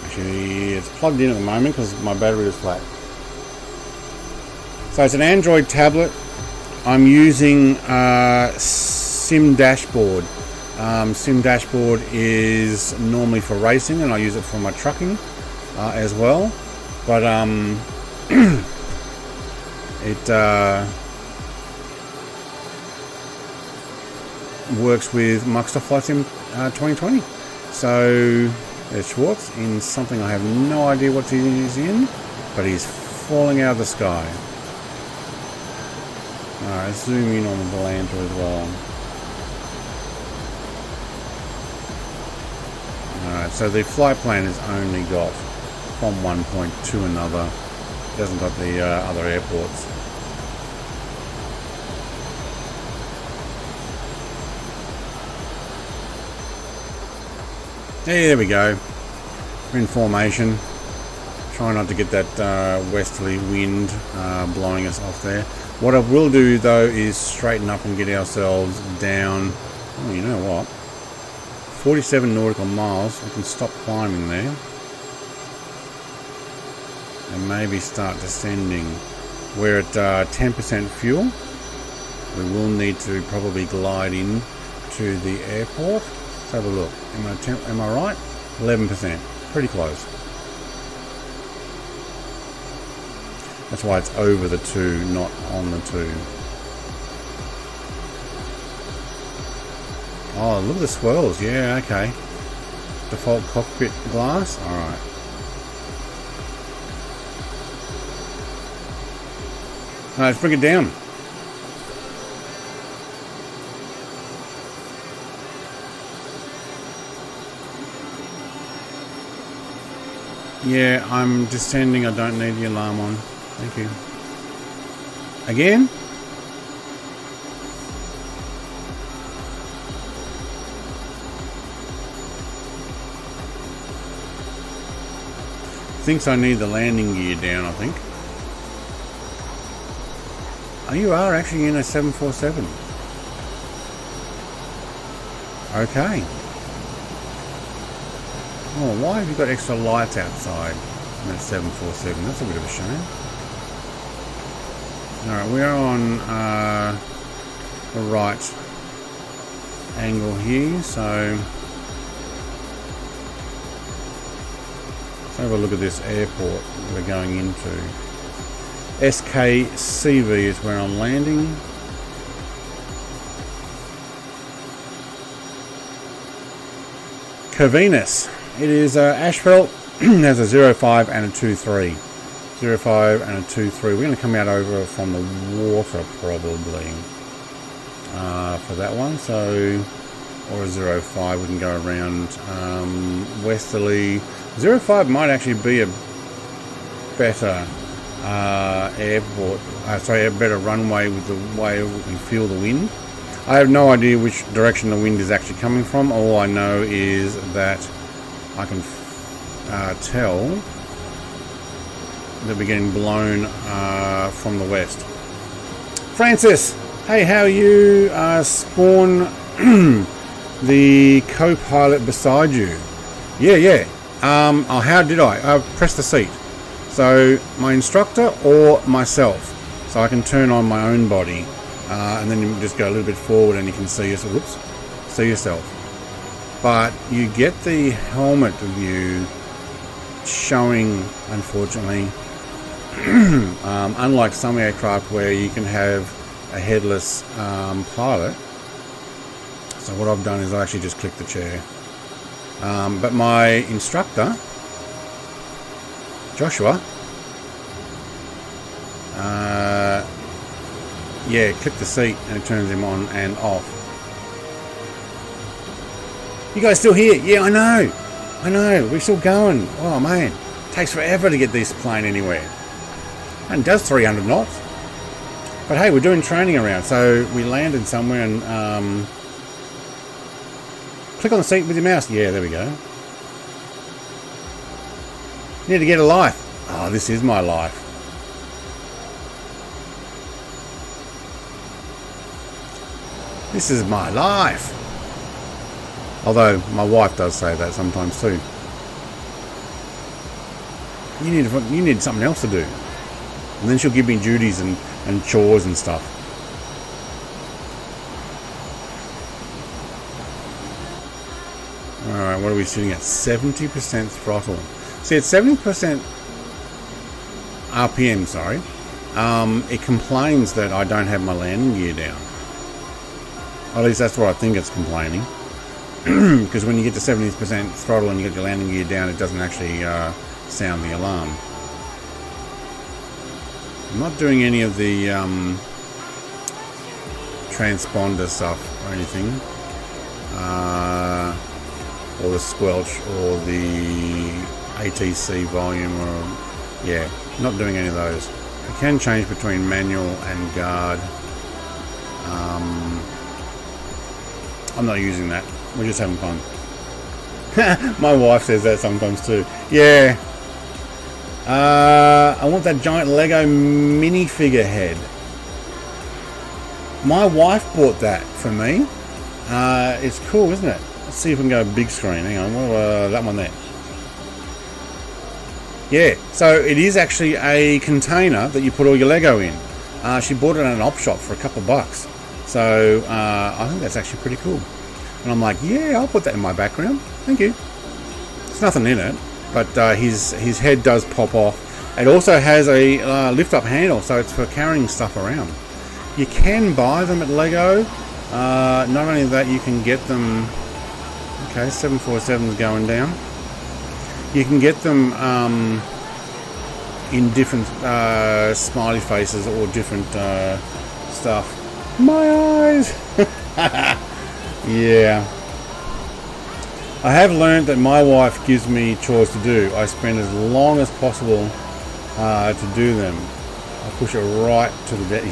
Speaker 1: Actually, it's plugged in at the moment because my battery is flat. So it's an Android tablet. I'm using Sim Dashboard. Sim Dashboard is normally for racing, and I use it for my trucking as well. But it works with Microsoft Flight Sim 2020. So there's Schwartz in something I have no idea what he's in, but he's falling out of the sky. Alright, zoom in on the Volanta as well. Alright, so the flight plan has only got from one point to another. It hasn't got the other airports. There we go. We're in formation. Try not to get that westerly wind blowing us off there. What I will do though is straighten up and get ourselves down. Oh, you know what? 47 nautical miles. We can stop climbing there. And maybe start descending. We're at 10% fuel. We will need to probably glide in to the airport. Let's have a look. Am I right? 11%. Pretty close. That's why it's over the 2, not on the 2. Oh, look at the swirls. Yeah, okay. Default cockpit glass. Alright. Let's bring it down. Yeah, I'm descending. I don't need the alarm on. Thank you. Again? Thinks I need the landing gear down, I think. Oh, you are actually in a 747. Okay. Oh, why have you got extra lights outside in that 747? That's a bit of a shame. Alright, we're on the right angle here, so let's have a look at this airport we're going into. SKCV is where I'm landing. Corvinus. It is asphalt. Has a 05 and a 23. 05 and a 23. We're going to come out over from the water probably for that one. So, or a 05. We can go around westerly. 05 might actually be a better airport. Sorry, a better runway with the way we feel the wind. I have no idea which direction the wind is actually coming from. All I know is that I can tell that we're getting blown from the west. Francis, hey, how are you? Spawn the co-pilot beside you. Yeah. Oh, how did I? Press the seat. So my instructor or myself. So I can turn on my own body. And then you just go a little bit forward and you can see yourself. Whoops, see yourself. But you get the helmet view showing, unfortunately, unlike some aircraft where you can have a headless pilot. So what I've done is I actually just clicked the chair. But my instructor, Joshua, yeah, click the seat and it turns him on and off. You guys still here? Yeah, I know. We're still going. Oh man, takes forever to get this plane anywhere. And it does 300 knots. But hey, we're doing training around, so we landed somewhere and click on the seat with your mouse. Yeah, there we go. Need to get a life. Oh, this is my life. This is my life. Although my wife does say that sometimes too. You need something else to do. And then she'll give me duties and chores and stuff. Alright, what are we sitting at? 70% throttle. See, at 70% RPM, sorry, it complains that I don't have my landing gear down. At least that's what I think it's complaining. Because when you get to 70% throttle and you get your landing gear down, it doesn't actually sound the alarm. I'm not doing any of the transponder stuff or anything. Or the squelch or the ATC volume or... yeah, not doing any of those. I can change between manual and guard. I'm not using that. We're just having fun. My wife says that sometimes too. Yeah. I want that giant Lego minifigure head. My wife bought that for me. It's cool, isn't it? Let's see if we can go big screen. Hang on, that one there. Yeah, so it is actually a container that you put all your Lego in. She bought it at an op shop for a couple of bucks. So I think that's actually pretty cool. And I'm like, yeah, I'll put that in my background. Thank you. There's nothing in it, but his head does pop off. It also has a lift-up handle, so it's for carrying stuff around. You can buy them at Lego. Not only that, you can get them. Okay, 747 is going down. You can get them in different smiley faces or different stuff. My eyes. Yeah. I have learned that my wife gives me chores to do. I spend as long as possible to do them. I push it right to the death.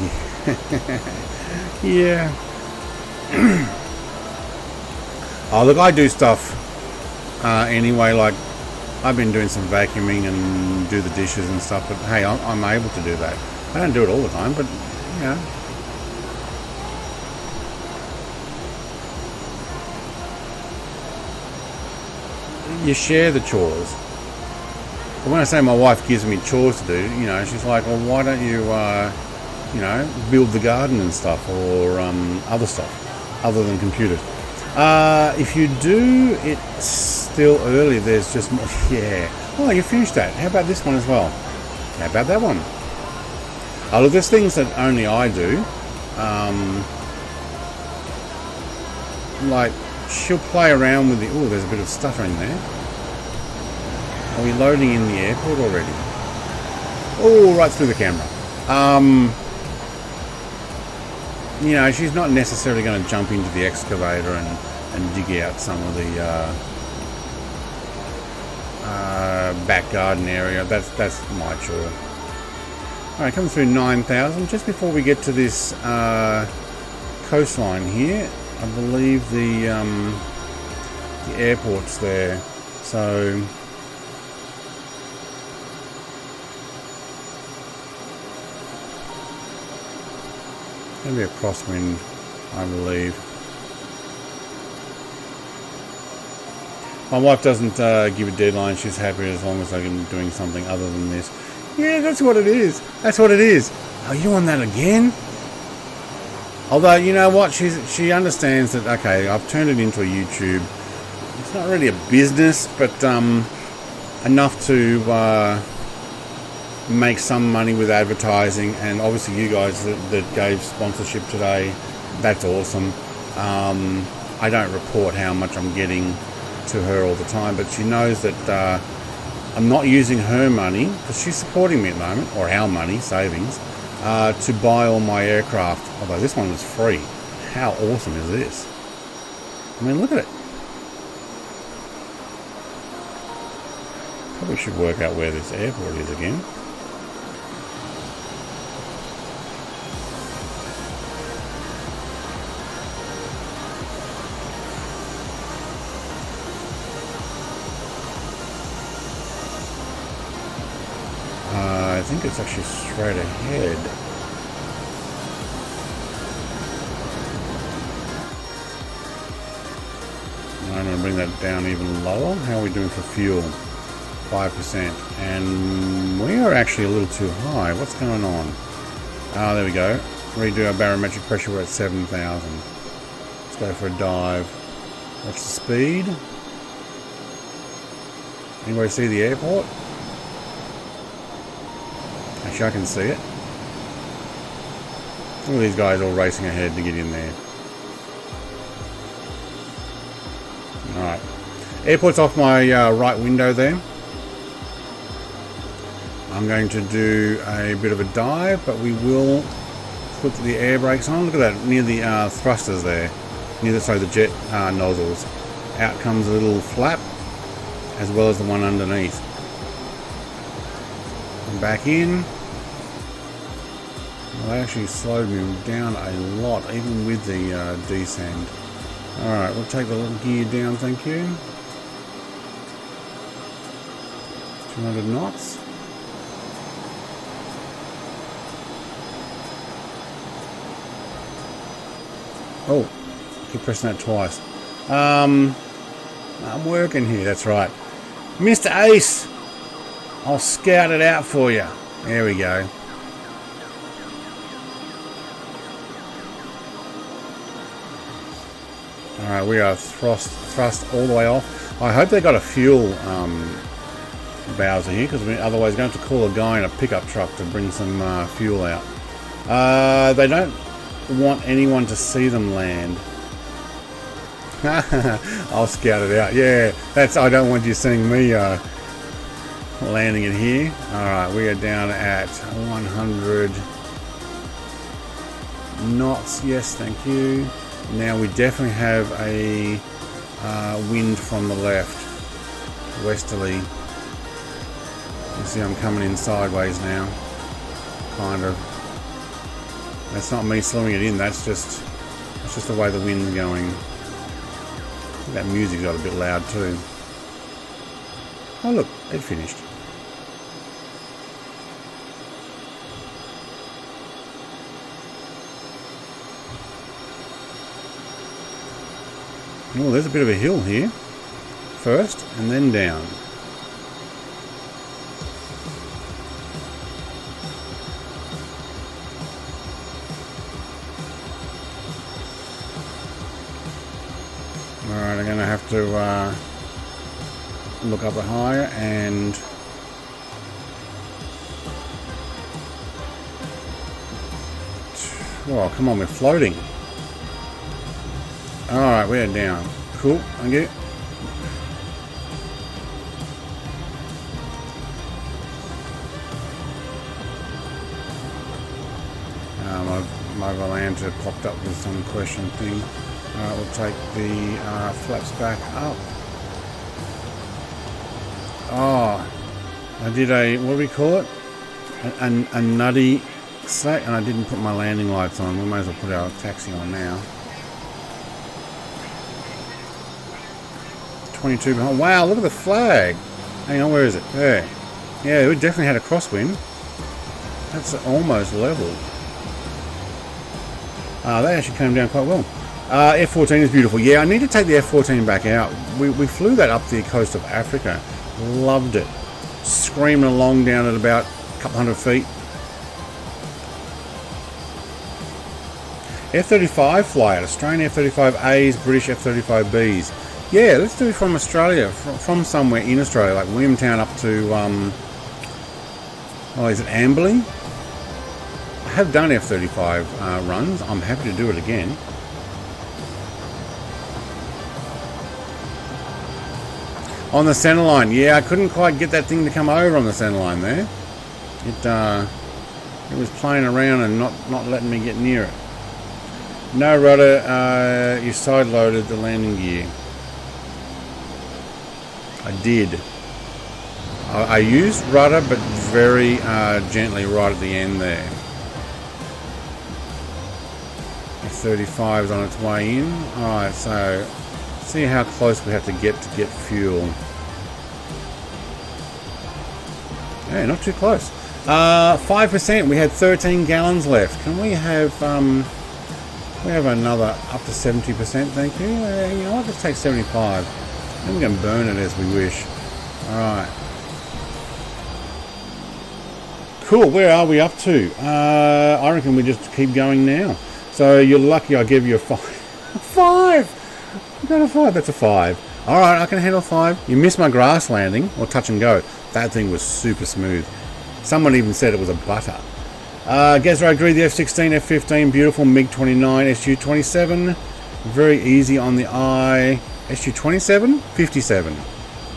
Speaker 1: Yeah. Oh, look, I do stuff anyway. Like, I've been doing some vacuuming and do the dishes and stuff. But hey, I'm able to do that. I don't do it all the time, but you know. You share the chores. But when I say my wife gives me chores to do, you know, she's like, well, why don't you, you know, build the garden and stuff, or other stuff, other than computers. If you do it still early, there's just more. Yeah. Oh, you finished that. How about this one as well? How about that one? Oh, look, there's things that only I do. Like, she'll play around with the. Oh, there's a bit of stuttering there. Are we loading in the airport already? Oh, right through the camera. You know, she's not necessarily going to jump into the excavator and dig out some of the back garden area. That's my chore. Alright, coming through 9,000. Just before we get to this coastline here, I believe the airport's there. So going to be a crosswind, I believe. My wife doesn't give a deadline. She's happy as long as I'm doing something other than this. Yeah, that's what it is. That's what it is. Are you on that again? Although, you know what? She understands that, okay, I've turned it into a YouTube. It's not really a business, but enough to make some money with advertising. And obviously you guys that gave sponsorship today, that's awesome. I don't report how much I'm getting to her all the time, but she knows that I'm not using her money, because she's supporting me at the moment, or our money, savings, to buy all my aircraft. Although this one was free. How awesome is this? I mean, look at it. Probably should work out where this airport is again. I think it's actually straight ahead. I'm going to bring that down even lower. How are we doing for fuel? 5%. And we are actually a little too high. What's going on? Ah, there we go. Redo our barometric pressure. We're at 7,000. Let's go for a dive. What's the speed? Anybody see the airport? Actually, I can see it. Look at these guys all racing ahead to get in there. Alright. Airport's off my right window there. I'm going to do a bit of a dive, but we will put the air brakes on. Look at that, near the thrusters there. Near the jet nozzles. Out comes a little flap, as well as the one underneath. And back in. Well, they actually slowed me down a lot, even with the descend. Alright, we'll take the little gear down, thank you. 200 knots. Oh, keep pressing that twice. I'm working here, that's right. Mr. Ace, I'll scout it out for you. There we go. Alright, we are thrust all the way off. I hope they got a fuel Bowser here, because otherwise we're going to have to call a guy in a pickup truck to bring some fuel out. They don't want anyone to see them land. I'll scout it out. Yeah, I don't want you seeing me landing it here. Alright, we are down at 100 knots. Yes, thank you. Now we definitely have a wind from the left, westerly. You see I'm coming in sideways now, kind of. That's not me slowing it in, that's just the way the wind's going. That music got a bit loud too. Oh look, it finished. Oh, there's a bit of a hill here. First, and then down. Alright, I'm going to have to look up higher and... Oh, come on, we're floating. Alright, we're down. Cool, thank you. My Volanta popped up with some question thing. Alright, we'll take the flaps back up. Oh, I did a, what do we call it? A nutty set, and I didn't put my landing lights on. We might as well put our taxi on now. 22 behind. Wow, look at the flag. Hang on, where is it? There. Yeah, we definitely had a crosswind. That's almost level. They actually came down quite well. F-14 is beautiful. Yeah, I need to take the F-14 back out. We flew that up the coast of Africa. Loved it. Screaming along down at about a couple hundred feet. F-35 fly out. Australian F-35As, British F-35Bs. Yeah, let's do it from Australia, from somewhere in Australia, like Williamtown up to, oh, is it Amberley? I have done F-35 runs. I'm happy to do it again. On the centre line, yeah, I couldn't quite get that thing to come over on the centre line there. It was playing around and not letting me get near it. No rudder, you side-loaded the landing gear. I did. I used rudder, but very gently right at the end there. F-35 is on its way in. Alright, so see how close we have to get fuel. Yeah, not too close. 5%. We had 13 gallons left. Can we have another up to 70%? Thank you. You know what? Let's take 75. And we can burn it as we wish. Alright. Cool, where are we up to? I reckon we just keep going now. So you're lucky I gave you a 5. 5! You got a 5, that's a 5. Alright, I can handle 5. You missed my grass landing, or touch and go. That thing was super smooth. Someone even said it was a butter. Gezra agreed, the F-16, F-15, beautiful, MiG-29, SU-27. Very easy on the eye. SU-27? 57.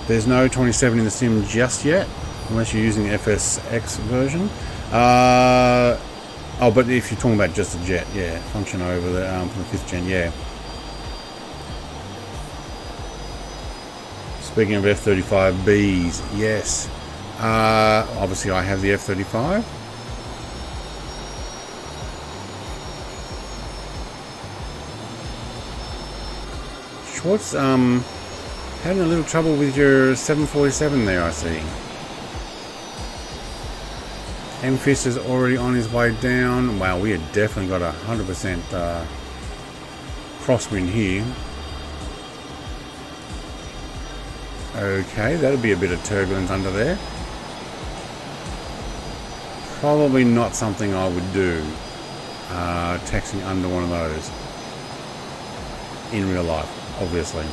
Speaker 1: There's no 27 in the sim just yet, unless you're using the FSX version. Oh, but if you're talking about just a jet, yeah, function over the from the 5th gen, yeah. Speaking of F-35Bs, yes. Obviously I have the F-35. Schwartz, having a little trouble with your 747 there, I see. M-Fist is already on his way down. Wow, we have definitely got 100% crosswind here. Okay, that'll be a bit of turbulence under there. Probably not something I would do, taxiing under one of those in real life, obviously.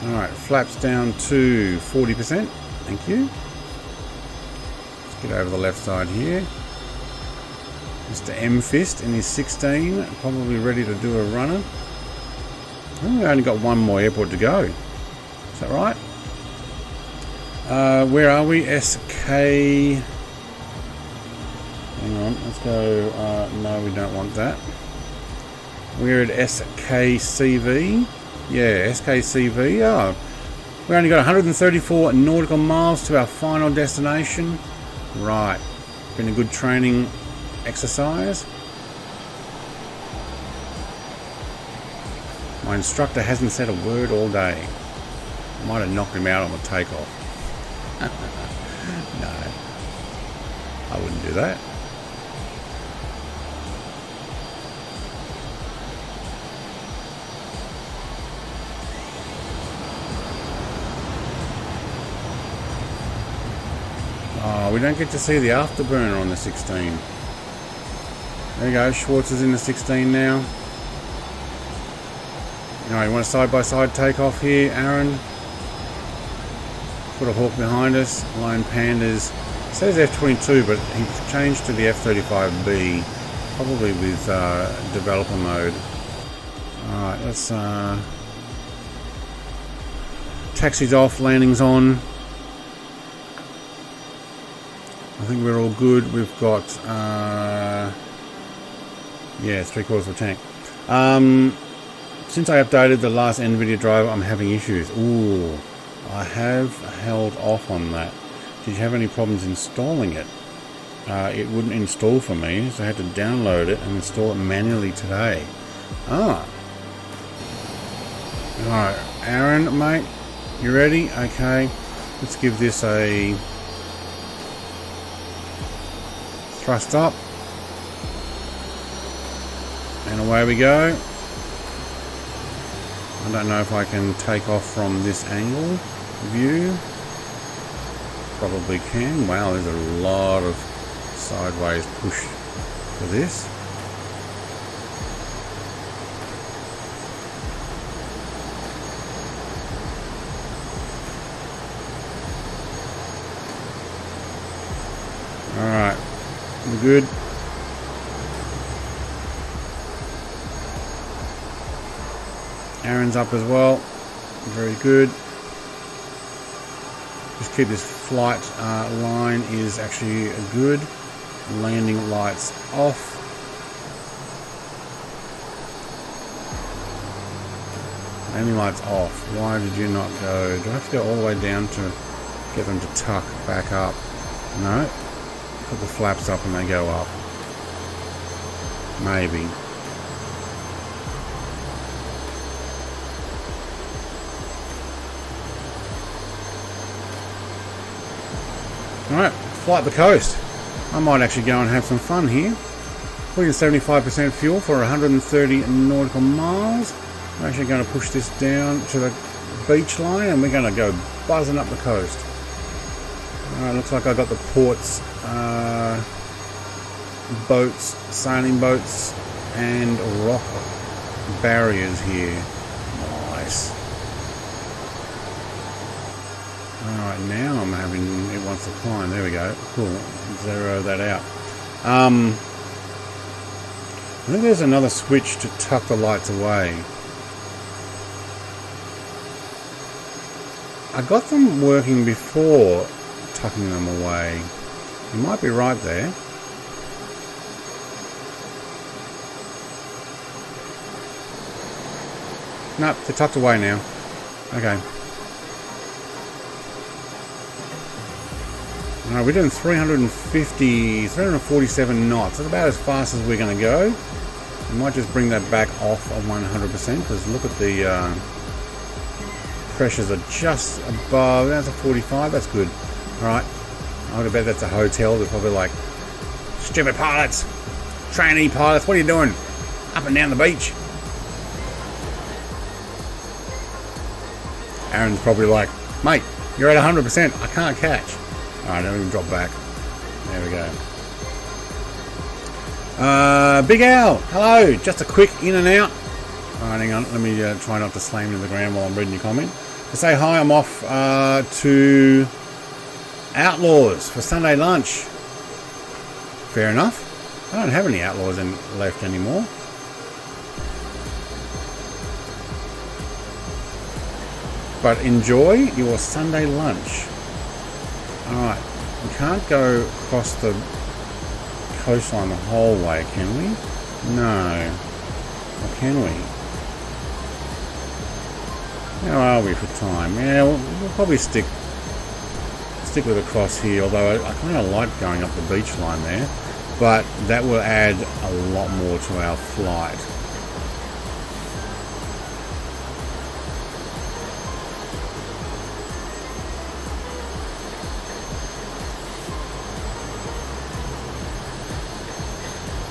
Speaker 1: Alright, flaps down to 40%. Thank you. Let's get over the left side here. Mr. M-Fist in his 16, probably ready to do a runner. Oh, we only got one more airport to go. Is that right? Where are we? SK... Hang on, let's go... no, we don't want that. We're at SKCV. Yeah, SKCV. Oh, we only got 134 nautical miles to our final destination. Right. Been a good training exercise. My instructor hasn't said a word all day. Might have knocked him out on the takeoff. No, I wouldn't do that. Oh, we don't get to see the afterburner on the 16. There you go, Schwartz is in the 16 now. You know, you want a side-by-side takeoff here, Aaron? Put a Hawk behind us. Lone Pandas. It says F-22, but he changed to the F-35B, probably with developer mode. Alright, let's... taxi's off, landing's on. I think we're all good. We've got... yeah, 3/4 of a tank. Since I updated the last Nvidia driver, I'm having issues. Ooh, I have held off on that. Did you have any problems installing it? It wouldn't install for me, so I had to download it and install it manually today. Ah. Alright, Aaron, mate, you ready? Okay, let's give this a thrust up. And away we go. I don't know if I can take off from this angle view. Probably can. Wow, there's a lot of sideways push for this. Alright, we're good. Aaron's up as well. Very good. Just keep this flight line is actually good. Landing lights off. Landing lights off. Why did you not go? Do I have to go all the way down to get them to tuck back up? No. Put the flaps up and they go up. Maybe. Alright, flight the coast. I might actually go and have some fun here. Putting in 75% fuel for 130 nautical miles. I'm actually going to push this down to the beach line and we're going to go buzzing up the coast. Alright, looks like I got the ports, boats, sailing boats and rock barriers here. Nice. Alright, now I'm having, it wants to climb, there we go, cool, zero that out. I think there's another switch to tuck the lights away. I got them working before tucking them away. You might be right there. Nope, they're tucked away now. Okay. Alright, we're doing 347 knots. That's about as fast as we're going to go. We might just bring that back off of 100% because look at the pressures are just above. That's a 45. That's good. Alright, I would bet that's a hotel. They're probably like, stupid pilots, trainee pilots, what are you doing? up and down the beach. Aaron's probably like, mate, you're at 100%. I can't catch. All right, don't even drop back. There we go. Big Al, hello. Just a quick in and out. All right, hang on. Let me try not to slam into the ground while I'm reading your comment. To say hi, I'm off to Outlaws for Sunday lunch. Fair enough. I don't have any Outlaws left anymore. But enjoy your Sunday lunch. Alright, we can't go across the coastline the whole way, can we? No. Or can we? How are we for time? Yeah, we'll probably stick with across here, although I kind of like going up the beach line there, but that will add a lot more to our flight.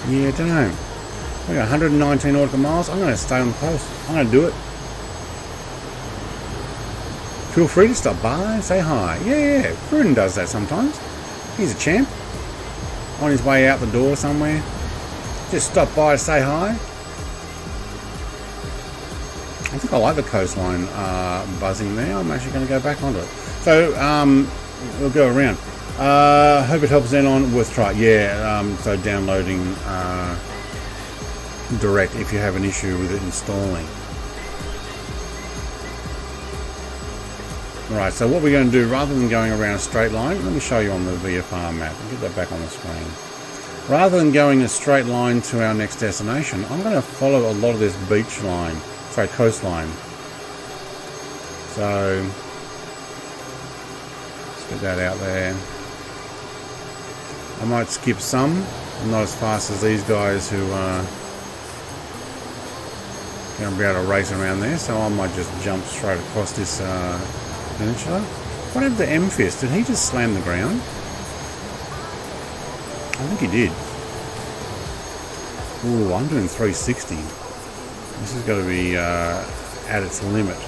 Speaker 1: Yeah, I don't know. We got 119 nautical miles. I'm going to stay on the coast. I'm going to do it. Feel free to stop by and say hi. Yeah, Pruden does that sometimes. He's a champ. On his way out the door somewhere. Just stop by to say hi. I think I like the coastline buzzing there. I'm actually going to go back onto it. So, we'll go around. Hope it helps then on worth try. Yeah, so downloading direct if you have an issue with it installing. Right, so what we're going to do, rather than going around a straight line, let me show you on the VFR map. I'll get that back on the screen. Rather than going a straight line to our next destination, I'm going to follow a lot of this beach line, sorry, coastline. So, let's get that out there. I might skip some. I'm not as fast as these guys who are going to be able to race around there, so I might just jump straight across this peninsula. What happened to M-Fist? Did he just slam the ground? I think he did. Ooh, I'm doing 360. This is going to be at its limit.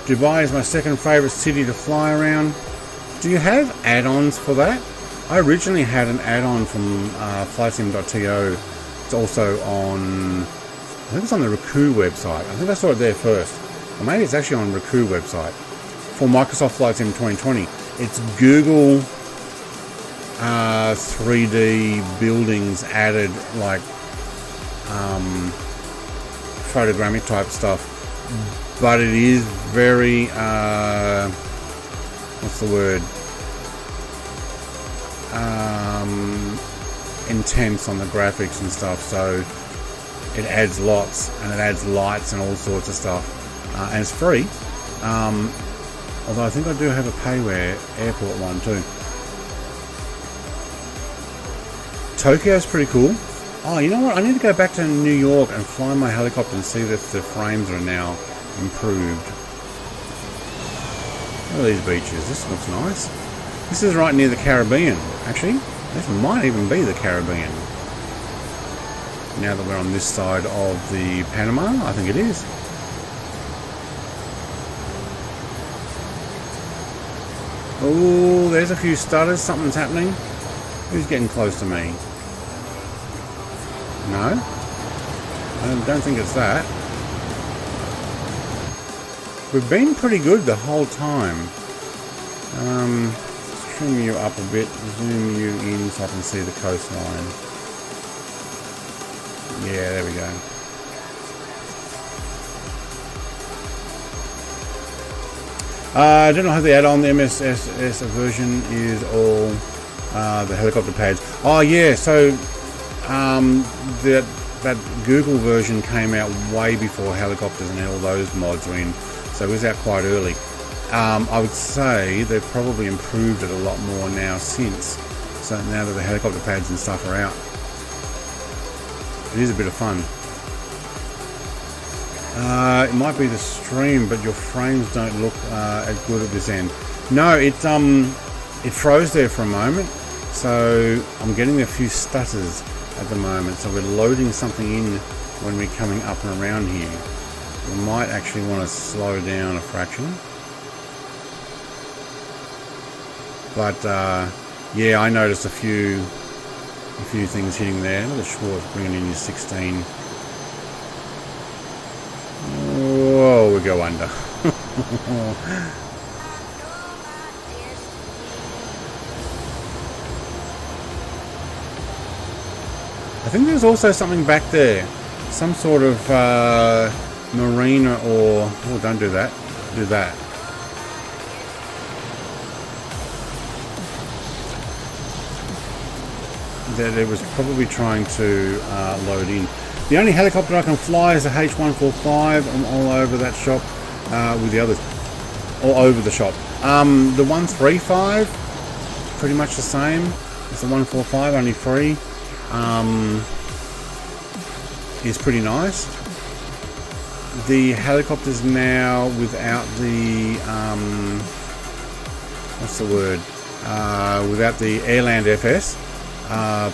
Speaker 1: Dubai is my second favourite city to fly around. Do you have add-ons for that? I originally had an add-on from flightsim.to. It's also on, I think it's on the Raku website. I think I saw it there first. Or maybe it's actually on Raku website. For Microsoft Flight Sim 2020. It's Google 3D buildings added, like photogrammic type stuff. But it is very, what's the word? Intense on the graphics and stuff, so it adds lots, and it adds lights and all sorts of stuff, and it's free, although I think I do have a payware airport one too. Tokyo's pretty cool. Oh, you know what, I need to go back to New York and fly my helicopter and see if the frames are now improved. Look at these beaches, this looks nice. This is right near the Caribbean, actually. This might even be the Caribbean. Now that we're on this side of the Panama, I think it is. Oh, there's a few stutters. Something's happening. Who's getting close to me? No? I don't think it's that. We've been pretty good the whole time. Trim you up a bit, zoom you in so I can see the coastline. Yeah, there we go. I don't know how the add-on, the MSS version is all the helicopter pads. Oh yeah, so that Google version came out way before helicopters and all those mods were in, so it was out quite early. I would say they've probably improved it a lot more now since. So now that the helicopter pads and stuff are out. It is a bit of fun. It might be the stream, but your frames don't look as good at this end. No, it froze there for a moment. So I'm getting a few stutters. at the moment, so we're loading something in when we're coming up and around here. We might actually want to slow down a fraction. But yeah, I noticed a few things hitting there. Look at Schwartz bringing in his 16. Whoa, we go under. I think there's also something back there. Some sort of marina or... Oh, don't do that. Do that. That it was probably trying to load in. The only helicopter I can fly is a H145. I'm all over that shop with the others. All over the shop. The 135, pretty much the same as the 145, only 3. Is pretty nice. The helicopters now without the what's the word? Without the Airland FS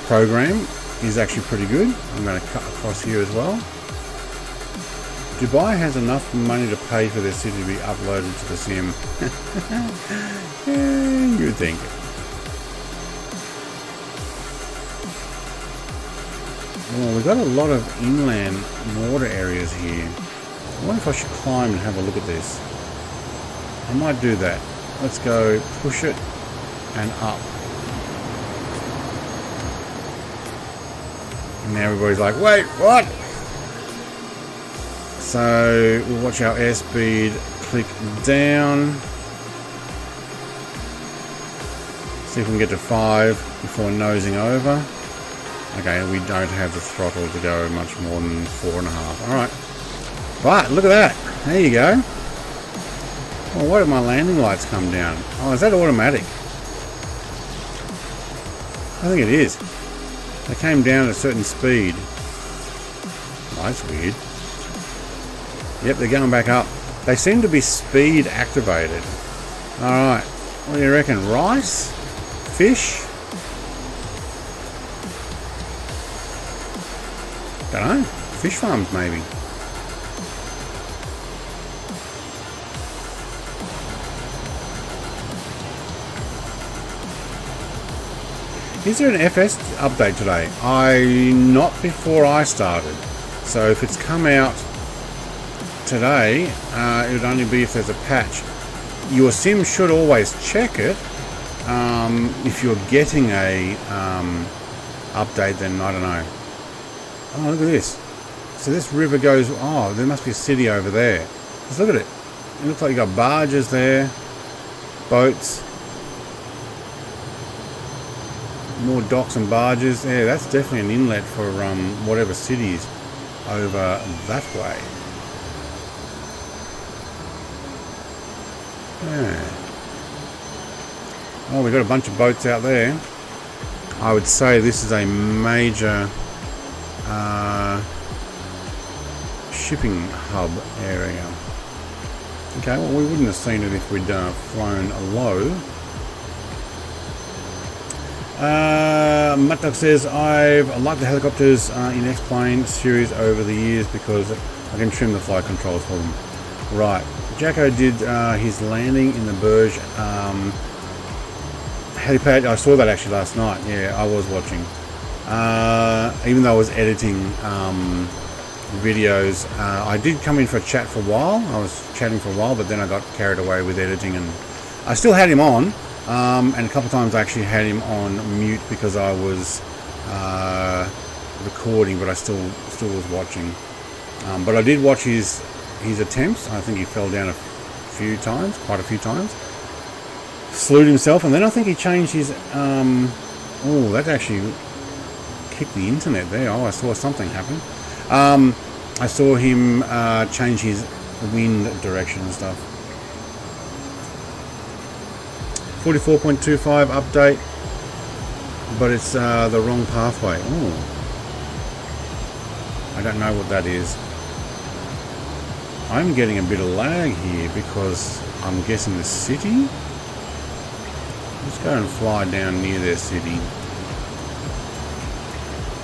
Speaker 1: program is actually pretty good. I'm going to cut across here as well. Dubai has enough money to pay for their city to be uploaded to the sim. Yeah, you'd think. Well, we've got a lot of inland water areas here. I wonder if I should climb and have a look at this. I might do that. Let's go push it and up. And now everybody's like, wait, what? So we'll watch our airspeed click down. See if we can get to 5 before nosing over. Okay, we don't have the throttle to go much more than 4.5. Alright. But, look at that. There you go. Well, why did my landing lights come down? Oh, is that automatic? I think it is. They came down at a certain speed. Oh, that's weird. Yep, they're going back up. They seem to be speed activated. Alright. What do you reckon? Rice? Fish? Don't know. Fish farms, maybe. Is there an FS update today? Not before I started. So if it's come out today, it would only be if there's a patch. Your sim should always check it. If you're getting a update, then I don't know. Oh, look at this. So this river goes... Oh, there must be a city over there. Just look at it. It looks like you got barges there. Boats. More docks and barges. Yeah, that's definitely an inlet for whatever cities over that way. Yeah. Oh, we've got a bunch of boats out there. I would say this is a major shipping hub area. Okay, well, we wouldn't have seen it if we'd flown low. Matuk says, I like the helicopters in X-Plane series over the years because I can trim the flight controls for them. Right, Jacko did his landing in the Burj helipad. I saw that actually last night. Yeah, I was watching. Even though I was editing videos, I did come in for a chat for a while. I was chatting for a while, but then I got carried away with editing, and I still had him on. And a couple of times I actually had him on mute because I was recording, but I still was watching. But I did watch his attempts. I think he fell down a few times, quite a few times. Slewed himself, and then I think he changed his... oh, that actually kicked the internet there. Oh, I saw something happen. I saw him change his wind direction and stuff. 44.25 update, but it's the wrong pathway. Oh, I don't know what that is. I'm getting a bit of lag here because I'm guessing the city. Let's go and fly down near their city.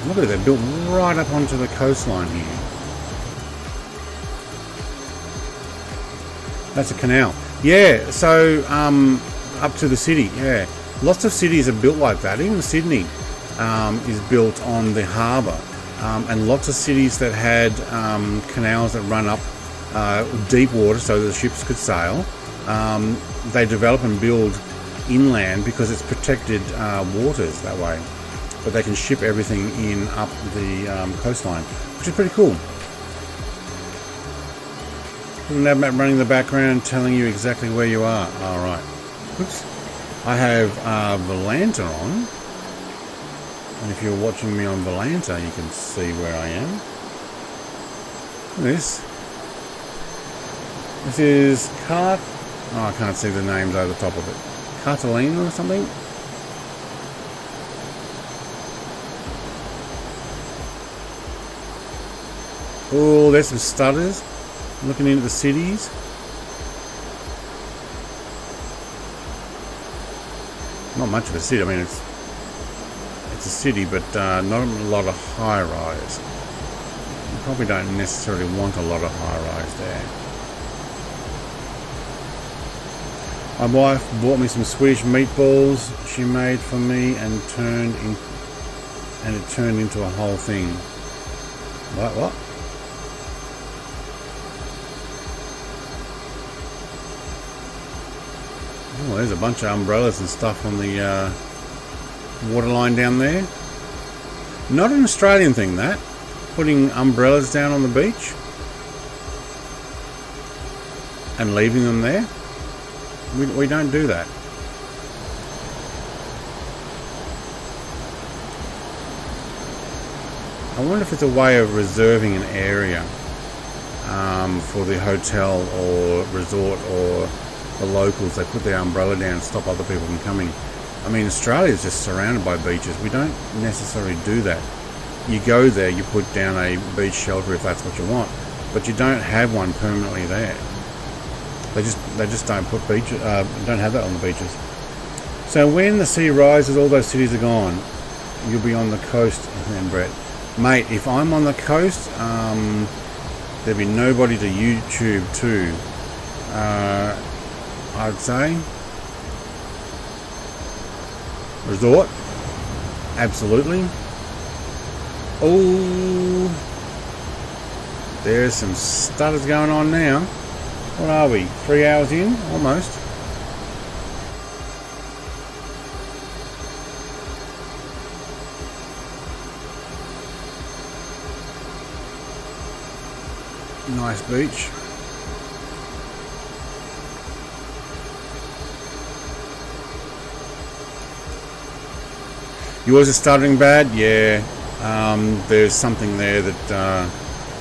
Speaker 1: Look at it, they're built right up onto the coastline here. That's a canal. Yeah, so up to the city, yeah. Lots of cities are built like that. Even Sydney is built on the harbour. And lots of cities that had canals that run up deep water so that the ships could sail, they develop and build inland because it's protected waters that way. But they can ship everything in up the coastline, which is pretty cool. Nav map running in the background telling you exactly where you are. Alright. Oops. I have Volanta on. And if you're watching me on Volanta, you can see where I am. Look at this. This is Cart... Oh, I can't see the names over the top of it. Cartolina or something? Oh, there's some stutters. Looking into the cities. Not much of a city. I mean, it's a city, but not a lot of high rise. You probably don't necessarily want a lot of high rise there. My wife bought me some Swedish meatballs she made for me and it turned into a whole thing. What? Oh, there's a bunch of umbrellas and stuff on the waterline down there. Not an Australian thing, that. Putting umbrellas down on the beach and leaving them there. We don't do that. I wonder if it's a way of reserving an area for the hotel or resort or the locals. They put their umbrella down and stop other people from coming. I mean, Australia is just surrounded by beaches. We don't necessarily do that. You go there, you put down a beach shelter if that's what you want, but you don't have one permanently there. They just don't put beaches. Don't have that on the beaches. So when the sea rises, all those cities are gone. You'll be on the coast then, Brett. Mate, if I'm on the coast, there'd be nobody to YouTube to. I'd say resort, absolutely. Oh, there's some stutters going on now. What are we? 3 hours in, almost. Nice beach. Yours is stuttering bad? Yeah. There's something there that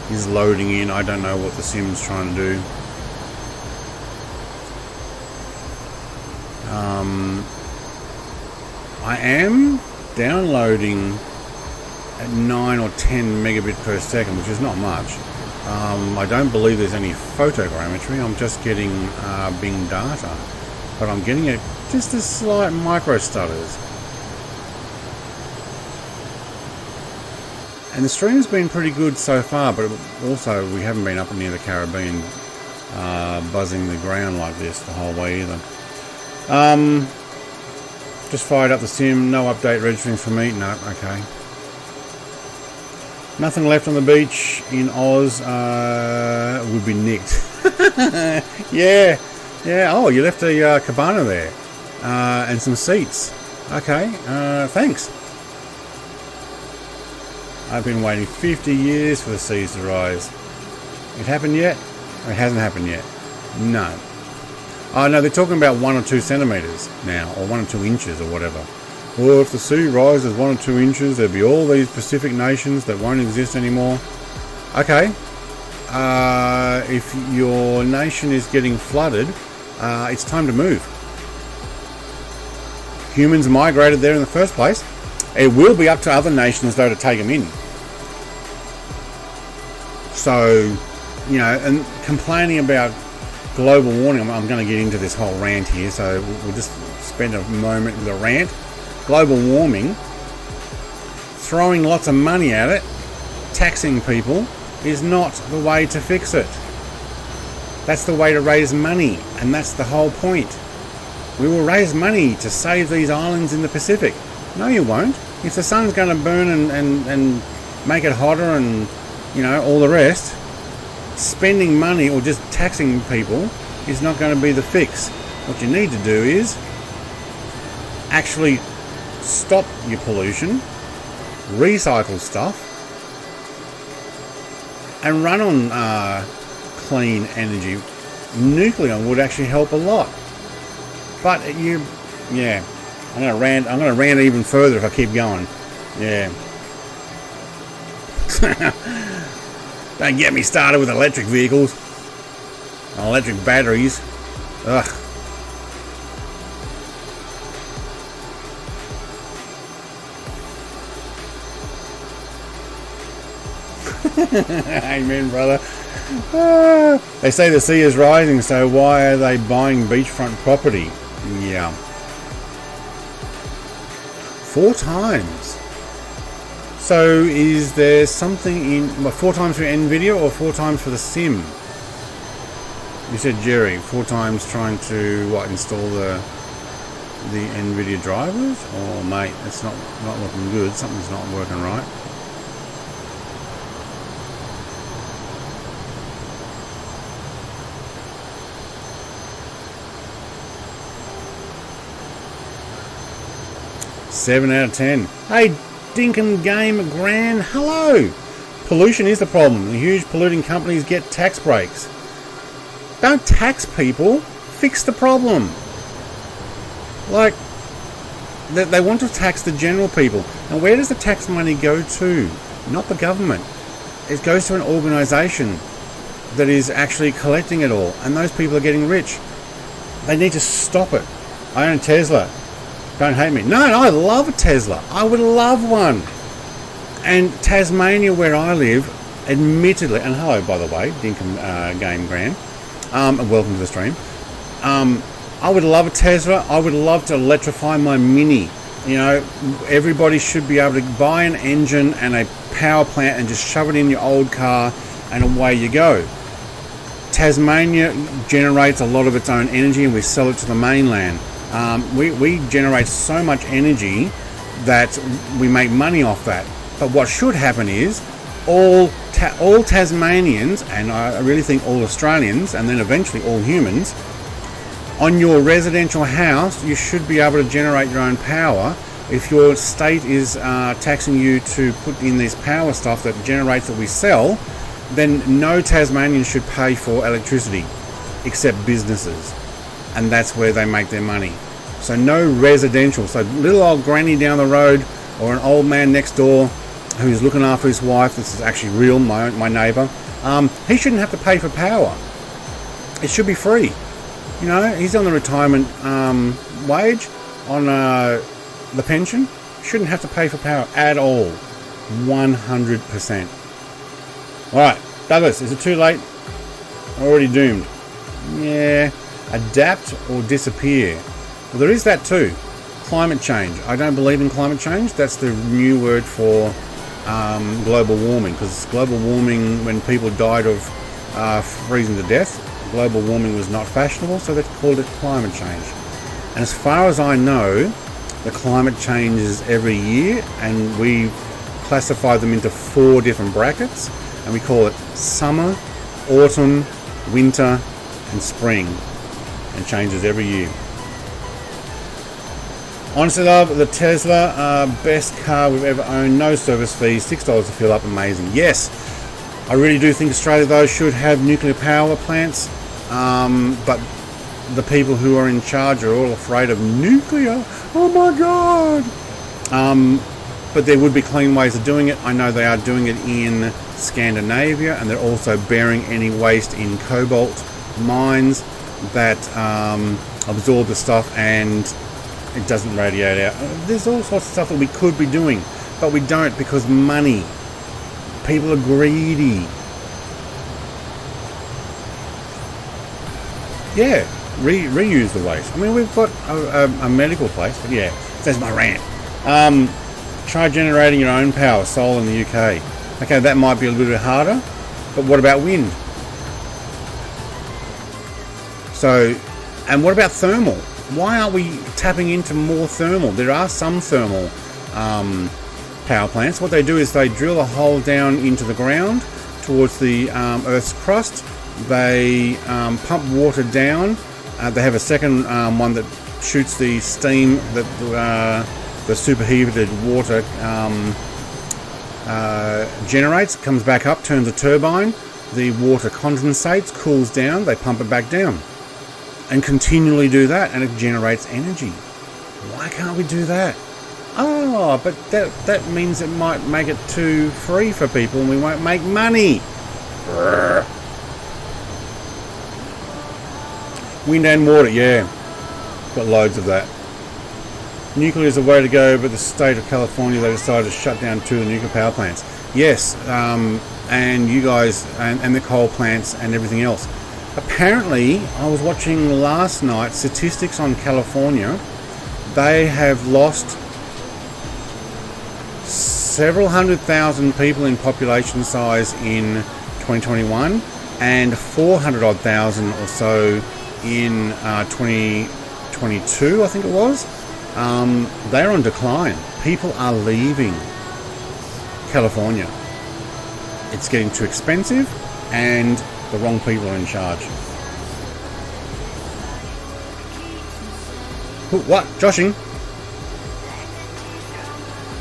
Speaker 1: is loading in. I don't know what the sim's trying to do. I am downloading at 9 or 10 megabit per second, which is not much. I don't believe there's any photogrammetry. I'm just getting Bing data, but I'm getting just a slight micro stutters. And the stream's been pretty good so far, but also we haven't been up near the Caribbean buzzing the ground like this the whole way either. Just fired up the sim, no update registering for me. No, okay. Nothing left on the beach in Oz would be nicked. Yeah. Oh, you left a cabana there and some seats. Okay, thanks. I've been waiting 50 years for the seas to rise. It happened yet? Or it hasn't happened yet? No. Oh no, they're talking about 1 or 2 centimeters now, or 1 or 2 inches or whatever. Well, if the sea rises 1 or 2 inches, there'll be all these Pacific nations that won't exist anymore. Okay. If your nation is getting flooded, it's time to move. Humans migrated there in the first place. It will be up to other nations, though, to take them in. So, you know, and complaining about global warming, I'm going to get into this whole rant here, so we'll just spend a moment with a rant. Global warming, throwing lots of money at it, taxing people, is not the way to fix it. That's the way to raise money, and that's the whole point. We will raise money to save these islands in the Pacific. No, you won't. If the sun's going to burn and make it hotter and, you know, all the rest, spending money or just taxing people is not going to be the fix. What you need to do is actually stop your pollution, recycle stuff, and run on clean energy. Nuclear would actually help a lot. But yeah, I'm gonna rant even further if I keep going. Yeah. Don't get me started with electric vehicles, electric batteries. Ugh. Amen, brother. They say the sea is rising, so why are they buying beachfront property? Yeah. 4 times. So is there something in 4 times for Nvidia or 4 times for the sim? You said Jerry, 4 times trying to install the Nvidia drivers? Oh mate, it's not looking good. Something's not working right. Seven out of 10. Hey, Dinkin Game Gran, hello. Pollution is the problem. The huge polluting companies get tax breaks. Don't tax people. Fix the problem. Like, they want to tax the general people. And where does the tax money go to? Not the government. It goes to an organisation that is actually collecting it all. And those people are getting rich. They need to stop it. I own a Tesla. Don't hate me. No, I love a Tesla. I would love one. And Tasmania, where I live, admittedly, and hello, by the way, Dinkum Game Grand, and welcome to the stream. I would love a Tesla. I would love to electrify my Mini. You know, everybody should be able to buy an engine and a power plant and just shove it in your old car and away you go. Tasmania generates a lot of its own energy and we sell it to the mainland. We generate so much energy that we make money off that. But what should happen is all Tasmanians, and I really think all Australians, and then eventually all humans, on your residential house, you should be able to generate your own power. If your state is taxing you to put in this power stuff that generates that we sell, then no Tasmanian should pay for electricity except businesses. And that's where they make their money. So no residential. So little old granny down the road or an old man next door who's looking after his wife, this is actually real, my neighbour, he shouldn't have to pay for power. It should be free. You know, he's on the retirement wage, on the pension, shouldn't have to pay for power at all. 100%. Alright, Douglas, is it too late? Already doomed. Yeah. Adapt or disappear. Well, there is that too. Climate change. I don't believe in climate change. That's the new word for global warming, because global warming, when people died of freezing to death, global warming was not fashionable, so they called it climate change. And as far as I know, the climate changes every year, and we classify them into 4 different brackets, and we call it summer, autumn, winter, and spring. And changes every year. Honestly, love the Tesla, best car we've ever owned. No service fees, $6 to fill up. Amazing. Yes, I really do think Australia though should have nuclear power plants, but the people who are in charge are all afraid of nuclear. Oh my god! But there would be clean ways of doing it. I know they are doing it in Scandinavia, and they're also burying any waste in cobalt mines that absorb the stuff and it doesn't radiate out. There's all sorts of stuff that we could be doing, but we don't because money. People are greedy. Yeah, reuse the waste. I mean, we've got a medical place, but yeah, that's my rant. Try generating your own power, solar in the UK. Okay, that might be a little bit harder, but what about wind? So, and what about thermal? Why aren't we tapping into more thermal? There are some thermal power plants. What they do is they drill a hole down into the ground towards the Earth's crust. They pump water down. They have a second one that shoots the steam that the superheated water generates, comes back up, turns a turbine. The water condensates, cools down, they pump it back down. And continually do that, and it generates energy. Why can't we do that? Oh, but that means it might make it too free for people and we won't make money. Wind and water, yeah. Got loads of that. Nuclear is the way to go, but the state of California, they decided to shut down 2 of the nuclear power plants. Yes, and you guys, and the coal plants and everything else. Apparently, I was watching last night statistics on California. They have lost several 100,000 people in population size in 2021 and 400 thousand or so in 2022, I think it was. They're on decline. People are leaving California. It's getting too expensive and the wrong people are in charge. What? Joshing?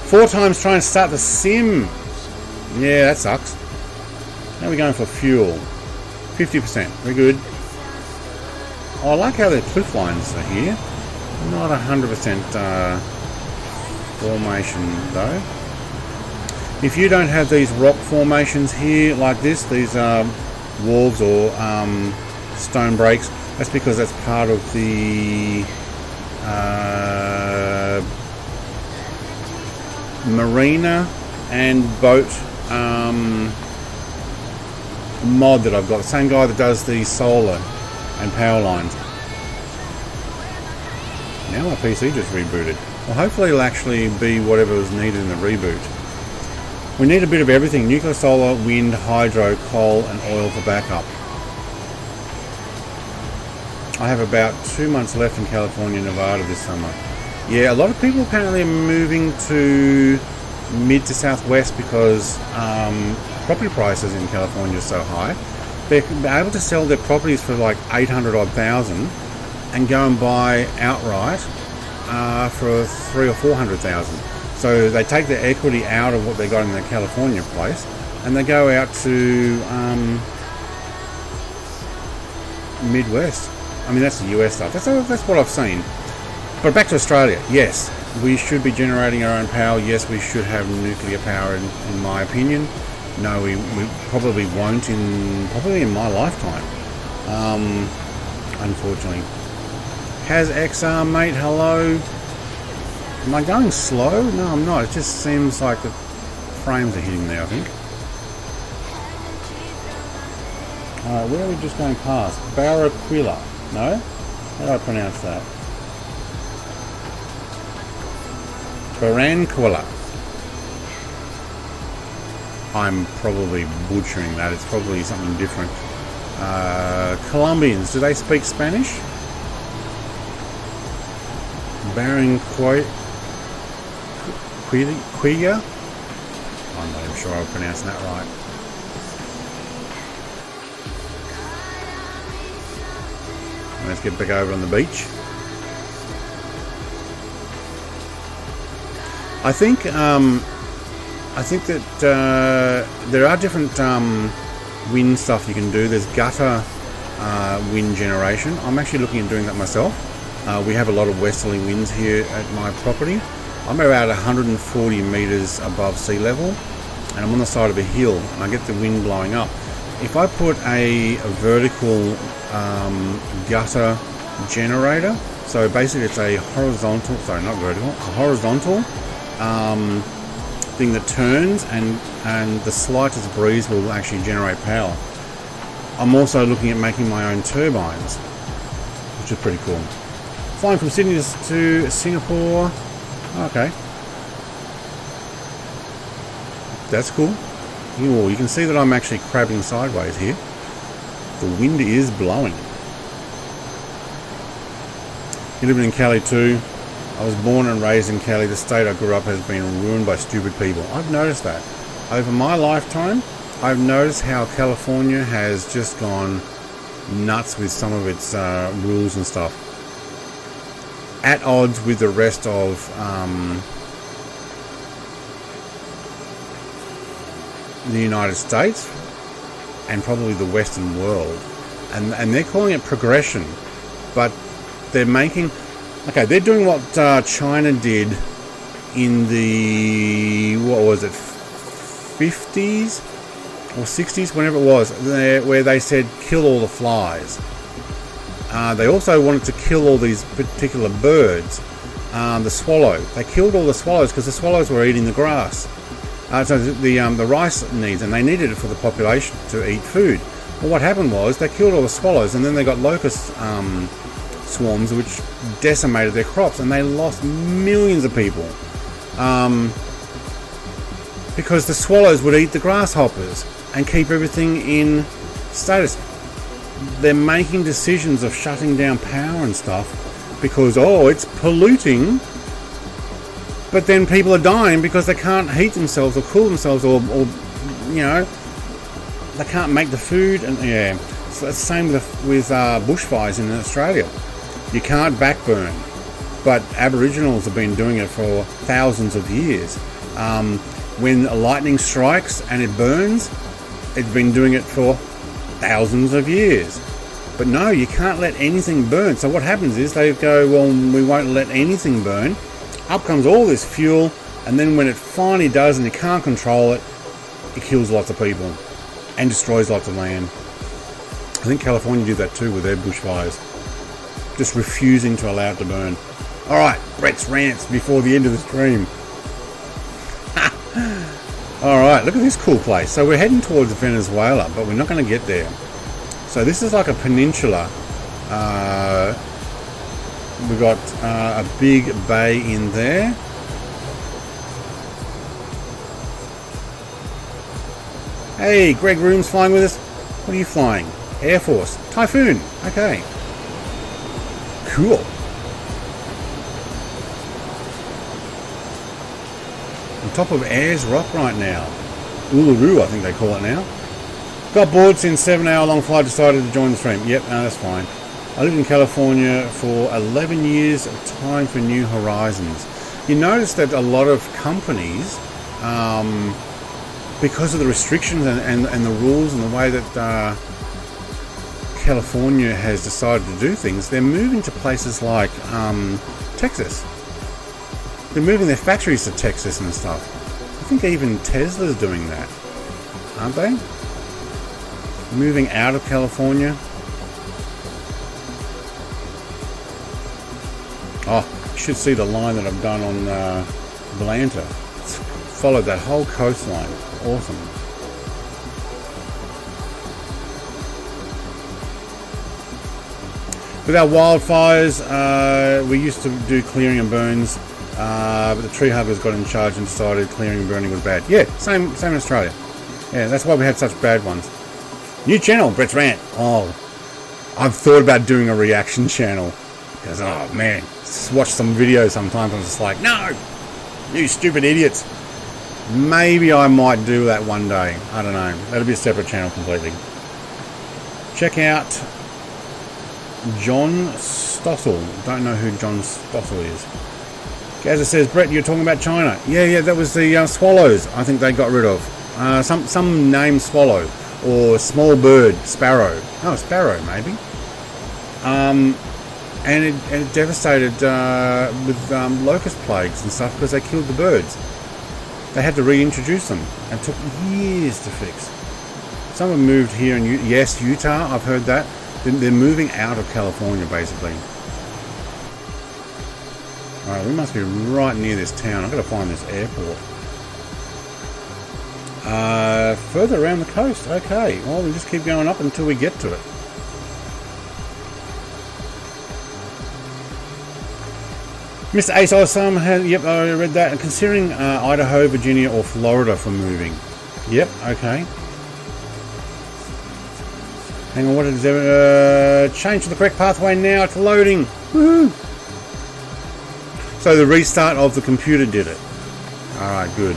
Speaker 1: 4 times trying to start the sim. Yeah, that sucks. How are we going for fuel? 50%. Very good. Oh, I like how the cliff lines are here. Not 100% formation though. If you don't have these rock formations here like this, these walls or stone breaks, that's because that's part of the marina and boat mod that I've got. The same guy that does the solar and power lines. Now my PC just rebooted. Well, hopefully it'll actually be whatever was needed in the reboot. We need a bit of everything: nuclear, solar, wind, hydro, coal and oil for backup. I have about 2 months left in California and Nevada this summer. Yeah, a lot of people apparently are moving to mid to southwest because property prices in California are so high. They're able to sell their properties for like 800 odd thousand and go and buy outright for 300,000 or 400,000. So they take their equity out of what they got in their California place and they go out to Midwest. I mean, that's the US stuff. That's what I've seen. But back to Australia. Yes, we should be generating our own power. Yes, we should have nuclear power, in my opinion. No, we probably won't probably in my lifetime. Unfortunately. Has XR, mate, hello. Am I going slow? No, I'm not. It just seems like the frames are hitting there, I think. Alright, where are we just going past? Barraquilla. No? How do I pronounce that? Barranquilla. I'm probably butchering that. It's probably something different. Columbians, do they speak Spanish? Barranquilla? I'm not even sure I'm pronouncing that right. Let's get back over on the beach. I think that there are different wind stuff you can do. There's gutter wind generation. I'm actually looking at doing that myself. We have a lot of westerly winds here at my property. I'm about 140 meters above sea level and I'm on the side of a hill and I get the wind blowing up. If I put a vertical gutter generator, so basically it's a horizontal, sorry, not vertical, a horizontal thing that turns and the slightest breeze will actually generate power. I'm also looking at making my own turbines, which is pretty cool. Flying from Sydney to Singapore. Okay. That's cool. Ooh, you can see that I'm actually crabbing sideways here. The wind is blowing. You live in Cali too. I was born and raised in Cali. The state I grew up has been ruined by stupid people. I've noticed that. Over my lifetime, I've noticed how California has just gone nuts with some of its rules and stuff. At odds with the rest of the United States and probably the Western world. And they're calling it progression. But they're making... Okay, they're doing what China did in the, what was it, 50s or 60s, whenever it was, where they said kill all the flies. They also wanted to kill all these particular birds. The swallow. They killed all the swallows because the swallows were eating the grass. So the rice needs, and they needed it for the population to eat food. Well, what happened was they killed all the swallows, and then they got locust swarms which decimated their crops, and they lost millions of people because the swallows would eat the grasshoppers and keep everything in status. They're making decisions of shutting down power and stuff because, oh, it's polluting, but then people are dying because they can't heat themselves or cool themselves, or you know, they can't make the food. And yeah, it's the same with bushfires in Australia. You can't backburn, but Aboriginals have been doing it for thousands of years. When lightning strikes and it burns, it's been doing it for thousands of years. But no, you can't let anything burn. So what happens is they go, well, we won't let anything burn. Up comes all this fuel, and then when it finally does and you can't control it, it kills lots of people and destroys lots of land. I think California did that too with their bushfires. Just refusing to allow it to burn. Alright, Brett's rants before the end of the stream. Alright, look at this cool place. So we're heading towards Venezuela, but we're not going to get there. So this is like a peninsula. We've got a big bay in there. Hey, Greg Room's flying with us. What are you flying? Air Force. Typhoon. Okay. Cool. On top of Ayers Rock right now. Uluru, I think they call it now. Got bored since 7-hour-long flight, decided to join the stream. Yep, no, that's fine. I lived in California for 11 years, time for new horizons. You notice that a lot of companies, because of the restrictions and the rules and the way that California has decided to do things, they're moving to places like Texas. They're moving their factories to Texas and stuff. I think even Tesla's doing that, aren't they? Moving out of California. Oh, you should see the line that I've done on Atlanta. It's followed that whole coastline. Awesome. With our wildfires, we used to do clearing and burns, but the tree huggers got in charge and decided clearing and burning was bad. Yeah, same in Australia. Yeah, that's why we had such bad ones. New channel, Brett's Rant. Oh, I've thought about doing a reaction channel. Because, oh man, just watch some videos sometimes and I'm just like, no, you stupid idiots. Maybe I might do that one day. I don't know. That'll be a separate channel completely. Check out John Stossel. Don't know who John Stossel is. Gaza says, Brett, you're talking about China. Yeah, that was the swallows. I think they got rid of. Some name swallow. Or small bird, sparrow. Oh, sparrow, maybe. And it devastated with locust plagues and stuff because they killed the birds. They had to reintroduce them and it took years to fix. Someone moved here in yes, Utah, I've heard that. They're moving out of California basically. Alright, we must be right near this town. I've got to find this airport. Further around the coast. Okay, well, we just keep going up until we get to it. Mr. Ace Awesome has, yep, I read that. And considering Idaho, Virginia, or Florida for moving. Yep, okay. Hang on, what is there? Change to the correct pathway now. It's loading. Woohoo! So the restart of the computer did it. Alright, good.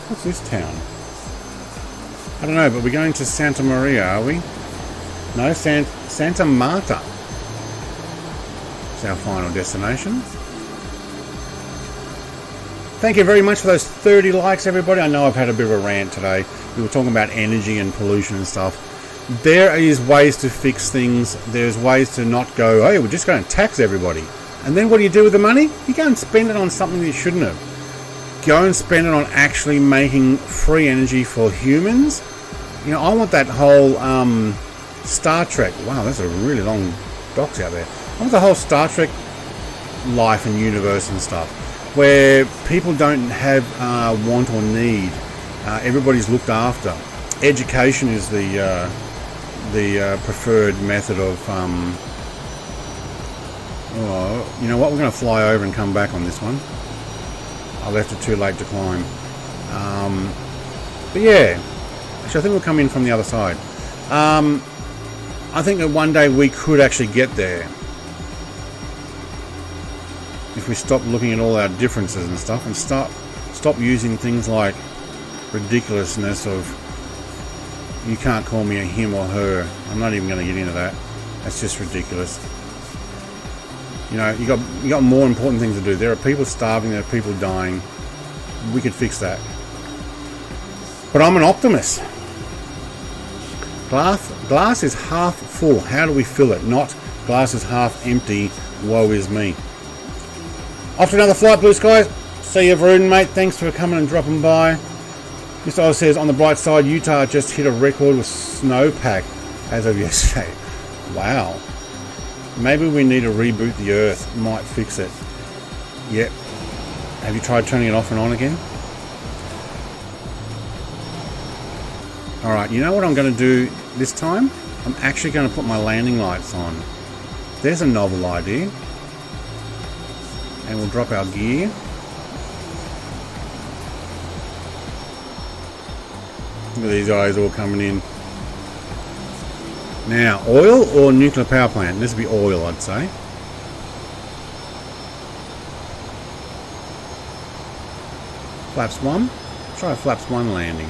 Speaker 1: What's this town? I don't know, but we're going to Santa Maria, are we? No, Santa Marta. It's our final destination. Thank you very much for those 30 likes, everybody. I know I've had a bit of a rant today. We were talking about energy and pollution and stuff. There is ways to fix things. There's ways to not go, oh, we're just going to tax everybody. And then what do you do with the money? You go and spend it on something that you shouldn't have. Go and spend it on actually making free energy for humans. You know, I want that whole Star Trek. Wow, that's a really long docs out there. I want the whole Star Trek life and universe and stuff, where people don't have want or need. Everybody's looked after. Education is the preferred method of. Oh, you know what? We're going to fly over and come back on this one. I left it too late to climb. But yeah, actually, I think we'll come in from the other side. I think that one day we could actually get there. If we stop looking at all our differences and stuff and stop using things like ridiculousness of you can't call me a him or her. I'm not even going to get into that. That's just ridiculous. You know, you got more important things to do. There are people starving, there are people dying. We could fix that. But I'm an optimist. Glass is half full. How do we fill it? Not glass is half empty. Woe is me. Off to another flight, Blue Skies. See you, Varun, mate. Thanks for coming and dropping by. Mr. Oz says, on the bright side, Utah just hit a record with snowpack as of yesterday. Wow. Maybe we need to reboot the Earth. Might fix it. Yep. Have you tried turning it off and on again? Alright, you know what I'm going to do this time? I'm actually going to put my landing lights on. There's a novel idea. And we'll drop our gear. Look at these guys all coming in. Now, oil or nuclear power plant? This would be oil, I'd say. Flaps 1. Try a flaps 1 landing.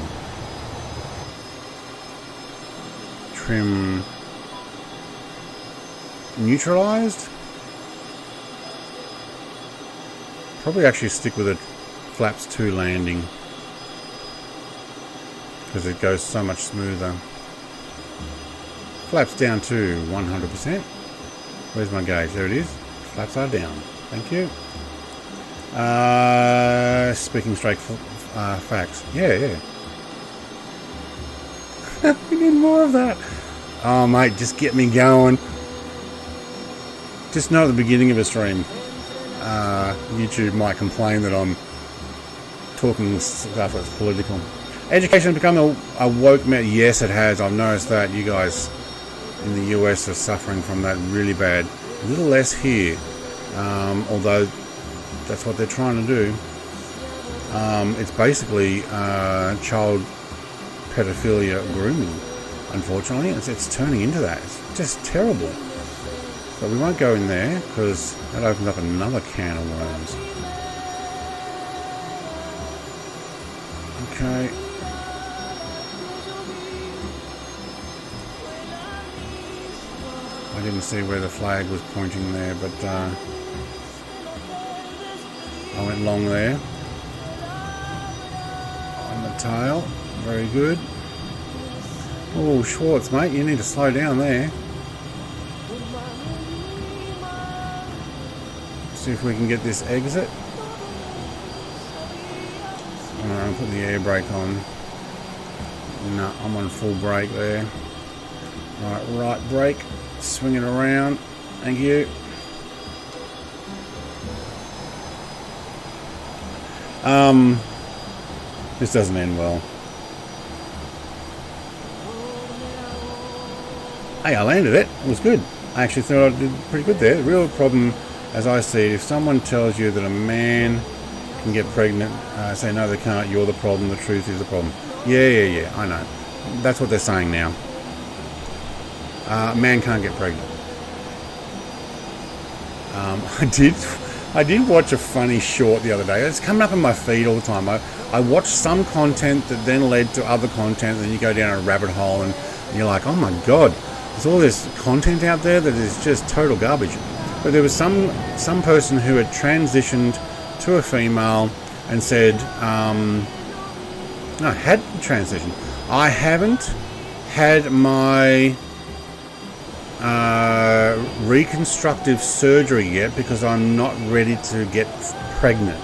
Speaker 1: Trim neutralized. Probably actually stick with a flaps 2 landing because it goes so much smoother. Flaps down to 100%. Where's my gauge? There it is. Flaps are down. Thank you. Speaking straight facts. Yeah. We need more of that. Oh, mate, just get me going. Just know at the beginning of a stream, YouTube might complain that I'm talking stuff that's political. Education has become a woke mess. Yes, it has. I've noticed that. You guys in the US are suffering from that really bad. A little less here, although that's what they're trying to do. It's basically child pedophilia grooming. Unfortunately, it's turning into that. It's just terrible. But we won't go in there because that opens up another can of worms. Okay. I didn't see where the flag was pointing there, but I went long there. On the tail. Very good. Oh, Schwartz, mate, you need to slow down there. See if we can get this exit. Alright, put the air brake on. No, I'm on full brake there. Alright, right brake. Swing it around. Thank you. This doesn't end well. Hey, I landed it. It was good. I actually thought I did pretty good there. The real problem, as I see it, if someone tells you that a man can get pregnant, say no they can't, you're the problem, the truth is the problem. Yeah, I know. That's what they're saying now. A man can't get pregnant. I did watch a funny short the other day. It's coming up in my feed all the time. I watched some content that then led to other content, and then you go down a rabbit hole and you're like, oh my god, there's all this content out there that is just total garbage. But there was some person who had transitioned to a female and said, no, had transitioned. I haven't had my reconstructive surgery yet because I'm not ready to get pregnant.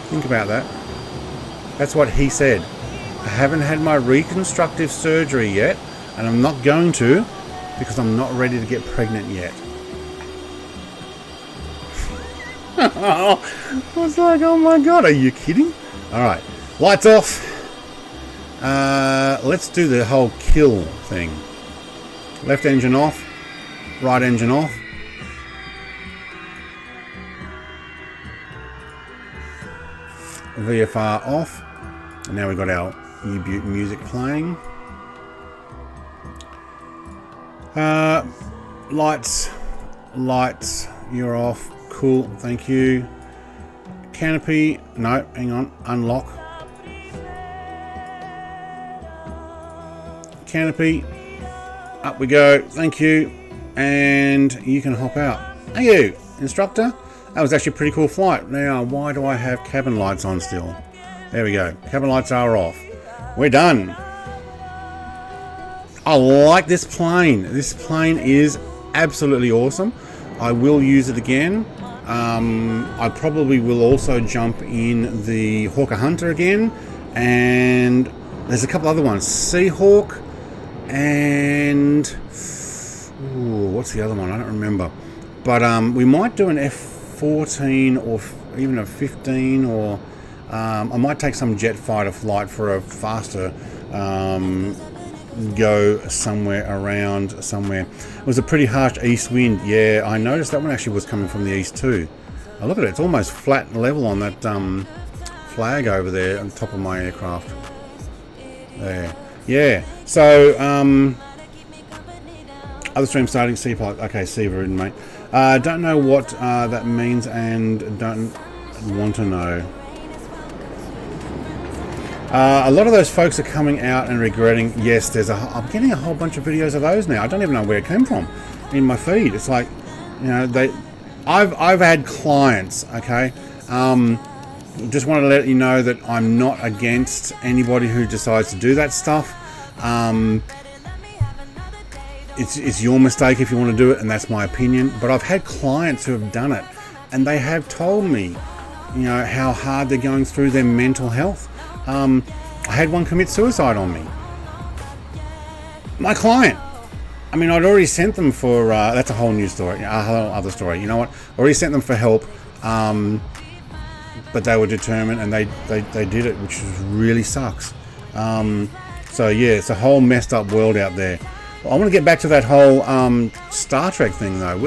Speaker 1: Think about that. That's what he said. I haven't had my reconstructive surgery yet, and I'm not going to because I'm not ready to get pregnant yet. I was like, oh my god, are you kidding? Alright, lights off. Let's do the whole kill thing. Left engine off, right engine off. VFR off. And now we've got our U-Butte music playing. Lights, you're off. Cool, thank you. Canopy, no, hang on, unlock. Canopy, up we go, thank you. And you can hop out. Hey you, instructor. That was actually a pretty cool flight. Now, why do I have cabin lights on still? There we go, cabin lights are off. We're done. I like this plane. This plane is absolutely awesome. I will use it again. I probably will also jump in the Hawker Hunter again, and there's a couple other ones, Seahawk, and what's the other one? I don't remember. But we might do an F-14 or even a 15, or I might take some jet fighter flight for a faster go somewhere around somewhere. It was a pretty harsh east wind. Yeah, I noticed that one actually was coming from the east too. Oh, look at it, it's almost flat and level on that flag over there on top of my aircraft. There. Yeah, so other stream starting, C-Pilot. Okay, C-Ridden, mate. Don't know what that means and don't want to know. A lot of those folks are coming out and regretting. Yes, I'm getting a whole bunch of videos of those now. I don't even know where it came from in my feed. It's like, you know, I've had clients, okay. Just want to let you know that I'm not against anybody who decides to do that stuff. It's your mistake if you want to do it, and that's my opinion. But I've had clients who have done it, and they have told me, you know, how hard they're going through their mental health. I had one commit suicide on me. My client. I mean, I'd already sent them for, that's a whole new story, a whole other story. You know what? Already sent them for help, but they were determined and they did it, which really sucks. So yeah, it's a whole messed up world out there. I want to get back to that whole Star Trek thing though.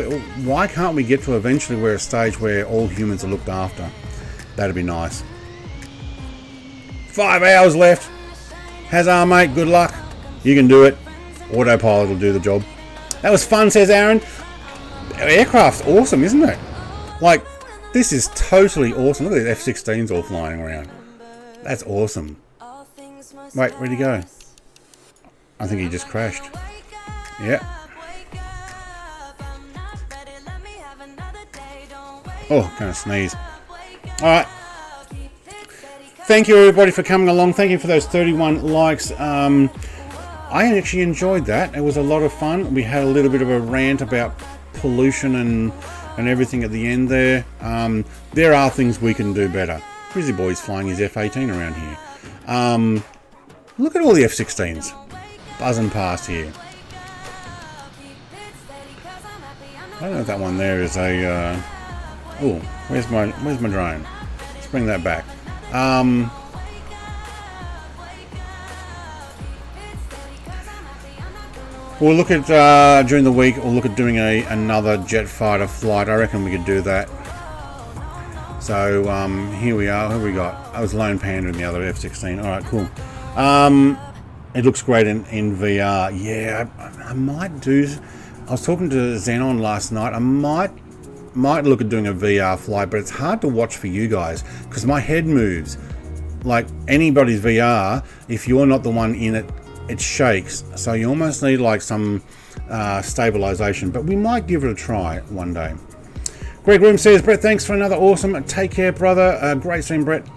Speaker 1: Why can't we get to eventually where a stage where all humans are looked after? That'd be nice. 5 hours left. Huzzah, mate. Good luck. You can do it. Autopilot will do the job. That was fun, says Aaron. Aircraft's awesome, isn't it? Like, this is totally awesome. Look at the F-16s all flying around. That's awesome. Wait, where'd he go? I think he just crashed. Yeah. Oh, kind of sneeze. Alright. Thank you everybody for coming along. Thank you for those 31 likes. I actually enjoyed that. It was a lot of fun. We had a little bit of a rant about pollution and everything at the end there. There are things we can do better. Grizzly Boy's flying his F-18 around here. Look at all the F-16s buzzing past here. I don't know if that one there is a... oh, where's my drone? Let's bring that back. We'll look at during the week. We'll look at doing another jet fighter flight. I reckon we could do that. So here we are. Who have we got? I was Lone Panda in the other F-16. All right, cool. It looks great in VR. Yeah, I might do. I was talking to Xenon last night. I might look at doing a VR flight, but it's hard to watch for you guys because my head moves. Like anybody's VR, if you're not the one in it, it shakes. So you almost need like some stabilization. But we might give it a try one day. Greg Room says, Brett, thanks for another awesome. Take care, brother. Great stream, Brett.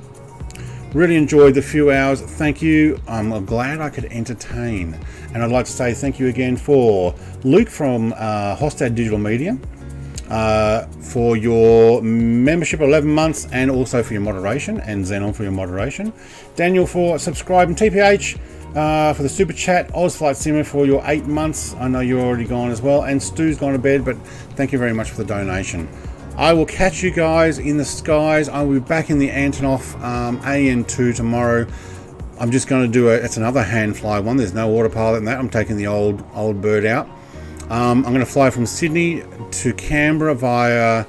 Speaker 1: Really enjoyed the few hours. Thank you. I'm glad I could entertain. And I'd like to say thank you again for Luke from Hostad Digital Media for your membership 11 months and also for your moderation, and Xenon for your moderation. Daniel for subscribing. TPH for the super chat. Ozflight Simmer for your 8 months. I know you're already gone as well. And Stu's gone to bed, but thank you very much for the donation. I will catch you guys in the skies. I will be back in the Antonov AN2 tomorrow. I'm just going to do it's another hand fly one. There's no autopilot in that. I'm taking the old bird out. I'm going to fly from Sydney to Canberra via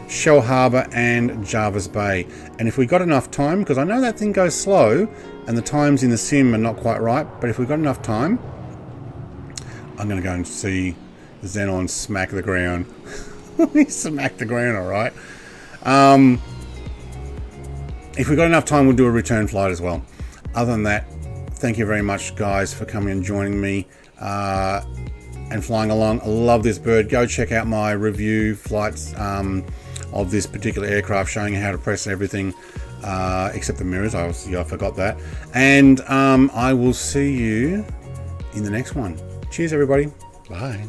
Speaker 1: Shell Harbour and Jarvis Bay. And if we got enough time, because I know that thing goes slow and the times in the sim are not quite right, but if we've got enough time, I'm going to go and see Xenon smack the ground. He smacked the ground, all right. If we've got enough time, we'll do a return flight as well. Other than that, thank you very much, guys, for coming and joining me and flying along. I love this bird. Go check out my review flights of this particular aircraft, showing you how to press everything except the mirrors. I forgot that. And I will see you in the next one. Cheers, everybody. Bye.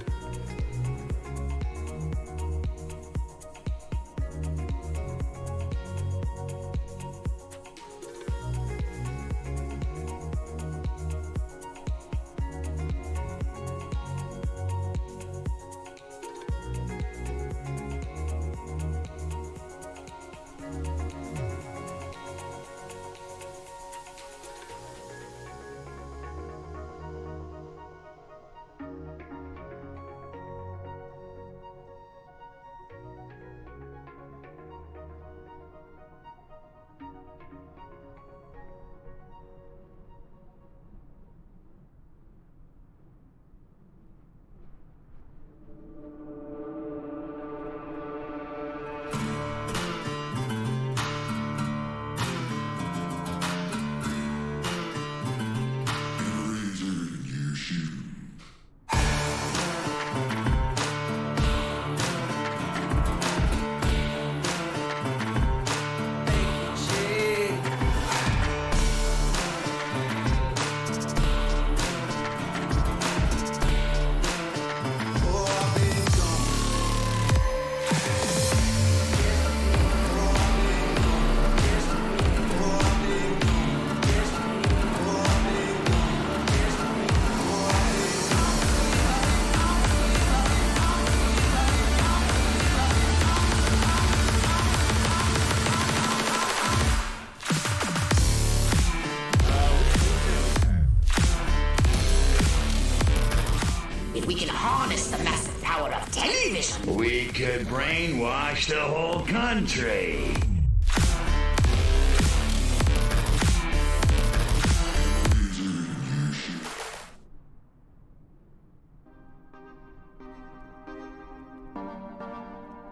Speaker 6: We can harness the massive power of television.
Speaker 7: We could brainwash the whole country.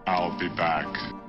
Speaker 8: I'll be back.